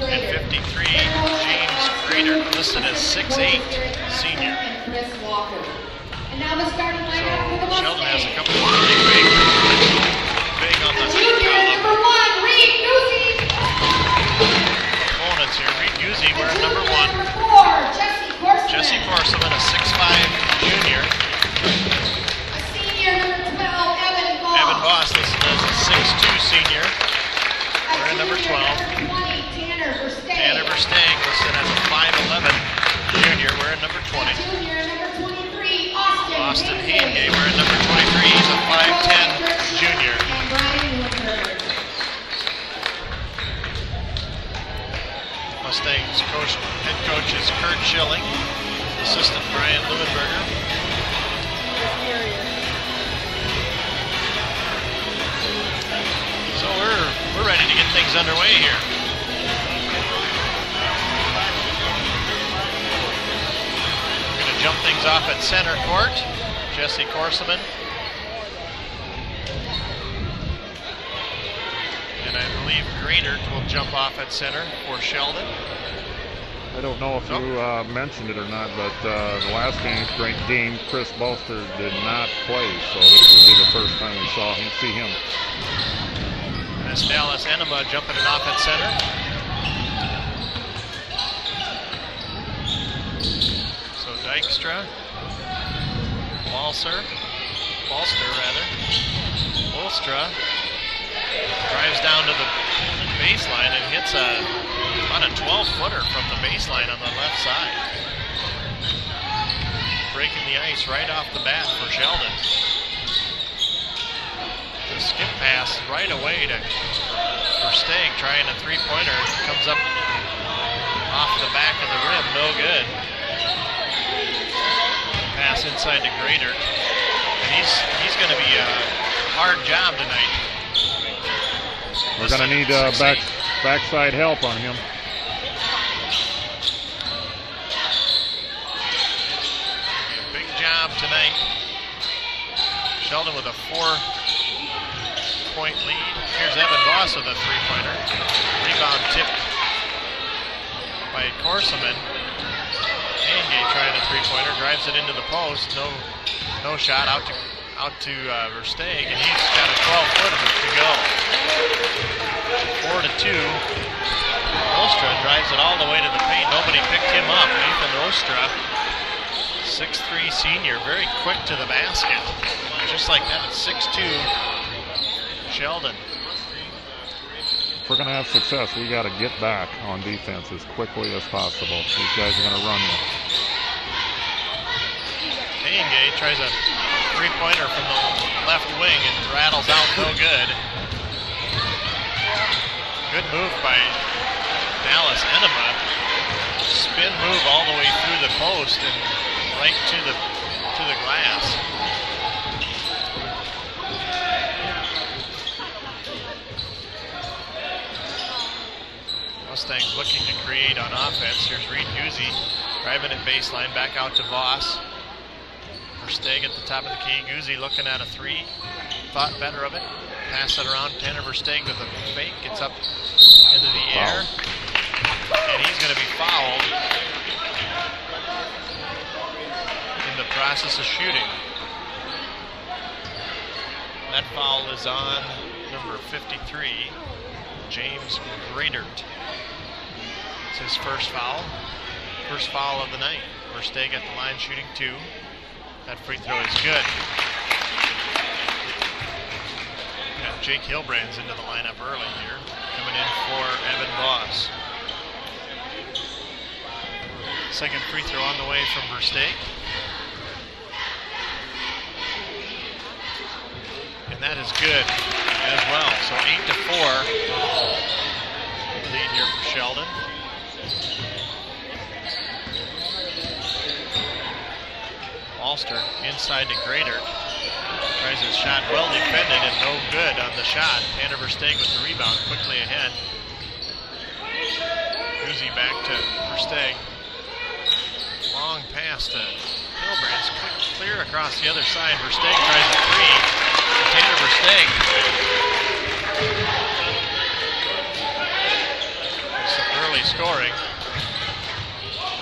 And 53, James Grader, listed as 6'8 senior. So Sheldon has a couple of pretty big on the opponents here. Reed Guzzi wearing number 1. Jesse Corseman, a 6'5 junior. Evan Voss listed as a 6'2 senior. Wearing number 12. Tanner Versteg listed as a 5'11 junior. Wearing number 20. Austin Haingay wearing number 23. He's a 5'10 junior. Mustangs head coach is Kurt Schilling. Assistant Brian Leuenberger. So we're ready to get things underway here. We're going to jump things off at center court. Jesse Corseman. And I believe Gradert will jump off at center for Sheldon. I don't know if you mentioned it or not, but the last game, Chris Balster did not play, so this will be the first time we see him. That's Dallas Enema jumping it off at center. So Dykstra, Balster, Olstra drives down to the baseline and hits about a 12-footer from the baseline on the left side. Breaking the ice right off the bat for Sheldon. The skip pass right away to Versteg trying a three-pointer. Comes up off the back of the rim, no good. Pass inside to Gradert. And he's going to be a hard job tonight. We're going to need backside help on him. Big job tonight. Sheldon with a 4-point lead. Here's Evan Voss with a three-pointer. Rebound tipped by Corseman. Haingay trying a three-pointer, drives it into the post. No shot out to Versteg, and he's got a 12-footer to go. 4-2. Olstra drives it all the way to the paint. Nobody picked him up. Nathan Olstra, 6'3 senior, very quick to the basket. Just like that, it's 6'2 Sheldon. If we're going to have success, we got to get back on defense as quickly as possible. These guys are going to run you. Haingay tries a three-pointer from the left wing and rattles out, no good. Good move by Dallas Enema. Spin move all the way through the post and right to the glass. Mustangs looking to create lead on offense. Here's Reed Guzzi driving it baseline, back out to Voss. Versteeg at the top of the key. Guzzi looking at a three. Thought better of it. Pass it around. Tanner Versteeg with a fake. Gets up into the air. And he's going to be fouled in the process of shooting. That foul is on number 53, James Gradert. It's his first foul. First foul of the night. Versteeg at the line shooting 2. That free throw is good. Got Jake Hilbrands into the lineup early here, coming in for Evan Voss. Second free throw on the way from Versteeg. And that is good as well. So 8-4 lead here for Sheldon. Ulster inside to Grader. Tries his shot, well defended and no good on the shot. Tanner Versteeg with the rebound, quickly ahead. Guzzi back to Versteeg. Long pass to Hilbrands, clear across the other side. Versteeg tries a three. Tanner Versteeg. Some early scoring.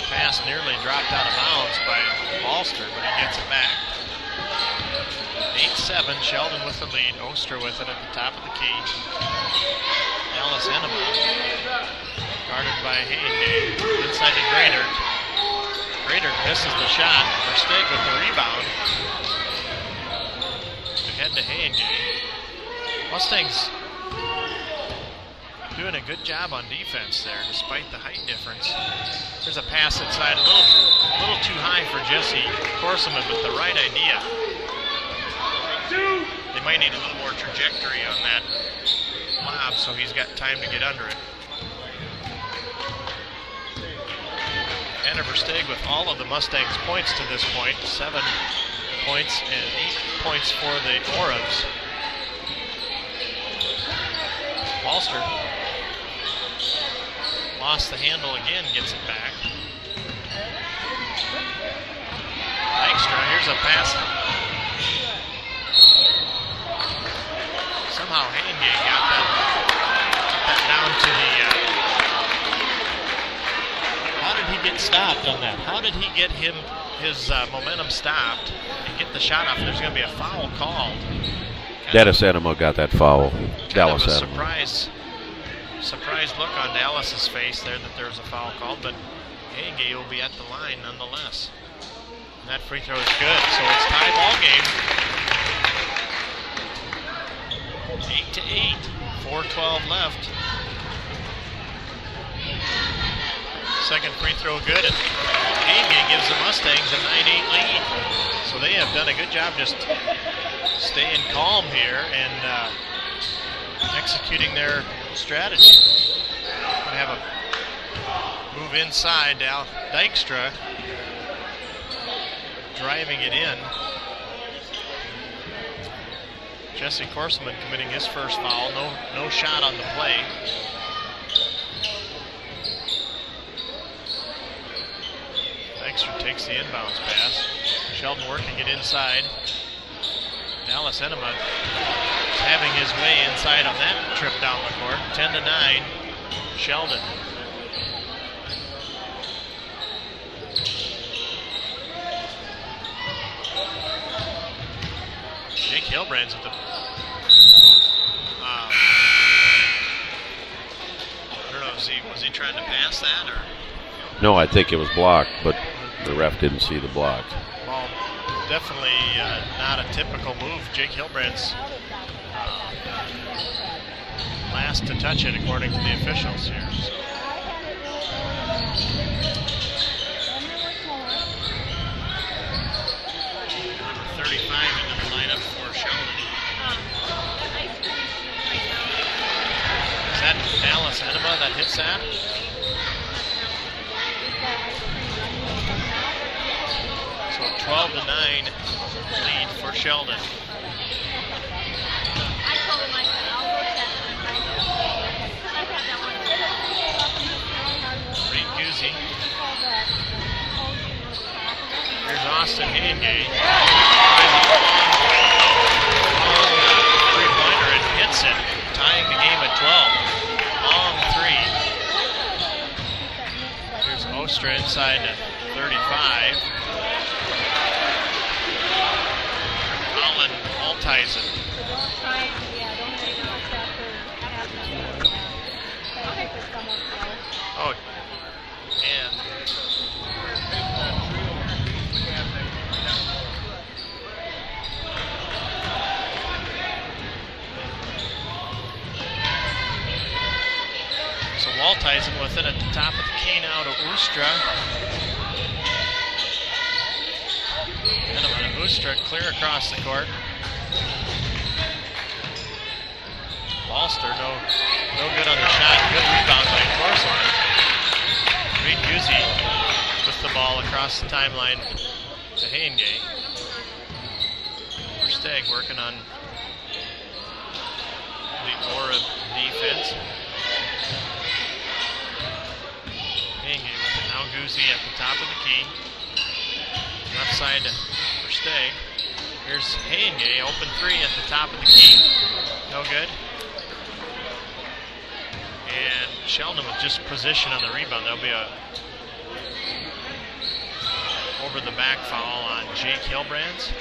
The pass nearly dropped out of bounds by Ulster, but he gets it back. 8-7, Sheldon with the lead. Oster with it at the top of the key. Ellis Enema, guarded by Hayengay. Inside to Grader. Grader misses the shot. Versteeg with the rebound. Ahead to Hayengay. Mustangs doing a good job on defense there, despite the height difference. There's a pass inside, a little too high for Jesse Corseman, but the right idea. They might need a little more trajectory on that lob, so he's got time to get under it. Tanner Versteeg with all of the Mustangs' points to this point, 7 points and 8 points for the Oravs. Ulster lost the handle again, gets it back. Dykstra, here's a pass. Somehow Hayengay got that down to the... How did he get stopped on that? How did he get his momentum stopped and get the shot off? There's going to be a foul called. Dennis Enema got that foul. Dallas Enema. Surprised look on Dallas's face there that there was a foul called, but Hayengay will be at the line nonetheless. And that free throw is good, so it's tie ball game. 8-8, 4:12 left. Second free throw good, and Hayengay gives the Mustangs a 9-8 lead. So they have done a good job just staying calm here and executing their strategy. Going to have a move inside to Dykstra, driving it in. Jesse Corseman committing his first foul. No shot on the play. Dykstra takes the inbounds pass. Sheldon working it inside. Dallas Enema having his way inside on that trip down the court. 10-9, Sheldon. Jake Hilbrands with the... I don't know, was he trying to pass that or? No, I think it was blocked, but the ref didn't see the block. Well, definitely not a typical move. Jake Hilbrands last to touch it according to the officials here. So. Number 35 into the lineup for Sheldon. Is that Dallas Enema that hits that? So 12-9 lead for Sheldon. Reed Here's Austin Hangay. Three-pointer and hits it, tying the game at 12. Long three. Here's Ostra inside at 35. Colin Altizen. Oh, and so Altizen with it at the top of the key now to Ustra. And Ustra clear across the court. Ballster, no good on the shot. Good rebound by Corson. Reed Guzzi with the ball across the timeline to Hangay. Versteeg working on the Aura defense. Hangay with it now. Guzzi at the top of the key. Left side to Versteeg. Here's Hangay, open three at the top of the key. No good. And Sheldon with just position on the rebound. There'll be a over the back foul on Jake Hilbrands.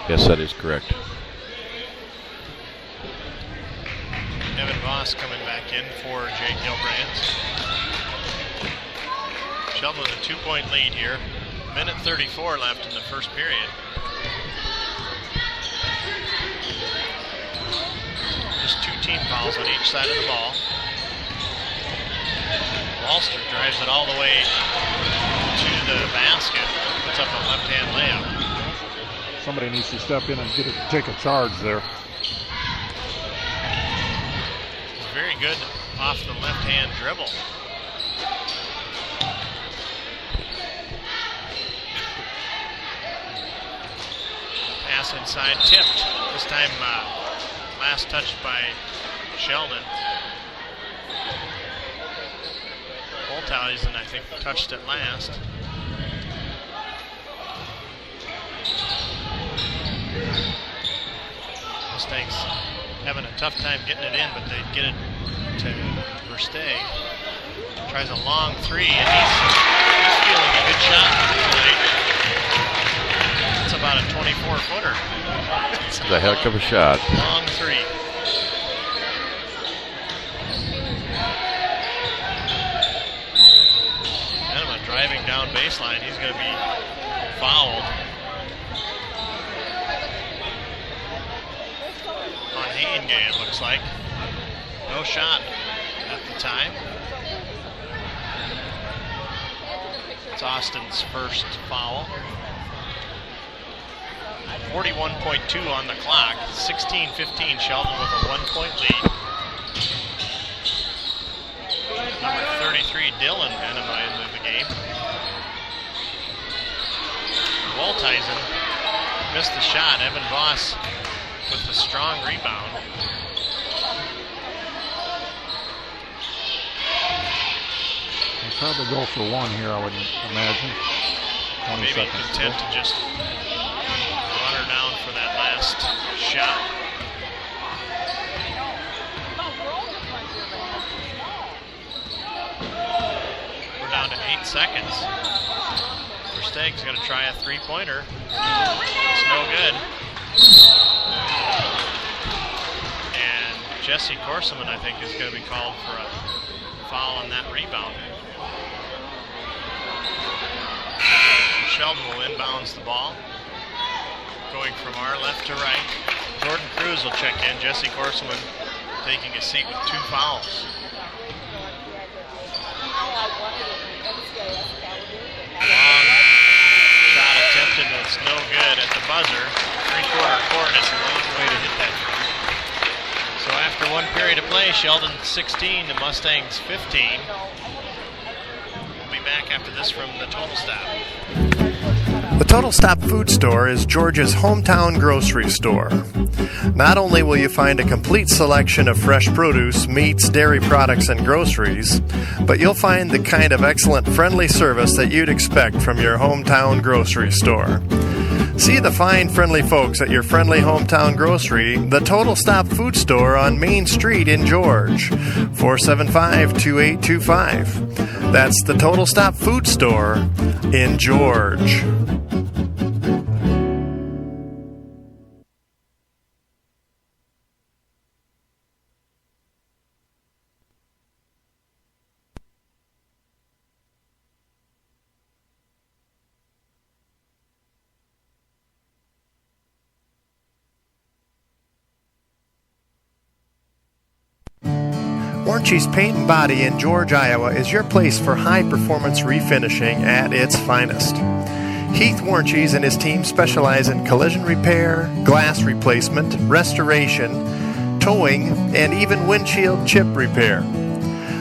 Yes, that is correct. Evan Voss coming back in for Jake Hilbrands. Sheldon with a 2-point lead here. Minute 34 left in the first period. Just 2 team fouls on each side of the ball. Walster drives it all the way to the basket. Puts up a left-hand layup. Somebody needs to step in and take a charge there. It's very good off the left-hand dribble. Pass inside, tipped. This time last touched by Sheldon. Altizen, I think, touched it last. Mustangs having a tough time getting it in, but they get it to Versteeg. Tries a long three, and he's feeling a good shot tonight. It's about a 24-footer. It's a heck of a shot. Long three. Enema driving down baseline. He's going to be fouled on Hangay, it looks like. No shot at the time. It's Austin's first foul. 41.2 on the clock. 16-15, Sheldon with a 1-point lead. Number 33, Dylan Enema into the game. Altizen missed the shot. Evan Voss with the strong rebound. They'll probably go for one here, I would imagine. 20 Maybe seconds content to just run her down for that last shot. We're down to 8 seconds. Versteeg's going to try a three-pointer. It's no good. And Jesse Corseman, I think, is going to be called for a foul on that rebound. Sheldon will inbounds the ball. Going from our left to right. Jordan Cruz will check in. Jesse Corseman taking a seat with 2 fouls. Long shot attempted, and it's no good at the buzzer. Three-quarter court, it's a long way to hit that from. So after 1 period of play, Sheldon 16, the Mustangs 15. We'll be back after this from the total stop. The Total Stop Food Store is Georgia's hometown grocery store. Not only will you find a complete selection of fresh produce, meats, dairy products, and groceries, but you'll find the kind of excellent, friendly service that you'd expect from your hometown grocery store. See the fine, friendly folks at your friendly hometown grocery, the Total Stop Food Store on Main Street in George, 475-2825. That's the Total Stop Food Store in George. Warranty's Paint and Body in George, Iowa is your place for high-performance refinishing at its finest. Heath Warranties and his team specialize in collision repair, glass replacement, restoration, towing, and even windshield chip repair.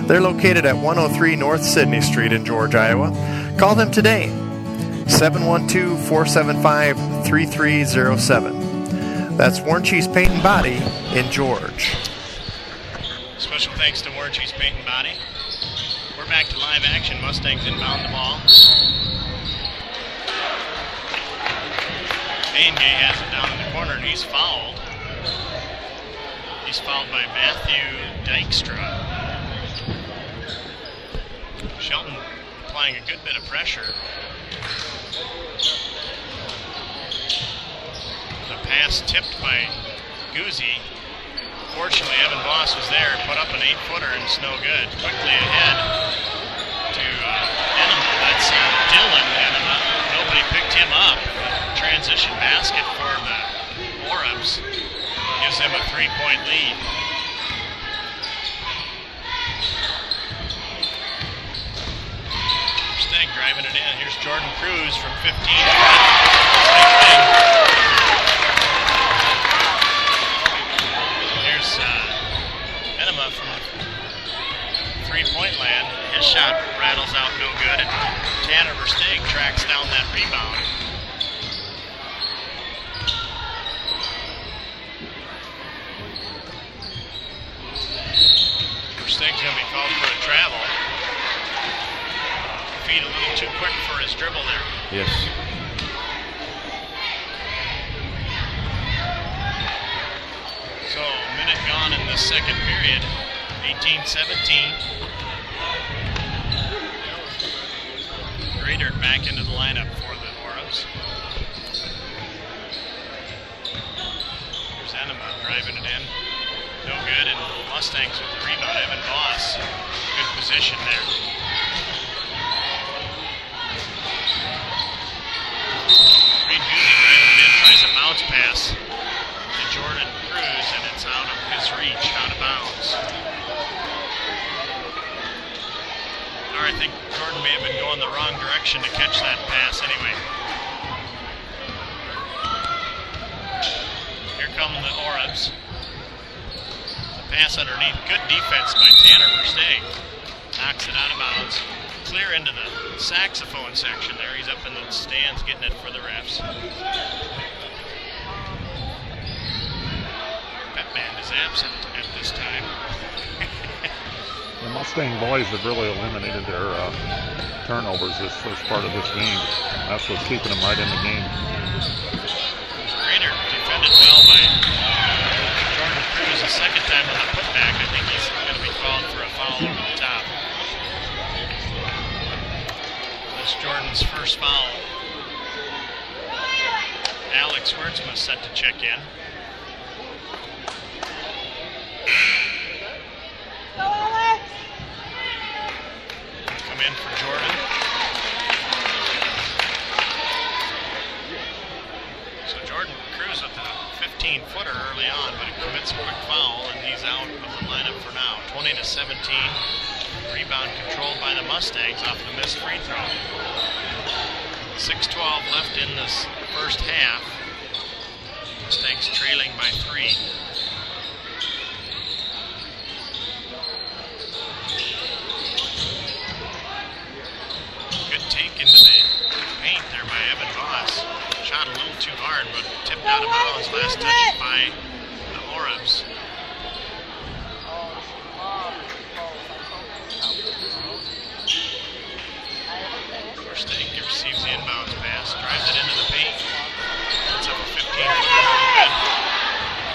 They're located at 103 North Sydney Street in George, Iowa. Call them today, 712-475-3307. That's Warranty's Paint and Body in George. Special thanks to Warranty's Paint and Body. We're back to live action. Mustangs inbound the ball. Baingay has it down in the corner, and he's fouled. He's fouled by Matthew Dykstra. Shelton applying a good bit of pressure. The pass tipped by Guzzi. Fortunately, Evan Voss was there, put up an 8-footer, and it's no good. Quickly ahead to Enema. That's Dylan Enema. Nobody picked him up. Transition basket for the Orabs gives them a 3-point lead. Steg driving it in. Here's Jordan Cruz from 15. Enema from three-point land. His shot rattles out no good, and Tanner Versteeg tracks down that rebound. Versteeg's going to be called for a travel. Feet a little too quick for his dribble there. Yes. So, minute gone in the second period, 18-17. Grader back into the lineup for the Orabs. Here's Enema driving it in. No good, and Mustangs with the rebound. Evan Voss, good position there. Reed Guzzi driving it in, tries a bounce pass to Jordan Cruz, and it's out of his reach, out of bounds. Or I think Jordan may have been going the wrong direction to catch that pass anyway. Here come the Orabs. The pass underneath, good defense by Tanner Versteeg. Knocks it out of bounds. Clear into the saxophone section there. He's up in the stands getting it for the refs. Pep band is absent at this time. The Mustang boys have really eliminated their turnovers this first part of this game. That's what's keeping them right in the game. Grader defended well by Jordan Cruz the second time on the putback. I think he's going to be called for a foul over the top. That's Jordan's first foul. Alex Wertzman set to check in. Come in for Jordan. So Jordan Cruz with the 15-footer early on, but he commits a quick foul, and he's out of the lineup for now. 20-17. Rebound controlled by the Mustangs off the missed free throw. 6:12 left in this first half. Mustangs trailing by 3. Good take into the paint there by Evan Voss. shot a little too hard, but tipped out of bounds. Last touch by the Orbs. Versteeg receives the inbounds pass, drives it into the paint. Puts up a 15-footer.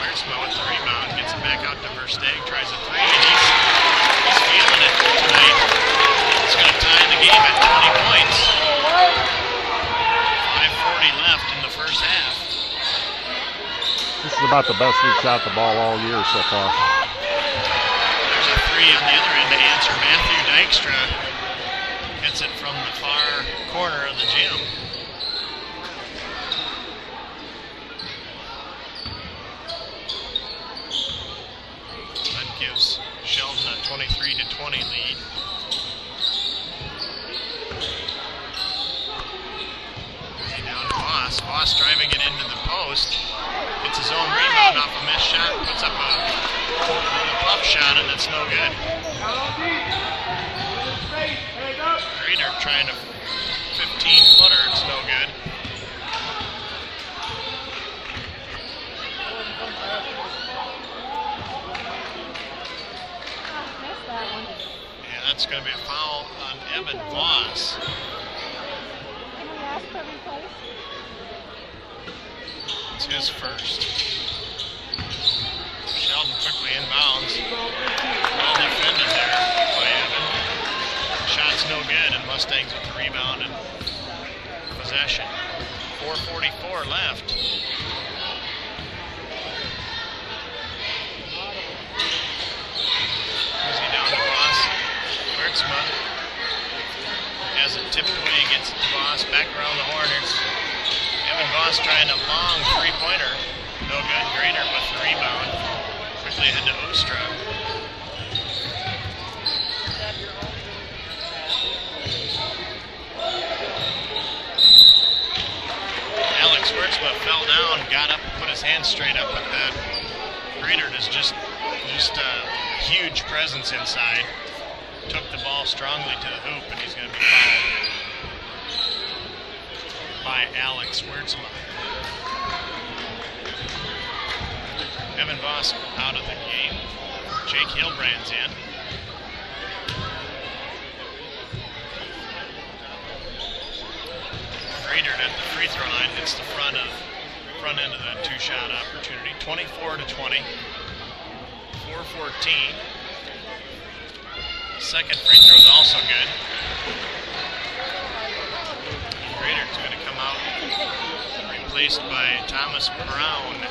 Wiersma with the rebound, gets it back out to Versteeg, tries a three, and he's feeling it tonight. It's going to tie the game at 20 points. 5:40 left in the first half. This is about the best we've shot the ball all year so far. There's a three on the other end to answer. Matthew Dykstra hits it from the far corner of the gym. That gives Sheldon a 23-20 lead. Down to Voss. Voss driving it into the post. Gets his own rebound off a missed shot. Puts up a puff shot, and it's no good. Grader trying a 15-footer. It's no good. Yeah, that's going to be a foul on Evan Voss. It's his first. Sheldon quickly inbounds. Well defended there by Evan. Shot's no good, and Mustangs with the rebound and possession. 4:44 left. Easy down to Voss. Wiersma has it tipped away, gets it to Voss. Back around the horn. Here's Evan Voss trying a long three-pointer. No good. Grader with the rebound. Quickly ahead to Ostra. Alex Wiersma fell down, got up, put his hands straight up, but Grader is just a huge presence inside. Took the ball strongly to the hoop, and he's going to be fouled by Alex Wiersma. Evan Voss out of the game. Jake Hilbrand's in. Grader at the free throw line hits the front end of the two-shot opportunity. 24-20. 4:14. Second free throw is also good. Grader's going to come out, replaced by Thomas Brown.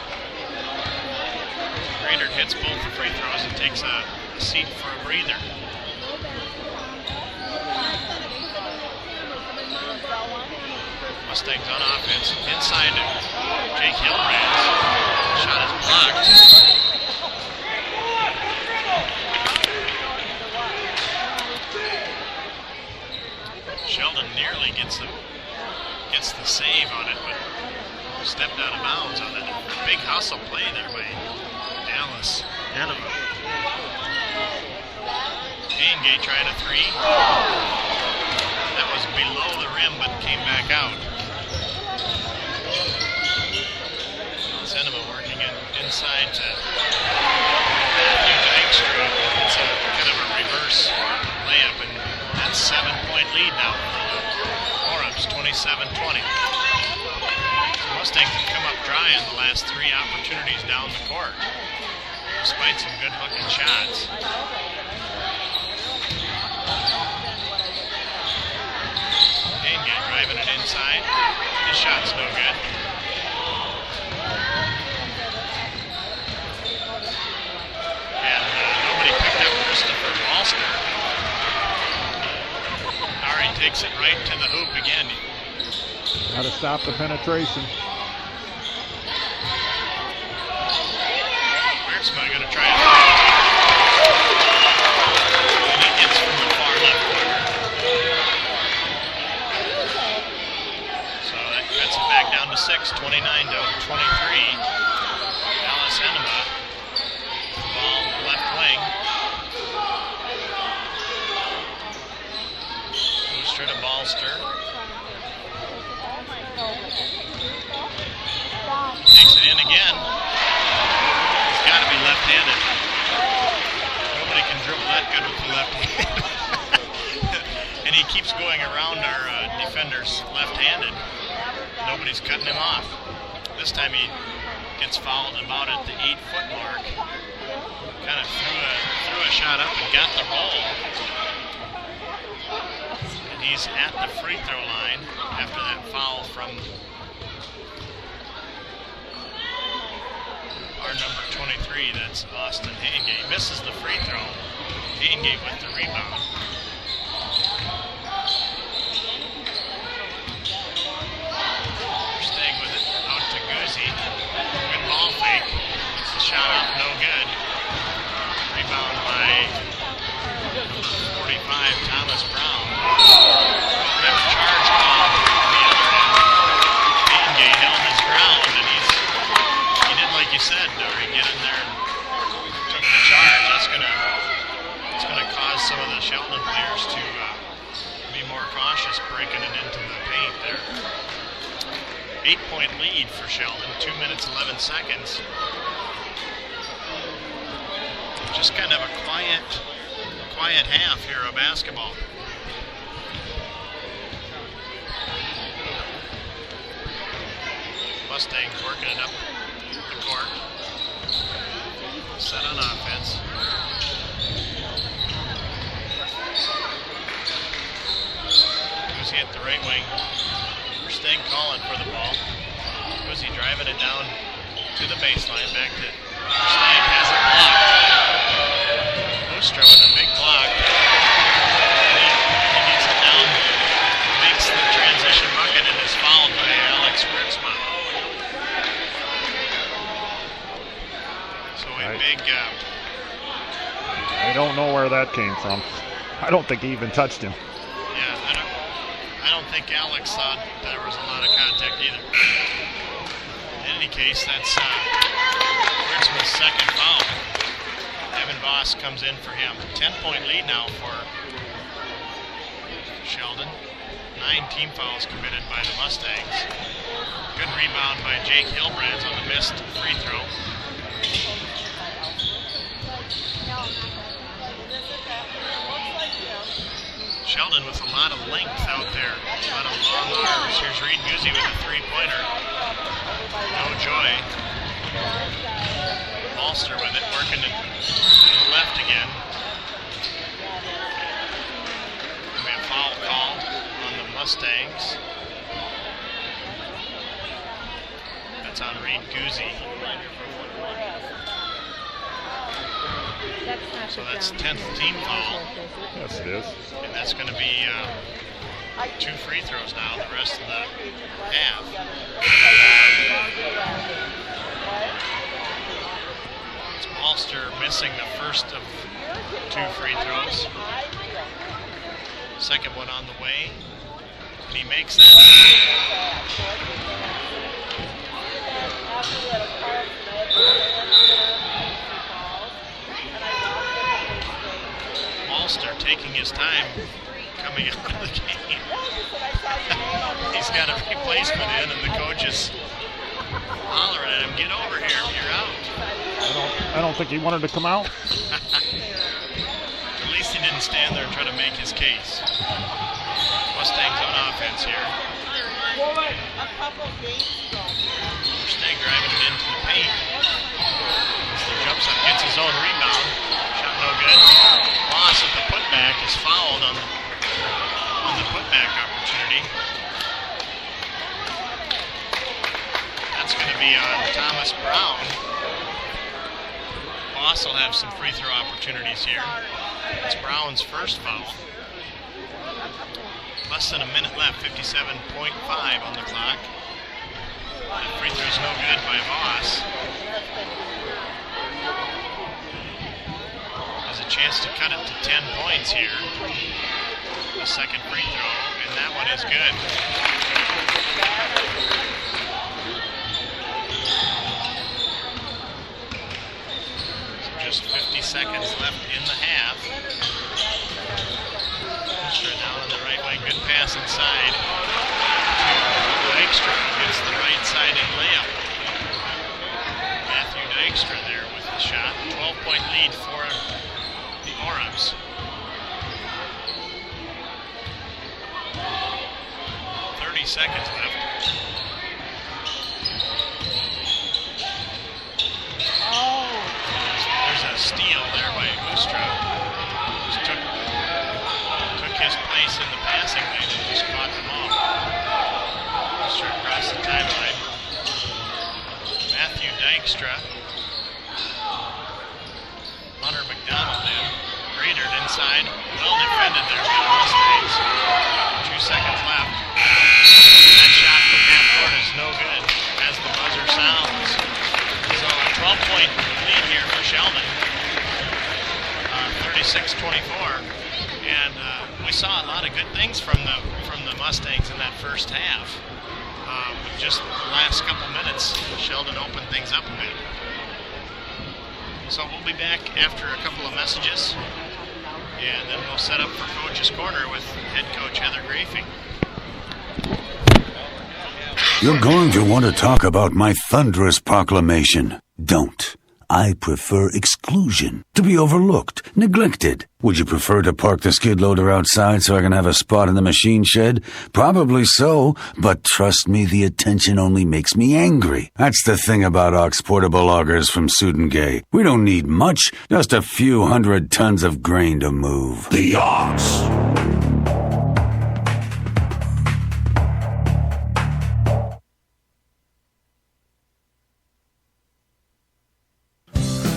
Grader hits both the free throws and takes a seat for a breather. Mustangs on offense. Inside to Jake Hilbrand. Shot is blocked. Sheldon nearly gets the save on it, but stepped out of bounds on it. Big hustle play there by Dallas Enema. Gay trying a three. That was below the rim, but came back out. Enema working it inside to Matthew Dykstra. It's a kind of a reverse layup, and that's 7-point lead now. Orum's 27-20. Mustangs have come up dry in the last three opportunities down the court, despite some good hooking shots. Dangay driving it inside. His shot's no good. And nobody picked up Christopher Balster. Ari takes it right to the hoop again. Got to stop the penetration. Wiersma going to try it. And he hits from the far left corner. So that cuts it back down to 6, 29-23. Dallas Enema. Ball left wing. Booster to Balster. again. He's got to be left-handed. Nobody can dribble that good with the left hand. And he keeps going around our defenders left-handed. Nobody's cutting him off. This time he gets fouled about at the 8-foot mark. Kind of threw a shot up and got the roll. And he's at the free throw line after that foul from our number 23, that's Austin Haingate. Misses the free throw. Haingate with the rebound. Staying with it out to Guzzi. Good ball fake. Gets the shot off, no good. Rebound by 45, Thomas Brown. Red charge call on the other end. Haingate held his ground, and he did like you said, Dory, get in there and took the charge. It's gonna cause some of the Sheldon players to be more cautious breaking it into the paint there. 8-point lead for Sheldon, 2 minutes, 11 seconds. Just kind of a quiet half here of basketball. Mustangs working it up the court. Set on offense. Guzzi at the right wing. Steg calling for the ball. Guzzi driving it down to the baseline. Back to Steg, has it blocked. Booster with a big block. He gets it down, makes the transition bucket, and is fouled by Alex Ritzma. So a big... I don't know where that came from. I don't think he even touched him. Yeah, I don't think Alex thought there was a lot of contact either. In any case, that's Ritzman's second foul. Evan Voss comes in for him. 10-point lead now for Sheldon. 9 team fouls committed by the Mustangs. Good rebound by Jake Hilbrands on the missed free throw. Sheldon with a lot of length out there, a lot of long arms. Here's Reed Guzzi with a three-pointer. No joy. Ulster with it, working to the left again. There'll be a foul call on the Mustangs. That's on Reed Guzzi. So that's 10th team foul. Yes, it is. And that's going to be 2 free throws now the rest of the half. It's Ulster missing the first of 2 free throws. Second one on the way. And he makes that. Ulster taking his time coming out of the game. He's got a replacement in, and the coach is hollering at him, "Get over here, you're out." I don't think he wanted to come out. At least he didn't stand there and try to make his case. Mustangs on offense here. Steg driving it into the paint. Jumps up, gets his own rebound. Shot no good. Loss at the putback is fouled on the putback opportunity. That's going to be on Thomas Brown. Boss will have some free throw opportunities here. It's Brown's first foul. Less than a minute left, 57.5 on the clock. That free throw's no good by Voss. Has a chance to cut it to 10 points here. The second free throw, and that one is good. So just 50 seconds left in the half. Sure, down on the right wing, good pass inside. Dykstra gets the right side in layup. Dykstra there with the shot. 12-point lead for the Orams. 30 seconds left. Oh. There's a steal there by Ustra. Just took his place in the passing lane and just caught the ball. Ustra across the timeline. Matthew Dykstra. Hunter McDonald in. Gradert inside. Well defended there by the Mustangs. 2 seconds left. That shot from half court is no good as the buzzer sounds. So a 12-point lead here for Sheldon. 36-24. And we saw a lot of good things from the Mustangs in that first half. With just the last couple minutes, Sheldon opened things up a bit. So we'll be back after a couple of messages, and then we'll set up for Coach's Corner with head coach Heather Grafing. You're going to want to talk about my thunderous proclamation. Don't. I prefer exclusion. To be overlooked, neglected. Would you prefer to park the skid loader outside so I can have a spot in the machine shed? Probably so, but trust me, the attention only makes me angry. That's the thing about Ox portable augers from Sudengay. We don't need much, just a few 100 tons of grain to move. The Ox.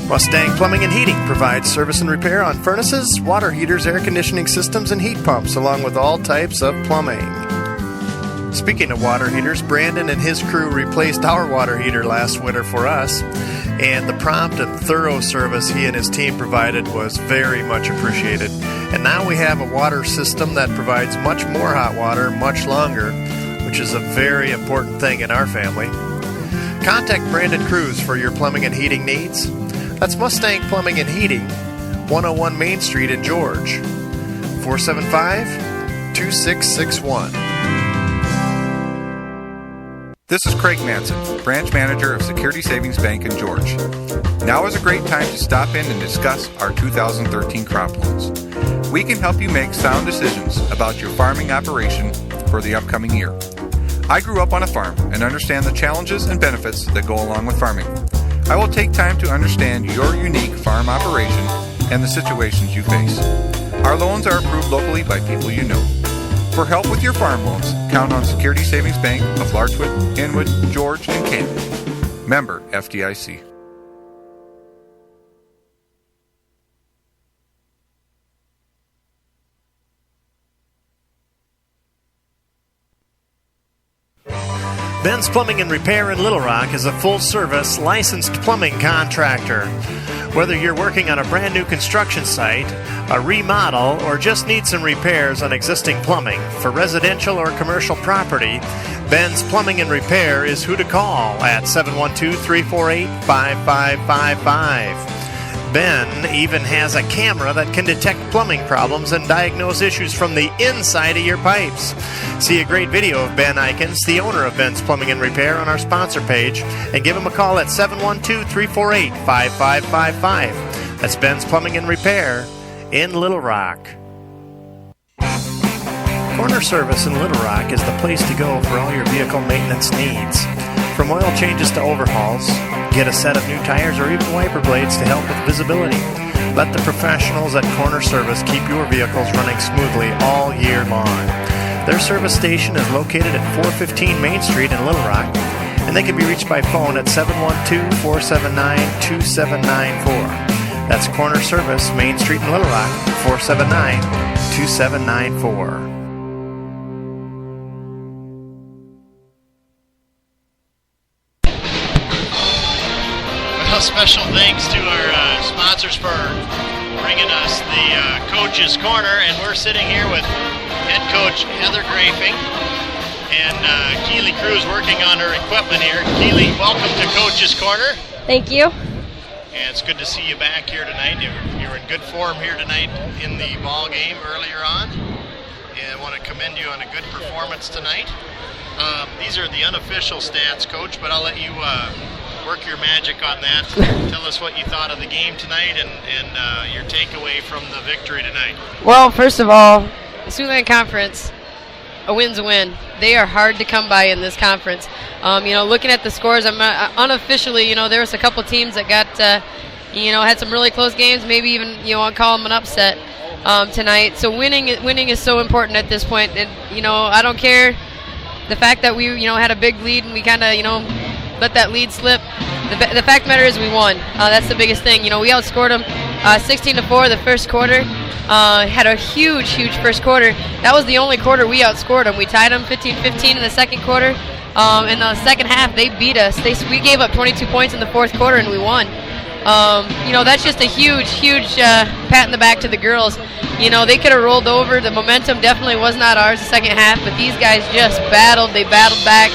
Mustang Plumbing and Heating provides service and repair on furnaces, water heaters, air conditioning systems, and heat pumps, along with all types of plumbing. Speaking of water heaters, Brandon and his crew replaced our water heater last winter for us, and the prompt and thorough service he and his team provided was very much appreciated. And now we have a water system that provides much more hot water much longer, which is a very important thing in our family. Contact Brandon Cruz for your plumbing and heating needs. That's Mustang Plumbing and Heating, 101 Main Street in George, 475-2661. This is Craig Manson, branch manager of Security Savings Bank in George. Now is a great time to stop in and discuss our 2013 crop loans. We can help you make sound decisions about your farming operation for the upcoming year. I grew up on a farm and understand the challenges and benefits that go along with farming. I will take time to understand your unique farm operation and the situations you face. Our loans are approved locally by people you know. For help with your farm loans, count on Security Savings Bank of Larchwood, Inwood, George, and Canton. Member FDIC. Ben's Plumbing and Repair in Little Rock is a full-service, licensed plumbing contractor. Whether you're working on a brand new construction site, a remodel, or just need some repairs on existing plumbing for residential or commercial property, Ben's Plumbing and Repair is who to call at 712-348-5555. Ben even has a camera that can detect plumbing problems and diagnose issues from the inside of your pipes. See a great video of Ben Eikens, the owner of Ben's Plumbing and Repair, on our sponsor page, and give him a call at 712-348-5555. That's Ben's Plumbing and Repair in Little Rock. Corner Service in Little Rock is the place to go for all your vehicle maintenance needs. From oil changes to overhauls, get a set of new tires or even wiper blades to help with visibility. Let the professionals at Corner Service keep your vehicles running smoothly all year long. Their service station is located at 415 Main Street in Little Rock, and they can be reached by phone at 712-479-2794. That's Corner Service, Main Street in Little Rock, 479-2794. Special thanks to our sponsors for bringing us the Coach's Corner, and we're sitting here with head coach Heather Grafing and Keely Cruz working on her equipment here. Keely, welcome to Coach's Corner. Thank you. And it's good to see you back here tonight. You were in good form here tonight in the ball game earlier on, and I want to commend you on a good performance tonight. These are the unofficial stats, Coach, but I'll let you work your magic on that. Tell us what you thought of the game tonight and your takeaway from the victory tonight. Well, first of all, Siouxland Conference, a win's a win. They are hard to come by in this conference. Looking at the scores, I'm unofficially, there was a couple teams that got, had some really close games. Maybe even, I'll call them an upset tonight. So winning is so important at this point. And I don't care the fact that we, had a big lead and we kind of, let that lead slip. The fact matter is we won. That's the biggest thing. We outscored them 16-4 the first quarter. Had a huge first quarter. That was the only quarter we outscored them. We tied them 15-15 in the second quarter. In the second half, they beat us. We gave up 22 points in the fourth quarter, and we won. That's just a huge pat in the back to the girls. They could have rolled over. The momentum definitely was not ours the second half, but these guys just battled. They battled back.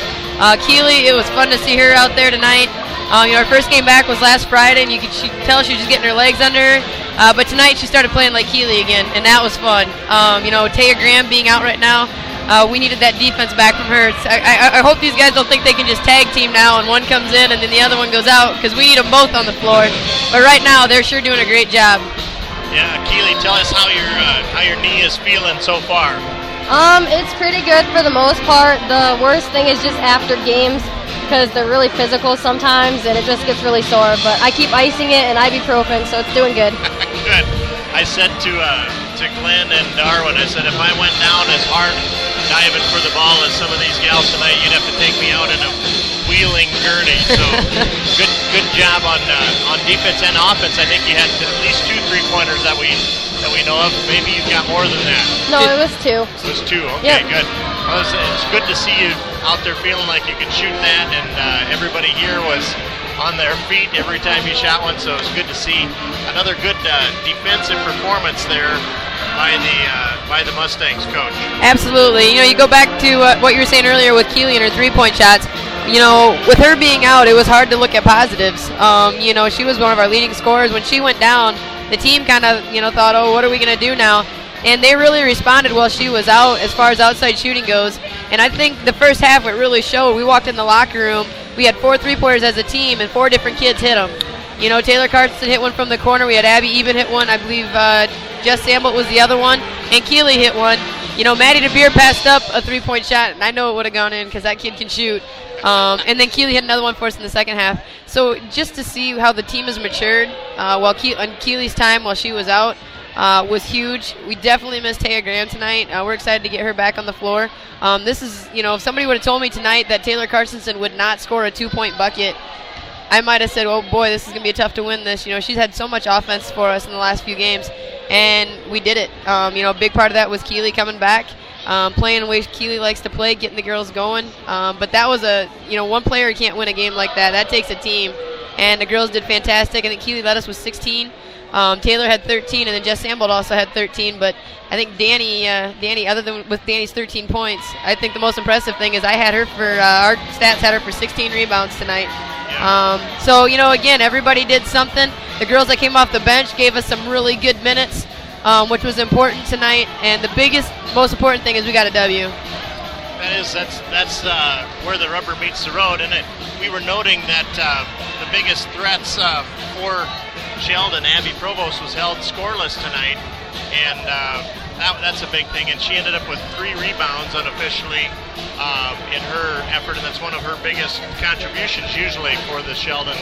Keely, it was fun to see her out there tonight. Our first game back was last Friday, and you could tell she was just getting her legs under her. But tonight she started playing like Keely again, and that was fun. Taya Graham being out right now, we needed that defense back from her. I hope these guys don't think they can just tag team now and one comes in and then the other one goes out, because we need them both on the floor. But right now they're sure doing a great job. Yeah, Keely, tell us how your knee is feeling so far. It's pretty good for the most part. The worst thing is just after games, because they're really physical sometimes and it just gets really sore. But I keep icing it and ibuprofen, so it's doing good. Good. I said to Glenn and Darwin, I said, if I went down as hard diving for the ball as some of these gals tonight, you'd have to take me out in a wheeling gurney. So good job on defense and offense. I think you had at least 2 3-pointers that we know of. Maybe you've got more than that. No, it was 2. So it was 2. Okay, yep. Good. Well, it's good to see you out there feeling like you could shoot that, and everybody here was on their feet every time you shot one, so it's good to see another good defensive performance there by the Mustangs, Coach. Absolutely. You go back to what you were saying earlier with Keely and her 3-point shots. With her being out, it was hard to look at positives. She was one of our leading scorers. When she went down, the team kind of, thought, oh, what are we going to do now? And they really responded while she was out as far as outside shooting goes. And I think the first half it really showed. We walked in the locker room. We had 4 3-pointers as a team, and 4 different kids hit them. Taylor Carson hit one from the corner. We had Abby Even hit one. I believe Jess Sambelt was the other one. And Keely hit one. Maddie DeBeer passed up a 3-point shot, and I know it would have gone in because that kid can shoot. And then Keely hit another one for us in the second half. So just to see how the team has matured on Keely's time while she was out was huge. We definitely missed Taya Graham tonight. We're excited to get her back on the floor. This is, if somebody would have told me tonight that Taylor Carsonson would not score a 2-point bucket, I might have said, oh boy, this is going to be tough to win this. She's had so much offense for us in the last few games, and we did it. A big part of that was Keely coming back, playing the way Keely likes to play, getting the girls going. But that was one player can't win a game like that. That takes a team, and the girls did fantastic. I think Keely led us with 16. Taylor had 13, and then Jess Sambelt also had 13. But I think Danny, other than with Danny's 13 points, I think the most impressive thing is I had her for our stats had her for 16 rebounds tonight. So again, everybody did something. The girls that came off the bench gave us some really good minutes, which was important tonight. And the most important thing is we got a W. That's where the rubber meets the road, and we were noting that the biggest threats for Sheldon, Abby Provost, was held scoreless tonight, and that's a big thing. And she ended up with 3 rebounds unofficially in her effort, and that's one of her biggest contributions usually for the Sheldon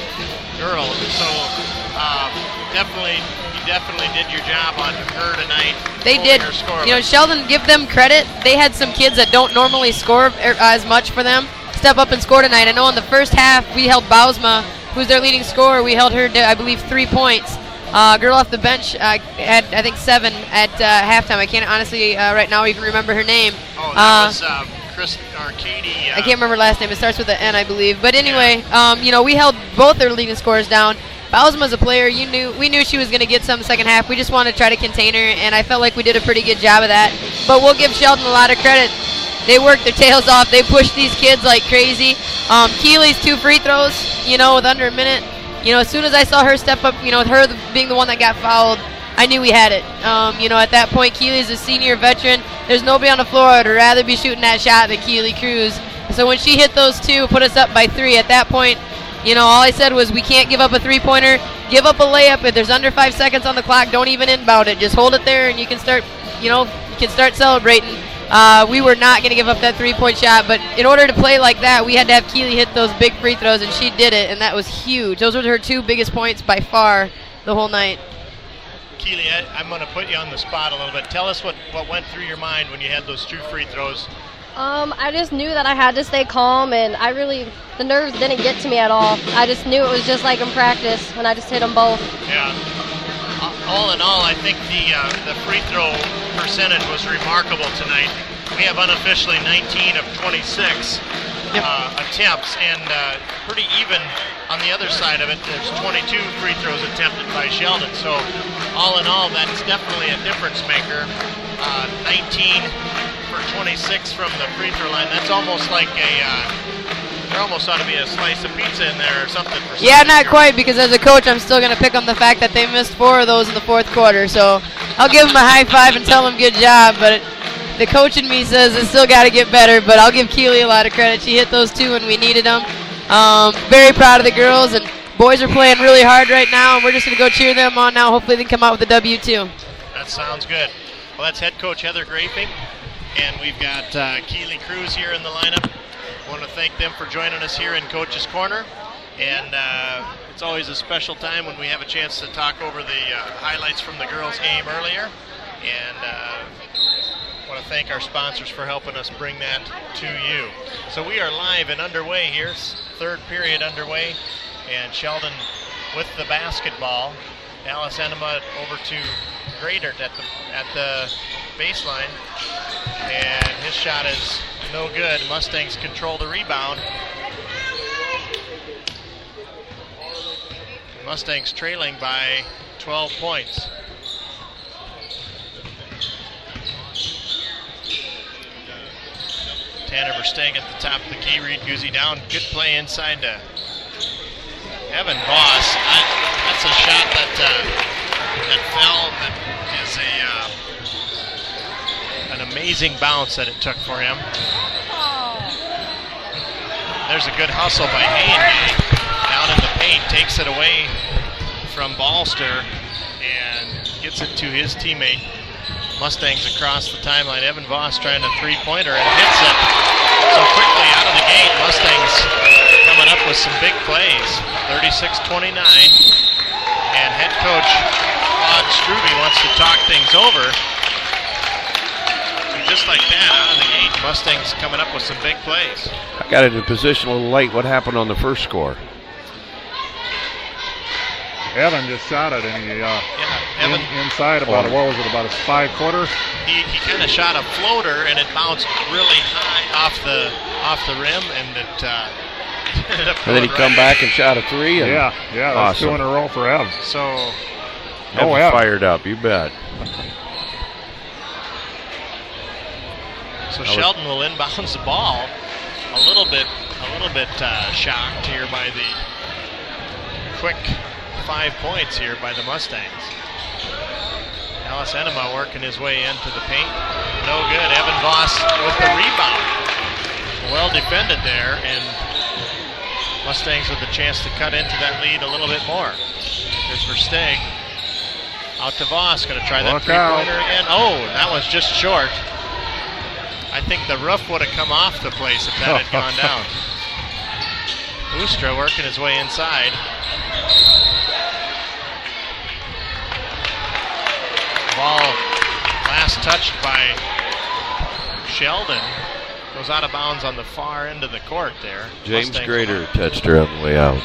girls. So you definitely did your job on her tonight. They did. Sheldon, give them credit. They had some kids that don't normally score as much for them step up and score tonight. I know in the first half we held Bausma, who's their leading scorer. We held her to, I believe, 3 points. Girl off the bench had, I think, 7 at halftime. I can't honestly right now even remember her name. Oh, that was Chris or Katie. I can't remember her last name. It starts with an N, I believe. But anyway, we held both their leading scorers down. Bausma's a player. We knew she was going to get some second half. We just wanted to try to contain her, and I felt like we did a pretty good job of that. But we'll give Sheldon a lot of credit. They worked their tails off. They pushed these kids like crazy. Keely's 2 free throws, with under a minute. As soon as I saw her step up, with her being the one that got fouled, I knew we had it. At that point, Keely's a senior veteran. There's nobody on the floor I'd rather be shooting that shot than Keely Cruz. So when she hit those 2, put us up by 3, at that point, all I said was we can't give up a three-pointer. Give up a layup. If there's under 5 seconds on the clock, don't even inbound it. Just hold it there, and you can start, celebrating. We were not going to give up that three-point shot, but in order to play like that, we had to have Keely hit those big free throws, and she did it, and that was huge. Those were her 2 biggest points by far the whole night. Keely, I'm going to put you on the spot a little bit. Tell us what went through your mind when you had those 2 free throws. I just knew that I had to stay calm, and the nerves didn't get to me at all. I just knew it was just like in practice, and I just hit them both. Yeah. All in all, I think the free throw percentage was remarkable tonight. We have unofficially 19 of 26 attempts, and pretty even on the other side of it. There's 22 free throws attempted by Sheldon. So all in all, that's definitely a difference maker. 19 for 26 from the free throw line. That's almost like there almost ought to be a slice of pizza in there or something. Yeah, not quite, because as a coach, I'm still going to pick on the fact that they missed 4 of those in the fourth quarter. So I'll give them a high five and tell them good job, but the coach in me says it's still got to get better, but I'll give Keely a lot of credit. She hit those 2 when we needed them. Very proud of the girls, and boys are playing really hard right now, and we're just going to go cheer them on now. Hopefully they can come out with a W too. That sounds good. Well, that's head coach Heather Graping, and we've got Keely Cruz here in the lineup. I want to thank them for joining us here in Coach's Corner, and it's always a special time when we have a chance to talk over the highlights from the girls' game earlier, and I want to thank our sponsors for helping us bring that to you. So we are live and underway here, 3rd period underway, and Sheldon with the basketball. Alice Enema over to Gradert at the baseline, and his shot is no good. Mustangs control the rebound. Mustangs trailing by 12 points. Tanner Verstegen at the top of the key. Reed Guzzi down. Good play inside to Evan Voss. That's a shot that fell. That is an amazing bounce that it took for him. There's a good hustle by Hayengay. Down in the paint, takes it away from Ballster and gets it to his teammate. Mustangs across the timeline. Evan Voss trying a 3-pointer and hits it so quickly out of the gate. Mustangs coming up with some big plays. 36-29. And head coach Claude Struve wants to talk things over. And just like that, out of the gate, Mustangs coming up with some big plays. I got it in position a little late. What happened on the first score? Evan just shot it, and he Evan, inside about what was it, about a 5-footer? He kind of shot a floater, and it bounced really high off the rim, and it ended up. And then he come back and shot a 3. And yeah, that's awesome. 2 in a row for Ev. So, Ev fired up, you bet. So Sheldon will inbounds the ball, a little bit shocked here by the quick 5 points here by the Mustangs. Alice Enema working his way into the paint. No good. Evan Voss with the rebound. Well defended there, and Mustangs with a chance to cut into that lead a little bit more. Here's Versteeg. Out to Voss. Going to try that 3-pointer again. Oh, that was just short. I think the roof would have come off the place if that had gone down. Ustra working his way inside. Ball last touched by Sheldon. Goes out of bounds on the far end of the court there. James Grader touched her on the way out.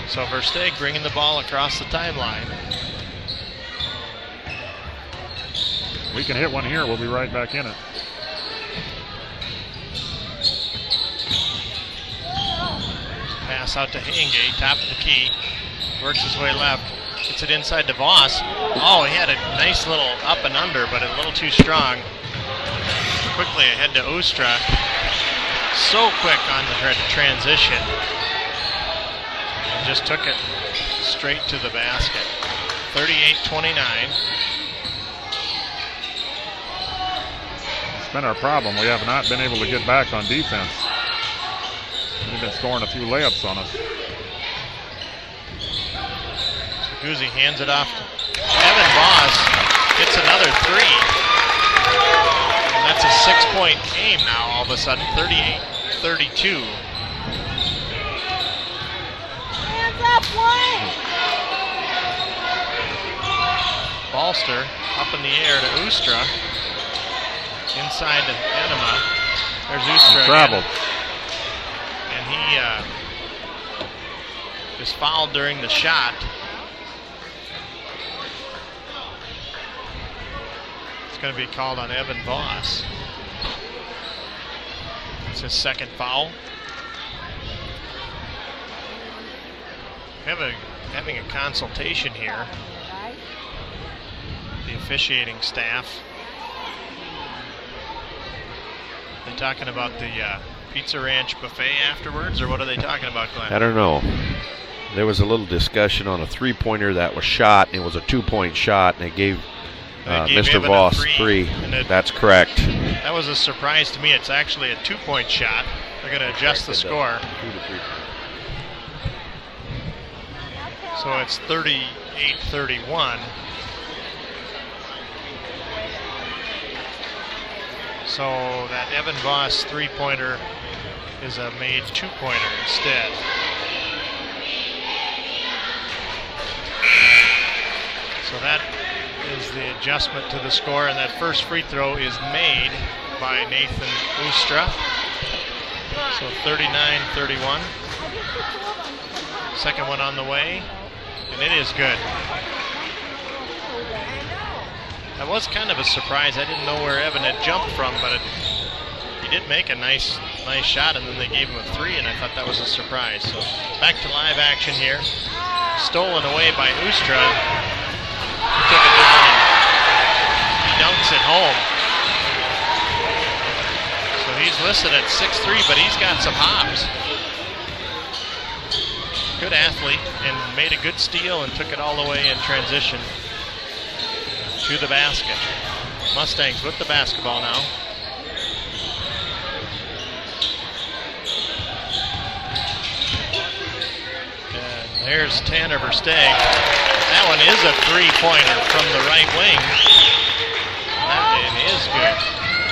So Versteeg bringing the ball across the timeline. We can hit one here. We'll be right back in it. Pass out to Hayengay, top of the key. Works his way left. Gets it inside to Voss. Oh, he had a nice little up and under, but a little too strong. Quickly ahead to Ustra. So quick on the transition. And just took it straight to the basket. 38-29. It's been our problem. We have not been able to get back on defense. They've been scoring a few layups on us. Guzzi hands it off to Evan Voss. Gets another three. And that's a 6-point game now all of a sudden, 38-32. Hands up, one. Balster up in the air to Ustra. Inside to Enema. There's Ustra Traveled. And he is fouled during the shot. It's going to be called on Evan Voss. It's his second foul. Having a consultation here. The officiating staff. They talking about the Pizza Ranch buffet afterwards, or what are they talking about, Glenn? I don't know. There was a little discussion on a three-pointer that was shot, and it was a 2-point shot, and they gave Mr. Voss three. That's correct. That was a surprise to me. It's actually a 2-point shot. They're going to adjust the score. 2 to 3. So it's 38-31. So that Evan Voss three-pointer is a made 2-pointer instead. So that is the adjustment to the score, and that first free throw is made by Nathan Ustra. So 39-31. Second one on the way, and it is good. That was kind of a surprise. I didn't know where Evan had jumped from, but he did make a nice shot, and then they gave him a three, and I thought that was a surprise. So back to live action here. Stolen away by Ustra. He took it down. He dunks it home. So he's listed at 6'3", but he's got some hops. Good athlete, and made a good steal and took it all the way in transition to the basket. Mustangs with the basketball now. And there's Tanner Versteeg. That one is a three-pointer from the right wing. That one is good.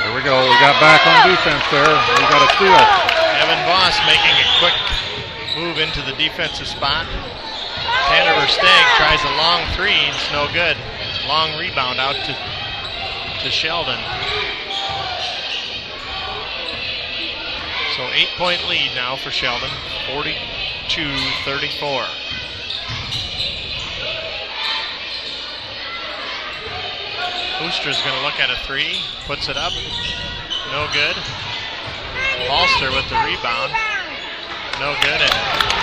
There we go. We got back on defense there. We got a steal. Evan Voss making a quick move into the defensive spot. Tanner Versteeg tries a long three. It's no good. Long rebound out to Sheldon. So 8-point lead now for Sheldon, 42-34. Booster's going to look at a three, puts it up, no good. Balster with the rebound, no good, and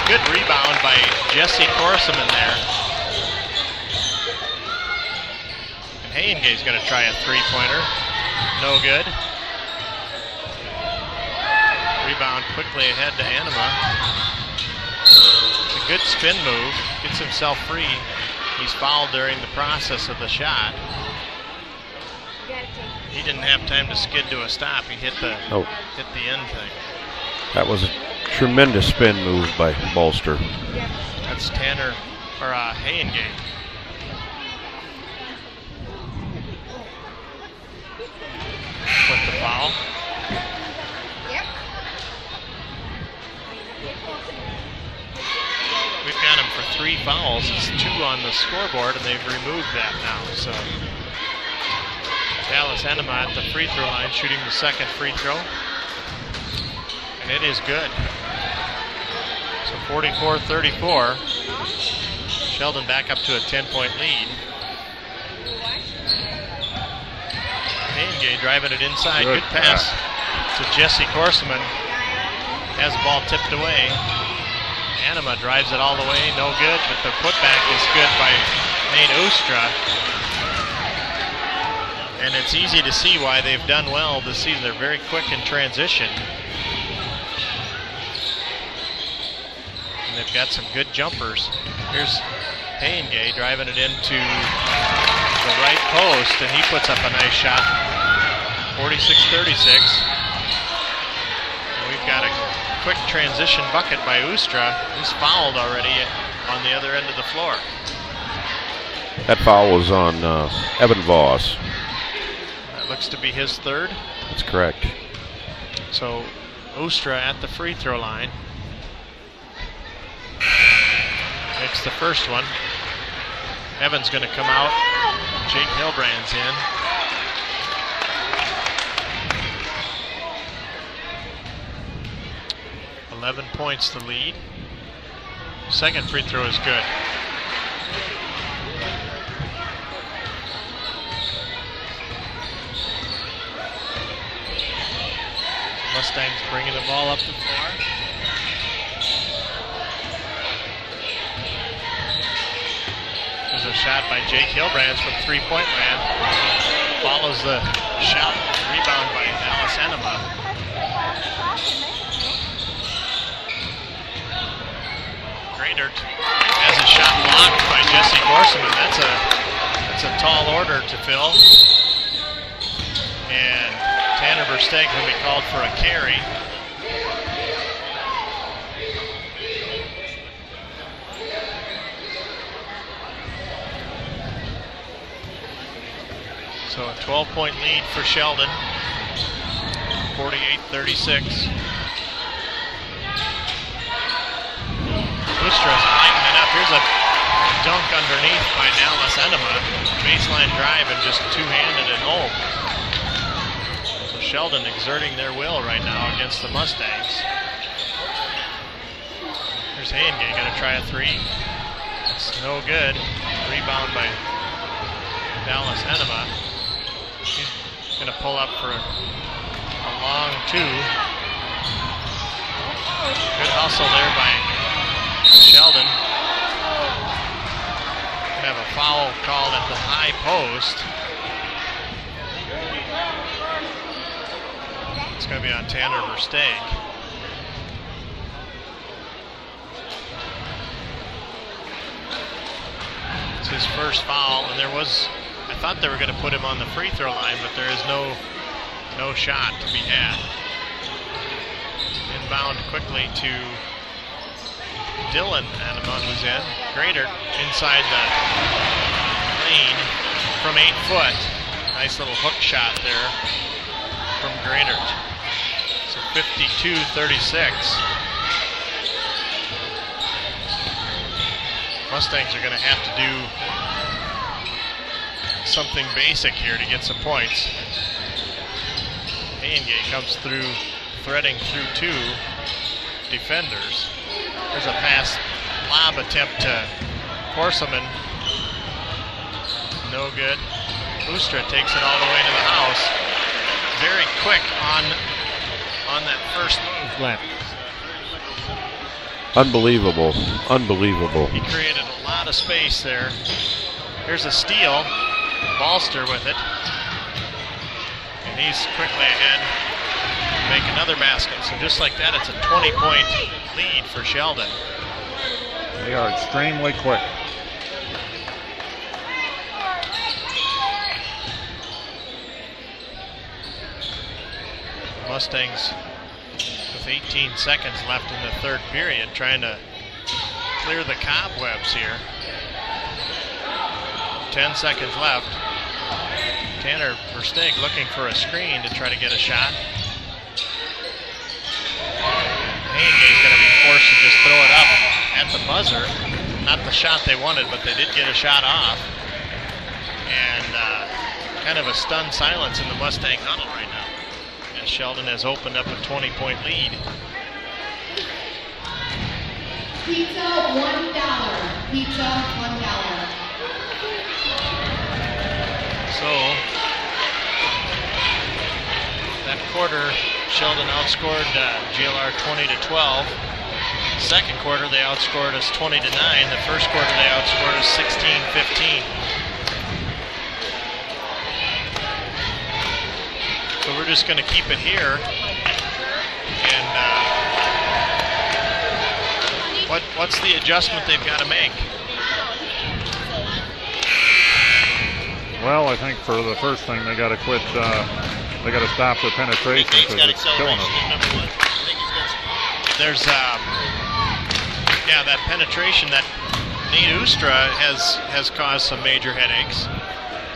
good rebound by Jesse Korseman there. Hayenga's going to try a three-pointer. No good. Rebound quickly ahead to Enema. It's a good spin move. Gets himself free. He's fouled during the process of the shot. He didn't have time to skid to a stop. He hit the end thing. That was a tremendous spin move by Balster. That's Tanner, or Hayengay. With the foul. We've got him for 3 fouls. It's 2 on the scoreboard, and they've removed that now. So Dallas Enema at the free throw line, shooting the second free throw. And it is good. So 44-34. Sheldon back up to a 10-point lead. Hayengay driving it inside. Good pass to Jesse Korseman. Has the ball tipped away. Enema drives it all the way. No good, but the putback is good by Nate Ustra. And it's easy to see why they've done well this season. They're very quick in transition. And they've got some good jumpers. Here's Hayengay driving it into the right post, and he puts up a nice shot. 46-36. We've got a quick transition bucket by Ustra, who's fouled already on the other end of the floor. That foul was on Evan Voss. That looks to be his third. That's correct. So Ustra at the free throw line. Makes the first one. Evan's going to come out. Jake Hilbrand's in. .11 points the lead. Second free throw is good. Mustangs bringing the ball up the floor. There's a shot by Jake Hilbrands from three-point land. Follows the shot. Rebound by Dallas Enema. Greatert has a shot blocked by Jesse Gorseman. That's a tall order to fill. And Tanner Versteeg will be called for a carry. So a 12-point lead for Sheldon, 48-36. Ustra's lighting it up. Here's a dunk underneath by Dallas Enema. Baseline drive and just two-handed it home. So Sheldon exerting their will right now against the Mustangs. Here's Hayengay going to try a three. It's no good. Rebound by Dallas Enema. He's going to pull up for a long two. Good hustle there by Sheldon. Going to have a foul called at the high post. It's going to be on Tanner Versteeg. It's his first foul, and there was... I thought they were going to put him on the free throw line, but there is no shot to be had. Inbound quickly to Dylan Enema, who's in. Greatert inside the lane from 8 foot. Nice little hook shot there from Greatert. So 52-36. Mustangs are going to have to do something basic here to get some points. Hayengay comes through, threading through two defenders. There's a pass lob attempt to Korselman. No good. Ustra takes it all the way to the house. Very quick on that first move. Left. Unbelievable. Unbelievable. He created a lot of space there. Here's a steal. Balster with it. And he's quickly ahead to make another basket. So just like that, it's a 20-point lead for Sheldon. They are extremely quick. Mustangs with 18 seconds left in the third period, trying to clear the cobwebs here. 10 seconds left. Tanner Versteeg looking for a screen to try to get a shot. Hayengay's going to be forced to just throw it up at the buzzer. Not the shot they wanted, but they did get a shot off. And kind of a stunned silence in the Mustang huddle right now, as Sheldon has opened up a 20-point lead. Pizza, $1. Pizza, $1. So, that quarter, Sheldon outscored GLR 20-12. Second quarter, they outscored us 20-9. The first quarter, they outscored us 16-15. So we're just going to keep it here. And what's the adjustment they've got to make? Well, I think for the first thing, they got to quit. They got to stop the penetration because it's killing us. there's that penetration that Nate Ustra has caused some major headaches.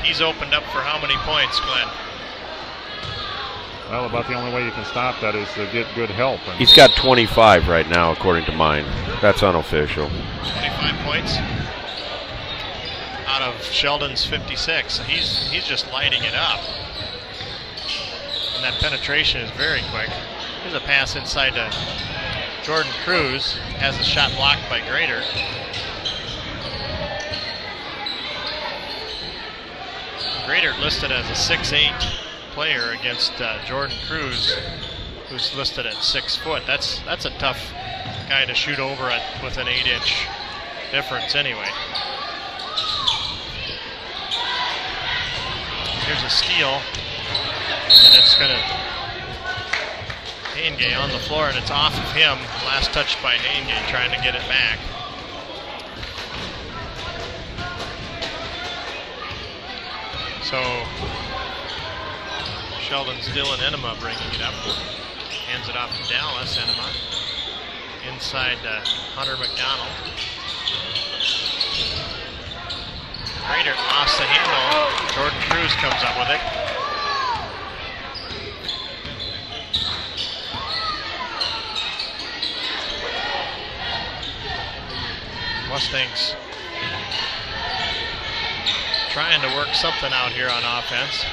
He's opened up for how many points, Glenn? Well, about the only way you can stop that is to get good help. And he's got 25 right now, according to mine. That's unofficial. 25 points out of Sheldon's 56. He's just lighting it up. And that penetration is very quick. Here's a pass inside to Jordan Cruz. Has a shot blocked by Grader. Grader listed as a 6'8" player against Jordan Cruz, who's listed at 6 foot. That's a tough guy to shoot over with an 8-inch difference anyway. Here's a steal, and it's going to Haingay on the floor, and it's off of him. Last touch by Haingay, trying to get it back. So Sheldon's Dylan Enema bringing it up. Hands it off to Dallas. Enema inside Hunter McDonald. Grader lost the handle. Jordan Cruz comes up with it. Mustangs trying to work something out here on offense.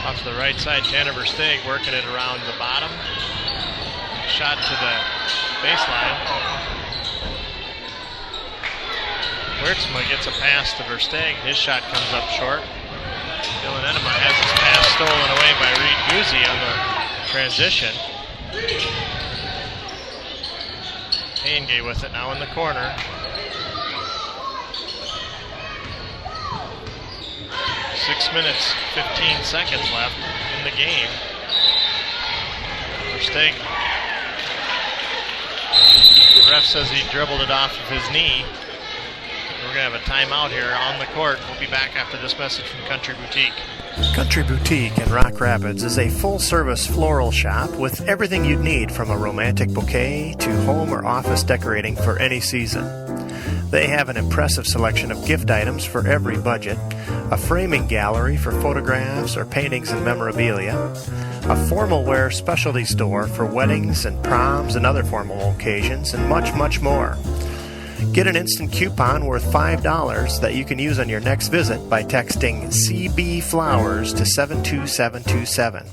Off to the right side, Tanner Versteeg working it around the bottom. Shot to the baseline. Wiertzma gets a pass to Versteeg. His shot comes up short. Dylan Enema has his pass stolen away by Reed Guzzi on the transition. Haingay with it now in the corner. Six minutes, 15 seconds left in the game. Versteeg. The ref says he dribbled it off of his knee. We're going to have a timeout here on the court. We'll be back after this message from Country Boutique. Country Boutique in Rock Rapids is a full-service floral shop with everything you'd need from a romantic bouquet to home or office decorating for any season. They have an impressive selection of gift items for every budget, a framing gallery for photographs or paintings and memorabilia, a formal wear specialty store for weddings and proms and other formal occasions, and much, much more. Get an instant coupon worth $5 that you can use on your next visit by texting CB Flowers to 72727.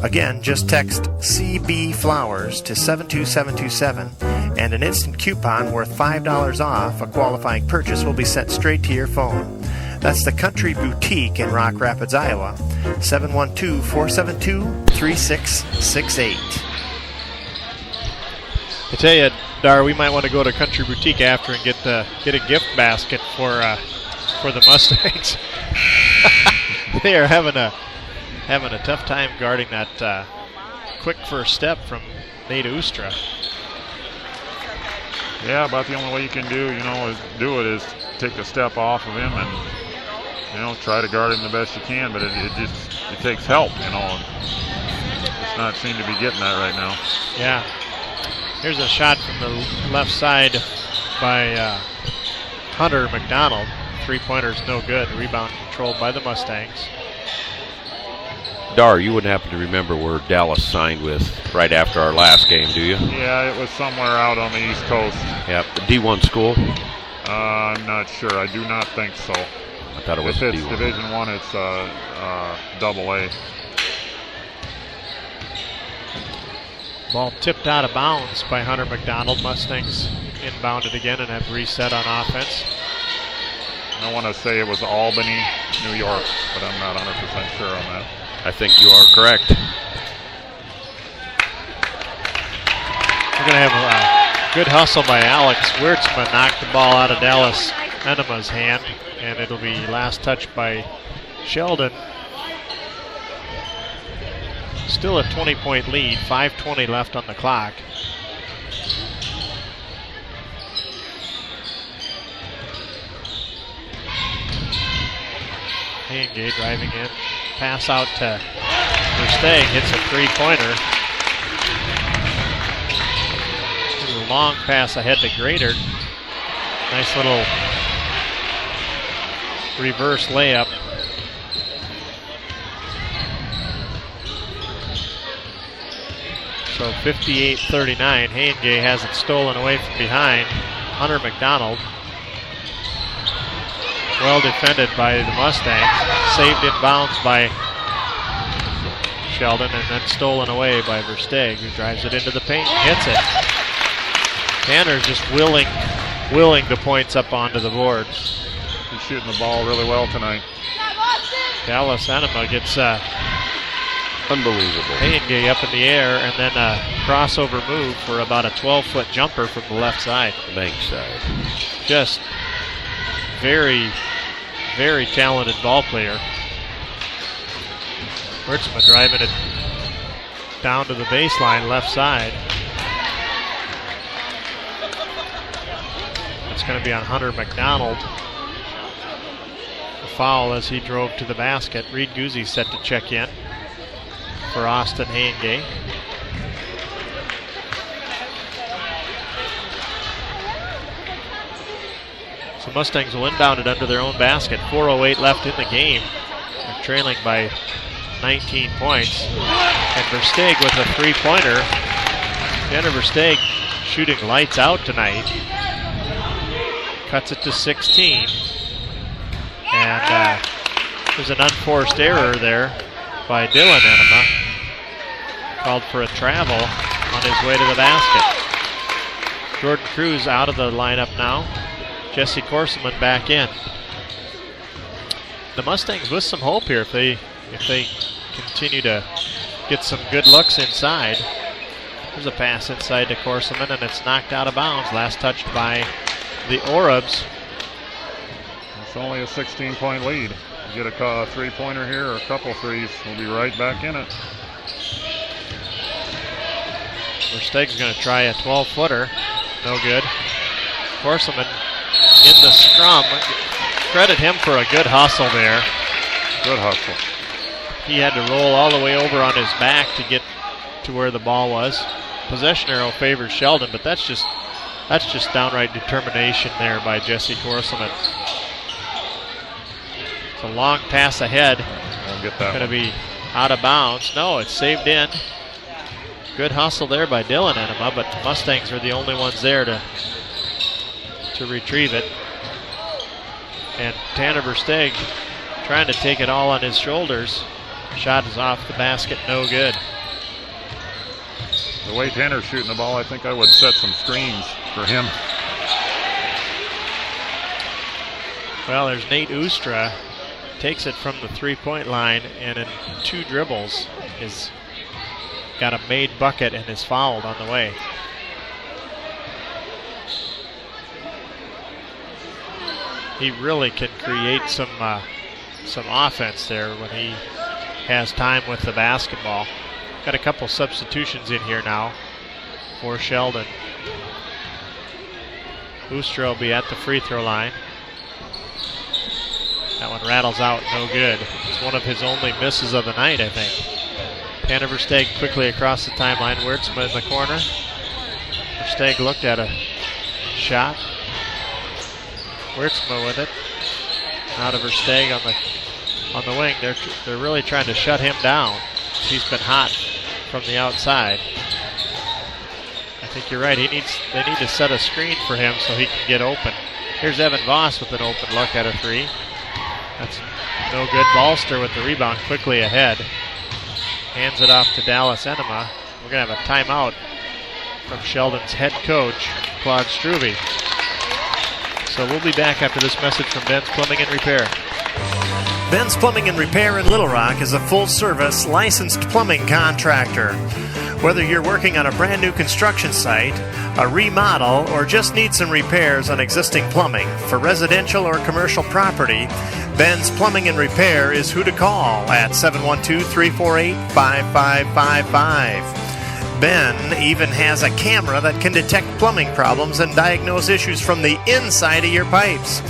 Again, just text CB Flowers to 72727 and an instant coupon worth $5 off a qualifying purchase will be sent straight to your phone. That's the Country Boutique in Rock Rapids, Iowa, 712-472-3668. I tell you, Dar, we might want to go to Country Boutique after and get a gift basket for the Mustangs. They are having a tough time guarding that quick first step from Nate Ustra. Yeah, about the only way you can do is take a step off of him and try to guard him the best you can. But it takes help. It's not seem to be getting that right now. Yeah. Here's a shot from the left side by Hunter McDonald. Three-pointer's no good. Rebound controlled by the Mustangs. Dar, you wouldn't happen to remember where Dallas signed with right after our last game, do you? Yeah, it was somewhere out on the East Coast. Yep, the D1 school? I'm not sure. I do not think so. I thought it was if it's D1. Division I, it's Double A. Ball tipped out of bounds by Hunter McDonald. Mustangs inbounded again and have reset on offense. I want to say it was Albany, New York, but I'm not 100% sure on that. I think you are correct. We're going to have a good hustle by Alex Wiertzma. Knocked the ball out of Dallas Enema's hand, and it'll be last touch by Sheldon. Still a 20-point lead, 5:20 left on the clock. Hangay driving in. Pass out to Versteeg. Hits a three-pointer. There's a long pass ahead to Grader. Nice little reverse layup. So 58-39. Hangay has it stolen away from behind. Hunter McDonald. Well defended by the Mustangs. Saved in bounds by Sheldon and then stolen away by Versteeg, who drives it into the paint and hits it. Tanner's just willing the points up onto the board. He's shooting the ball really well tonight. Dallas Enema gets unbelievable. Hangay up in the air and then a crossover move for about a 12-foot jumper from the left side. Bank side. Just very, very talented ball player. Wertzman driving it down to the baseline, left side. It's going to be on Hunter McDonald. A foul as he drove to the basket. Reed Guzzi set to check in for Austin Hangay. So Mustangs will inbound it under their own basket. 4:08 left in the game. They're trailing by 19 points. And Versteeg with a three-pointer. Tanner Versteeg shooting lights out tonight. Cuts it to 16. And there's an unforced error there by Dylan Enema. Called for a travel on his way to the basket. Jordan Cruz out of the lineup now. Jesse Corselman back in. The Mustangs with some hope here if they continue to get some good looks inside. There's a pass inside to Corselman and it's knocked out of bounds. Last touched by the Orabs. It's only a 16-point lead. You get a three-pointer here or a couple threes, we'll be right back in it. Versteeg's going to try a 12-footer. No good. Corselman in the scrum. Credit him for a good hustle there. Good hustle. He had to roll all the way over on his back to get to where the ball was. Possession arrow favors Sheldon, but that's just downright determination there by Jesse Corselman. It's a long pass ahead. I'll get that. Going to be out of bounds. No, it's saved in. Good hustle there by Dylan Enema, but the Mustangs are the only ones there to retrieve it. And Tanner Versteeg trying to take it all on his shoulders. Shot is off the basket, no good. The way Tanner's shooting the ball, I think I would set some screens for him. Well, there's Nate Ustra. Takes it from the three-point line and in two dribbles is got a made bucket and is fouled on the way. He really can create some offense there when he has time with the basketball. Got a couple substitutions in here now for Sheldon. Ustra will be at the free throw line. That one rattles out, no good. It's one of his only misses of the night, I think. Tanner Versteeg quickly across the timeline. Wertzman in the corner. Versteeg looked at a shot. Wertzman with it. Now to Versteeg on the wing. They're really trying to shut him down. He's been hot from the outside. I think you're right. They need to set a screen for him so he can get open. Here's Evan Voss with an open look at a three. That's no good. Ballster with the rebound quickly ahead. Hands it off to Dallas Enema. We're going to have a timeout from Sheldon's head coach, Claude Struve. So we'll be back after this message from Ben's Plumbing and Repair. Ben's Plumbing and Repair in Little Rock is a full-service licensed plumbing contractor. Whether you're working on a brand new construction site, a remodel, or just need some repairs on existing plumbing for residential or commercial property, Ben's Plumbing and Repair is who to call at 712-348-5555. Ben even has a camera that can detect plumbing problems and diagnose issues from the inside of your pipes.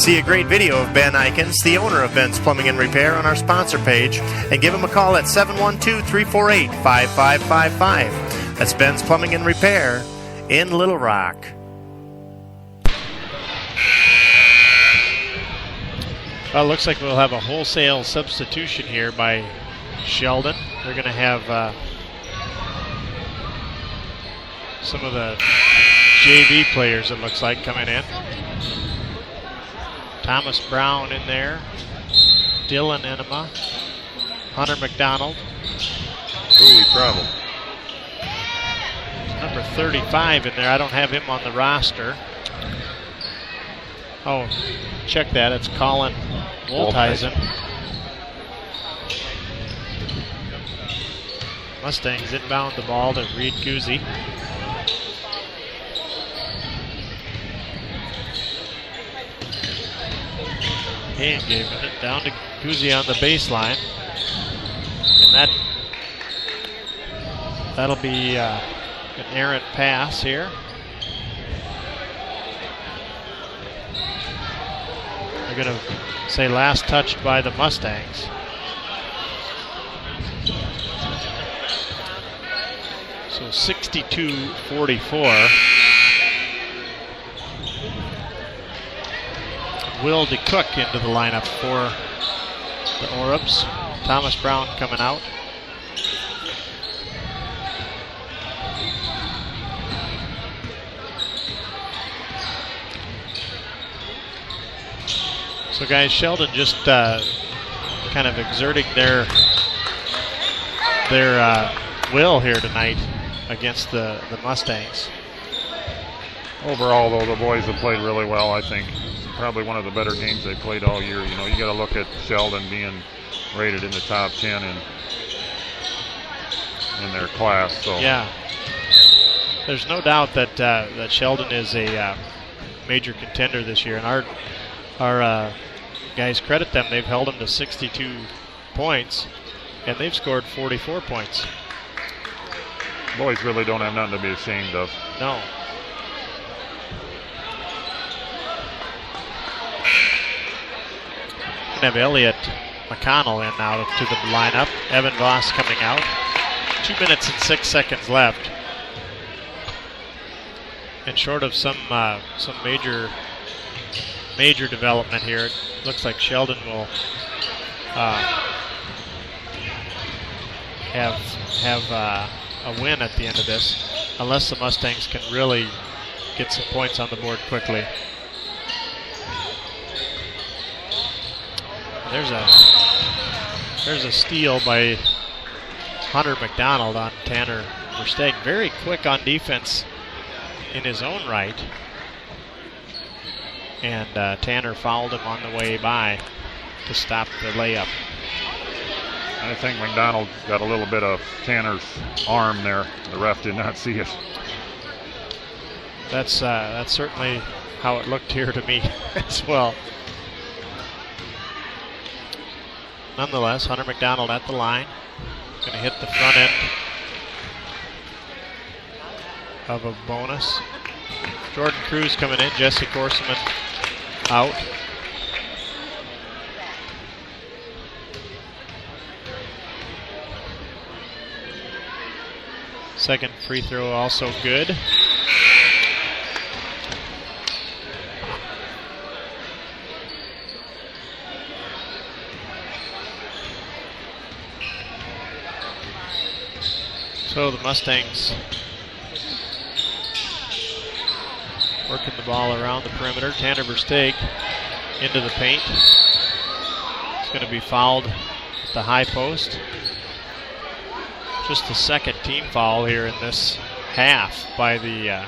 See a great video of Ben Eikens, the owner of Ben's Plumbing and Repair, on our sponsor page, and give him a call at 712-348-5555. That's Ben's Plumbing and Repair in Little Rock. Well, it looks like we'll have a wholesale substitution here by Sheldon. They're going to have some of the JV players, it looks like, coming in. Thomas Brown in there. Dylan Enema. Hunter McDonald. Ooh, he traveled. Number 35 in there. I don't have him on the roster. Oh, check that. It's Colin Woltheisen. Mustangs inbound the ball to Reed Guzzi. And gave it down to Guzzi on the baseline. And that'll be an errant pass here. They're going to say last touched by the Mustangs. So 62-44. Will DeCook into the lineup for the Orbs. Thomas Brown coming out. So guys, Sheldon just kind of exerting their will here tonight against the Mustangs. Overall, though, the boys have played really well. I think probably one of the better games they've played all year. You know, you got to look at Sheldon being rated in the top 10 in their class. So yeah, there's no doubt that that Sheldon is a major contender this year, and our guys credit them. They've held them to 62 points, and they've scored 44 points. Boys really don't have nothing to be ashamed of. No. Have Elliot McConnell in now to the lineup. Evan Voss coming out. 2 minutes and 6 seconds left. And short of some major development here, it looks like Sheldon will have a win at the end of this, unless the Mustangs can really get some points on the board quickly. There's a steal by Hunter McDonald on Tanner Versteeg. Very quick on defense in his own right. And Tanner fouled him on the way by to stop the layup. I think McDonald got a little bit of Tanner's arm there. The ref did not see it. That's certainly how it looked here to me as well. Nonetheless, Hunter McDonald at the line. Going to hit the front end of a bonus. Jordan Cruz coming in. Jesse Korseman out. Second free throw also good. So the Mustangs working the ball around the perimeter. Tanner Versteeg into the paint. It's going to be fouled at the high post. Just the second team foul here in this half by the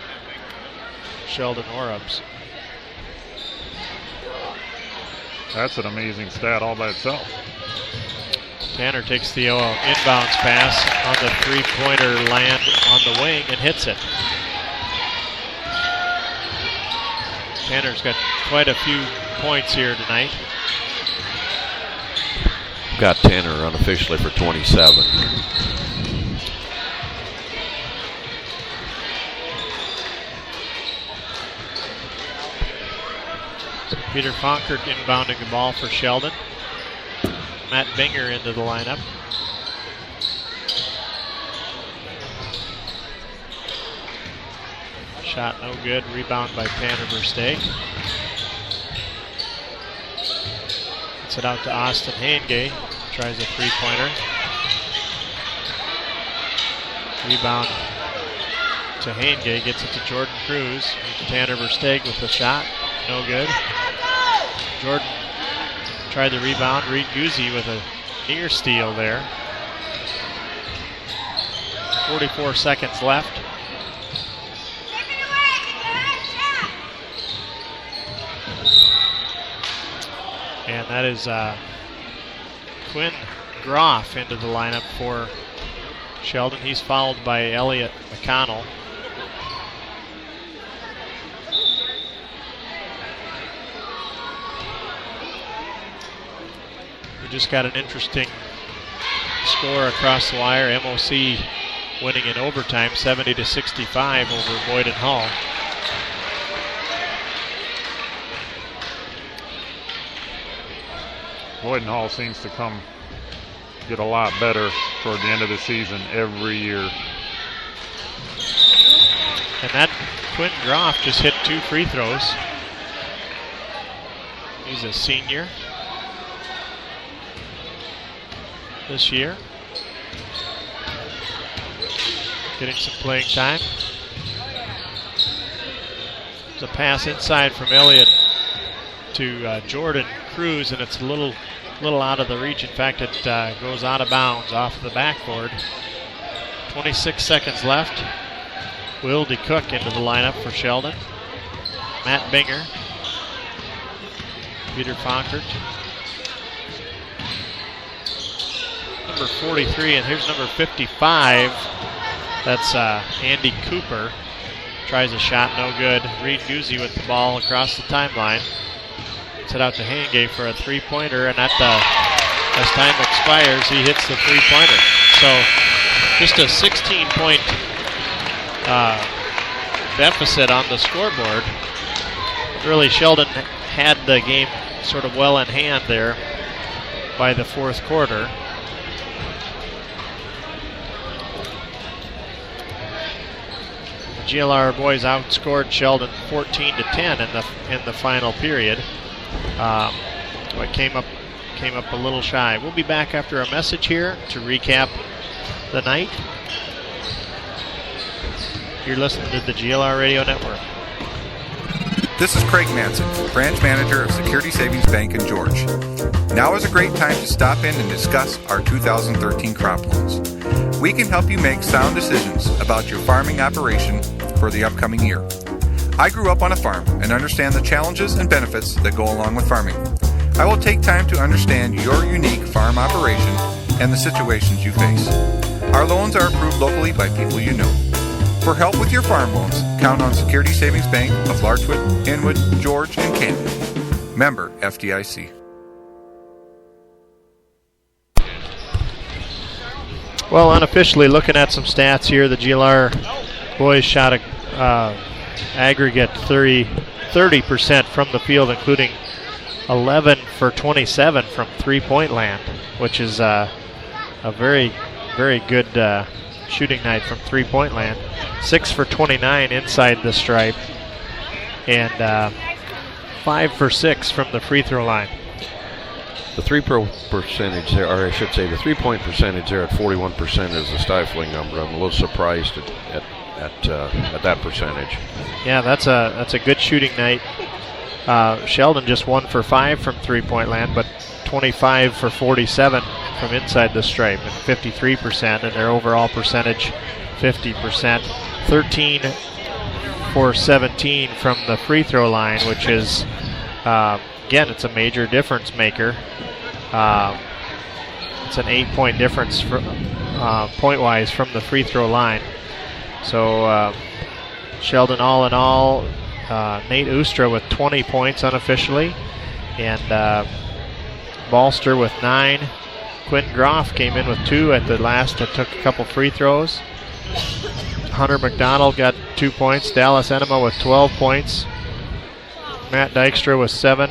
Sheldon Orbs. That's an amazing stat all by itself. Tanner takes the inbounds pass on the three-pointer, land on the wing and hits it. Tanner's got quite a few points here tonight. Got Tanner unofficially for 27. Peter Fonkert inbounding the ball for Sheldon. Matt Binger into the lineup. Shot no good. Rebound by Tanner Versteeg. Gets it out to Austin Hangay. Tries a three-pointer. Rebound to Hangay. Gets it to Jordan Cruz. Tanner Versteeg with the shot. No good. Jordan tried the rebound. Reed Guzzi with a near steal there. 44 seconds left. And that is Quinn Groff into the lineup for Sheldon. He's fouled by Elliot McConnell. We just got an interesting score across the wire. MOC winning in overtime, 70-65 over Boyden Hall. Boyden Hall seems to get a lot better toward the end of the season every year. And that Quinn Groff just hit 2 free throws. He's a senior this year. Getting some playing time. It's a pass inside from Elliott to Jordan Cruz, and it's a little out of the reach. In fact, it goes out of bounds off the backboard. 26 seconds left. Will DeCook into the lineup for Sheldon. Matt Binger. Peter Fonkert. Number 43, and here's number 55. That's Andy Cooper. Tries a shot, no good. Reed Guzzi with the ball across the timeline. Gets it out to Hangay for a three-pointer, and as time expires, he hits the three-pointer. So just a 16-point deficit on the scoreboard. Really, Sheldon had the game sort of well in hand there by the fourth quarter. The GLR boys outscored Sheldon 14-10 in the final period. It came up a little shy. We'll be back after a message here to recap the night. You're listening to the GLR Radio Network. This is Craig Manson, branch manager of Security Savings Bank in George. Now is a great time to stop in and discuss our 2013 crop loans. We can help you make sound decisions about your farming operation for the upcoming year. I grew up on a farm and understand the challenges and benefits that go along with farming. I will take time to understand your unique farm operation and the situations you face. Our loans are approved locally by people you know. For help with your farm loans, count on Security Savings Bank of Larchwood, Inwood, George, and Canton. Member FDIC. Well, unofficially looking at some stats here, the GLR boys shot a aggregate 30% from the field, including 11 for 27 from three-point land, which is a very, very good shooting night from three-point land. 6 for 29 inside the stripe, and 5 for 6 from the free throw line. The three-point percentage there, or I should say the three-point percentage there at 41% is a stifling number. I'm a little surprised at that percentage. Yeah, that's a good shooting night. Sheldon just 1 for 5 from three-point land, but 25 for 47 from inside the stripe, and 53%, and their overall percentage 50%. 13 for 17 from the free throw line, which is, again, it's a major difference maker. It's an 8-point difference point-wise from the free throw line. So Sheldon, all in all, Nate Oostra with 20 points unofficially, and Balster with 9. Quinn Groff came in with 2 at the last and took a couple free throws. Hunter McDonald got 2 points. Dallas Enema with 12 points. Matt Dykstra with 7.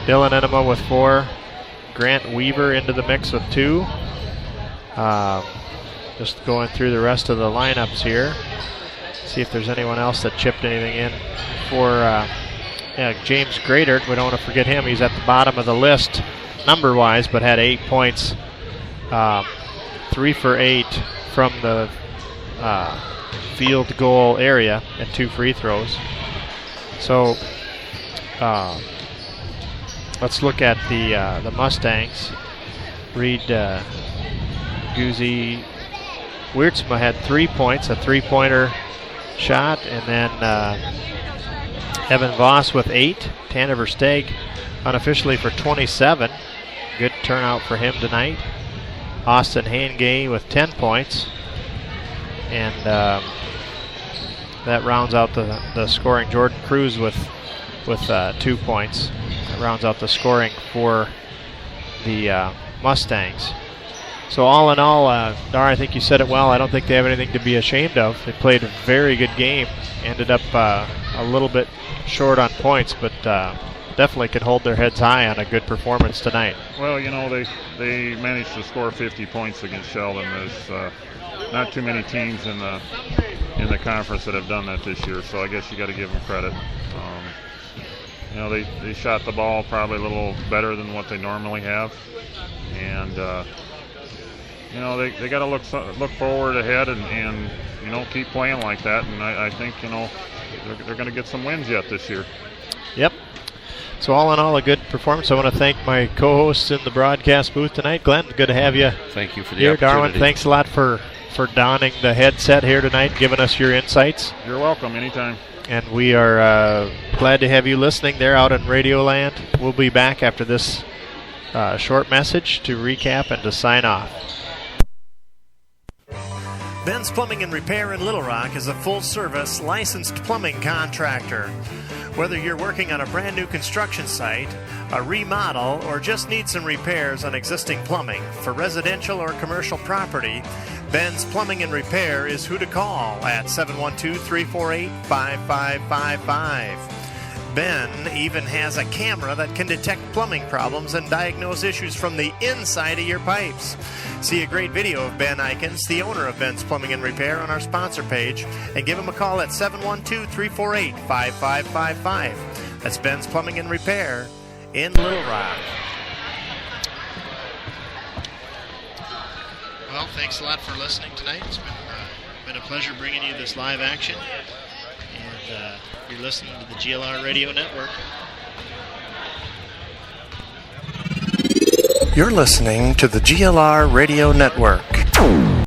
Dylan Enema with 4. Grant Weaver into the mix with 2. Just going through the rest of the lineups here. See if there's anyone else that chipped anything in for James Gradert. We don't want to forget him. He's at the bottom of the list number-wise, but had 8 points. 3 for 8 from the field goal area and 2 free throws. So let's look at the Mustangs. Reed Guzzi Wiertzma had 3 points, a 3-pointer shot, and then Evan Voss with 8. Tanner Versteeg unofficially for 27. Good turnout for him tonight. Austin Hangay with 10 points. And that rounds out the scoring. Jordan Cruz with 2 points. That rounds out the scoring for the Mustangs. So all in all, Dar, I think you said it well. I don't think they have anything to be ashamed of. They played a very good game. Ended up a little bit short on points, but definitely can hold their heads high on a good performance tonight. Well, you know, they managed to score 50 points against Sheldon. There's not too many teams in the conference that have done that this year, so I guess you got to give them credit. You know, they shot the ball probably a little better than what they normally have, and you know, they got to look forward ahead and you know, keep playing like that. And I think, you know, they're going to get some wins yet this year. Yep. So all in all, a good performance. I want to thank my co-hosts in the broadcast booth tonight. Glenn, good to have you. Thank you for the here. opportunity. Darwin, thanks a lot for donning the headset here tonight, giving us your insights. You're welcome, anytime. And we are glad to have you listening there out in Radio Land. We'll be back after this short message to recap and to sign off. Ben's Plumbing and Repair in Little Rock is a full-service, licensed plumbing contractor. Whether you're working on a brand new construction site, a remodel, or just need some repairs on existing plumbing for residential or commercial property, Ben's Plumbing and Repair is who to call at 712-348-5555. Ben even has a camera that can detect plumbing problems and diagnose issues from the inside of your pipes. See a great video of Ben Eikens, the owner of Ben's Plumbing and Repair, on our sponsor page, and give him a call at 712-348-5555. That's Ben's Plumbing and Repair in Little Rock. Well, thanks a lot for listening tonight. It's been a pleasure bringing you this live action. And you're listening to the GLR Radio Network. You're listening to the GLR Radio Network.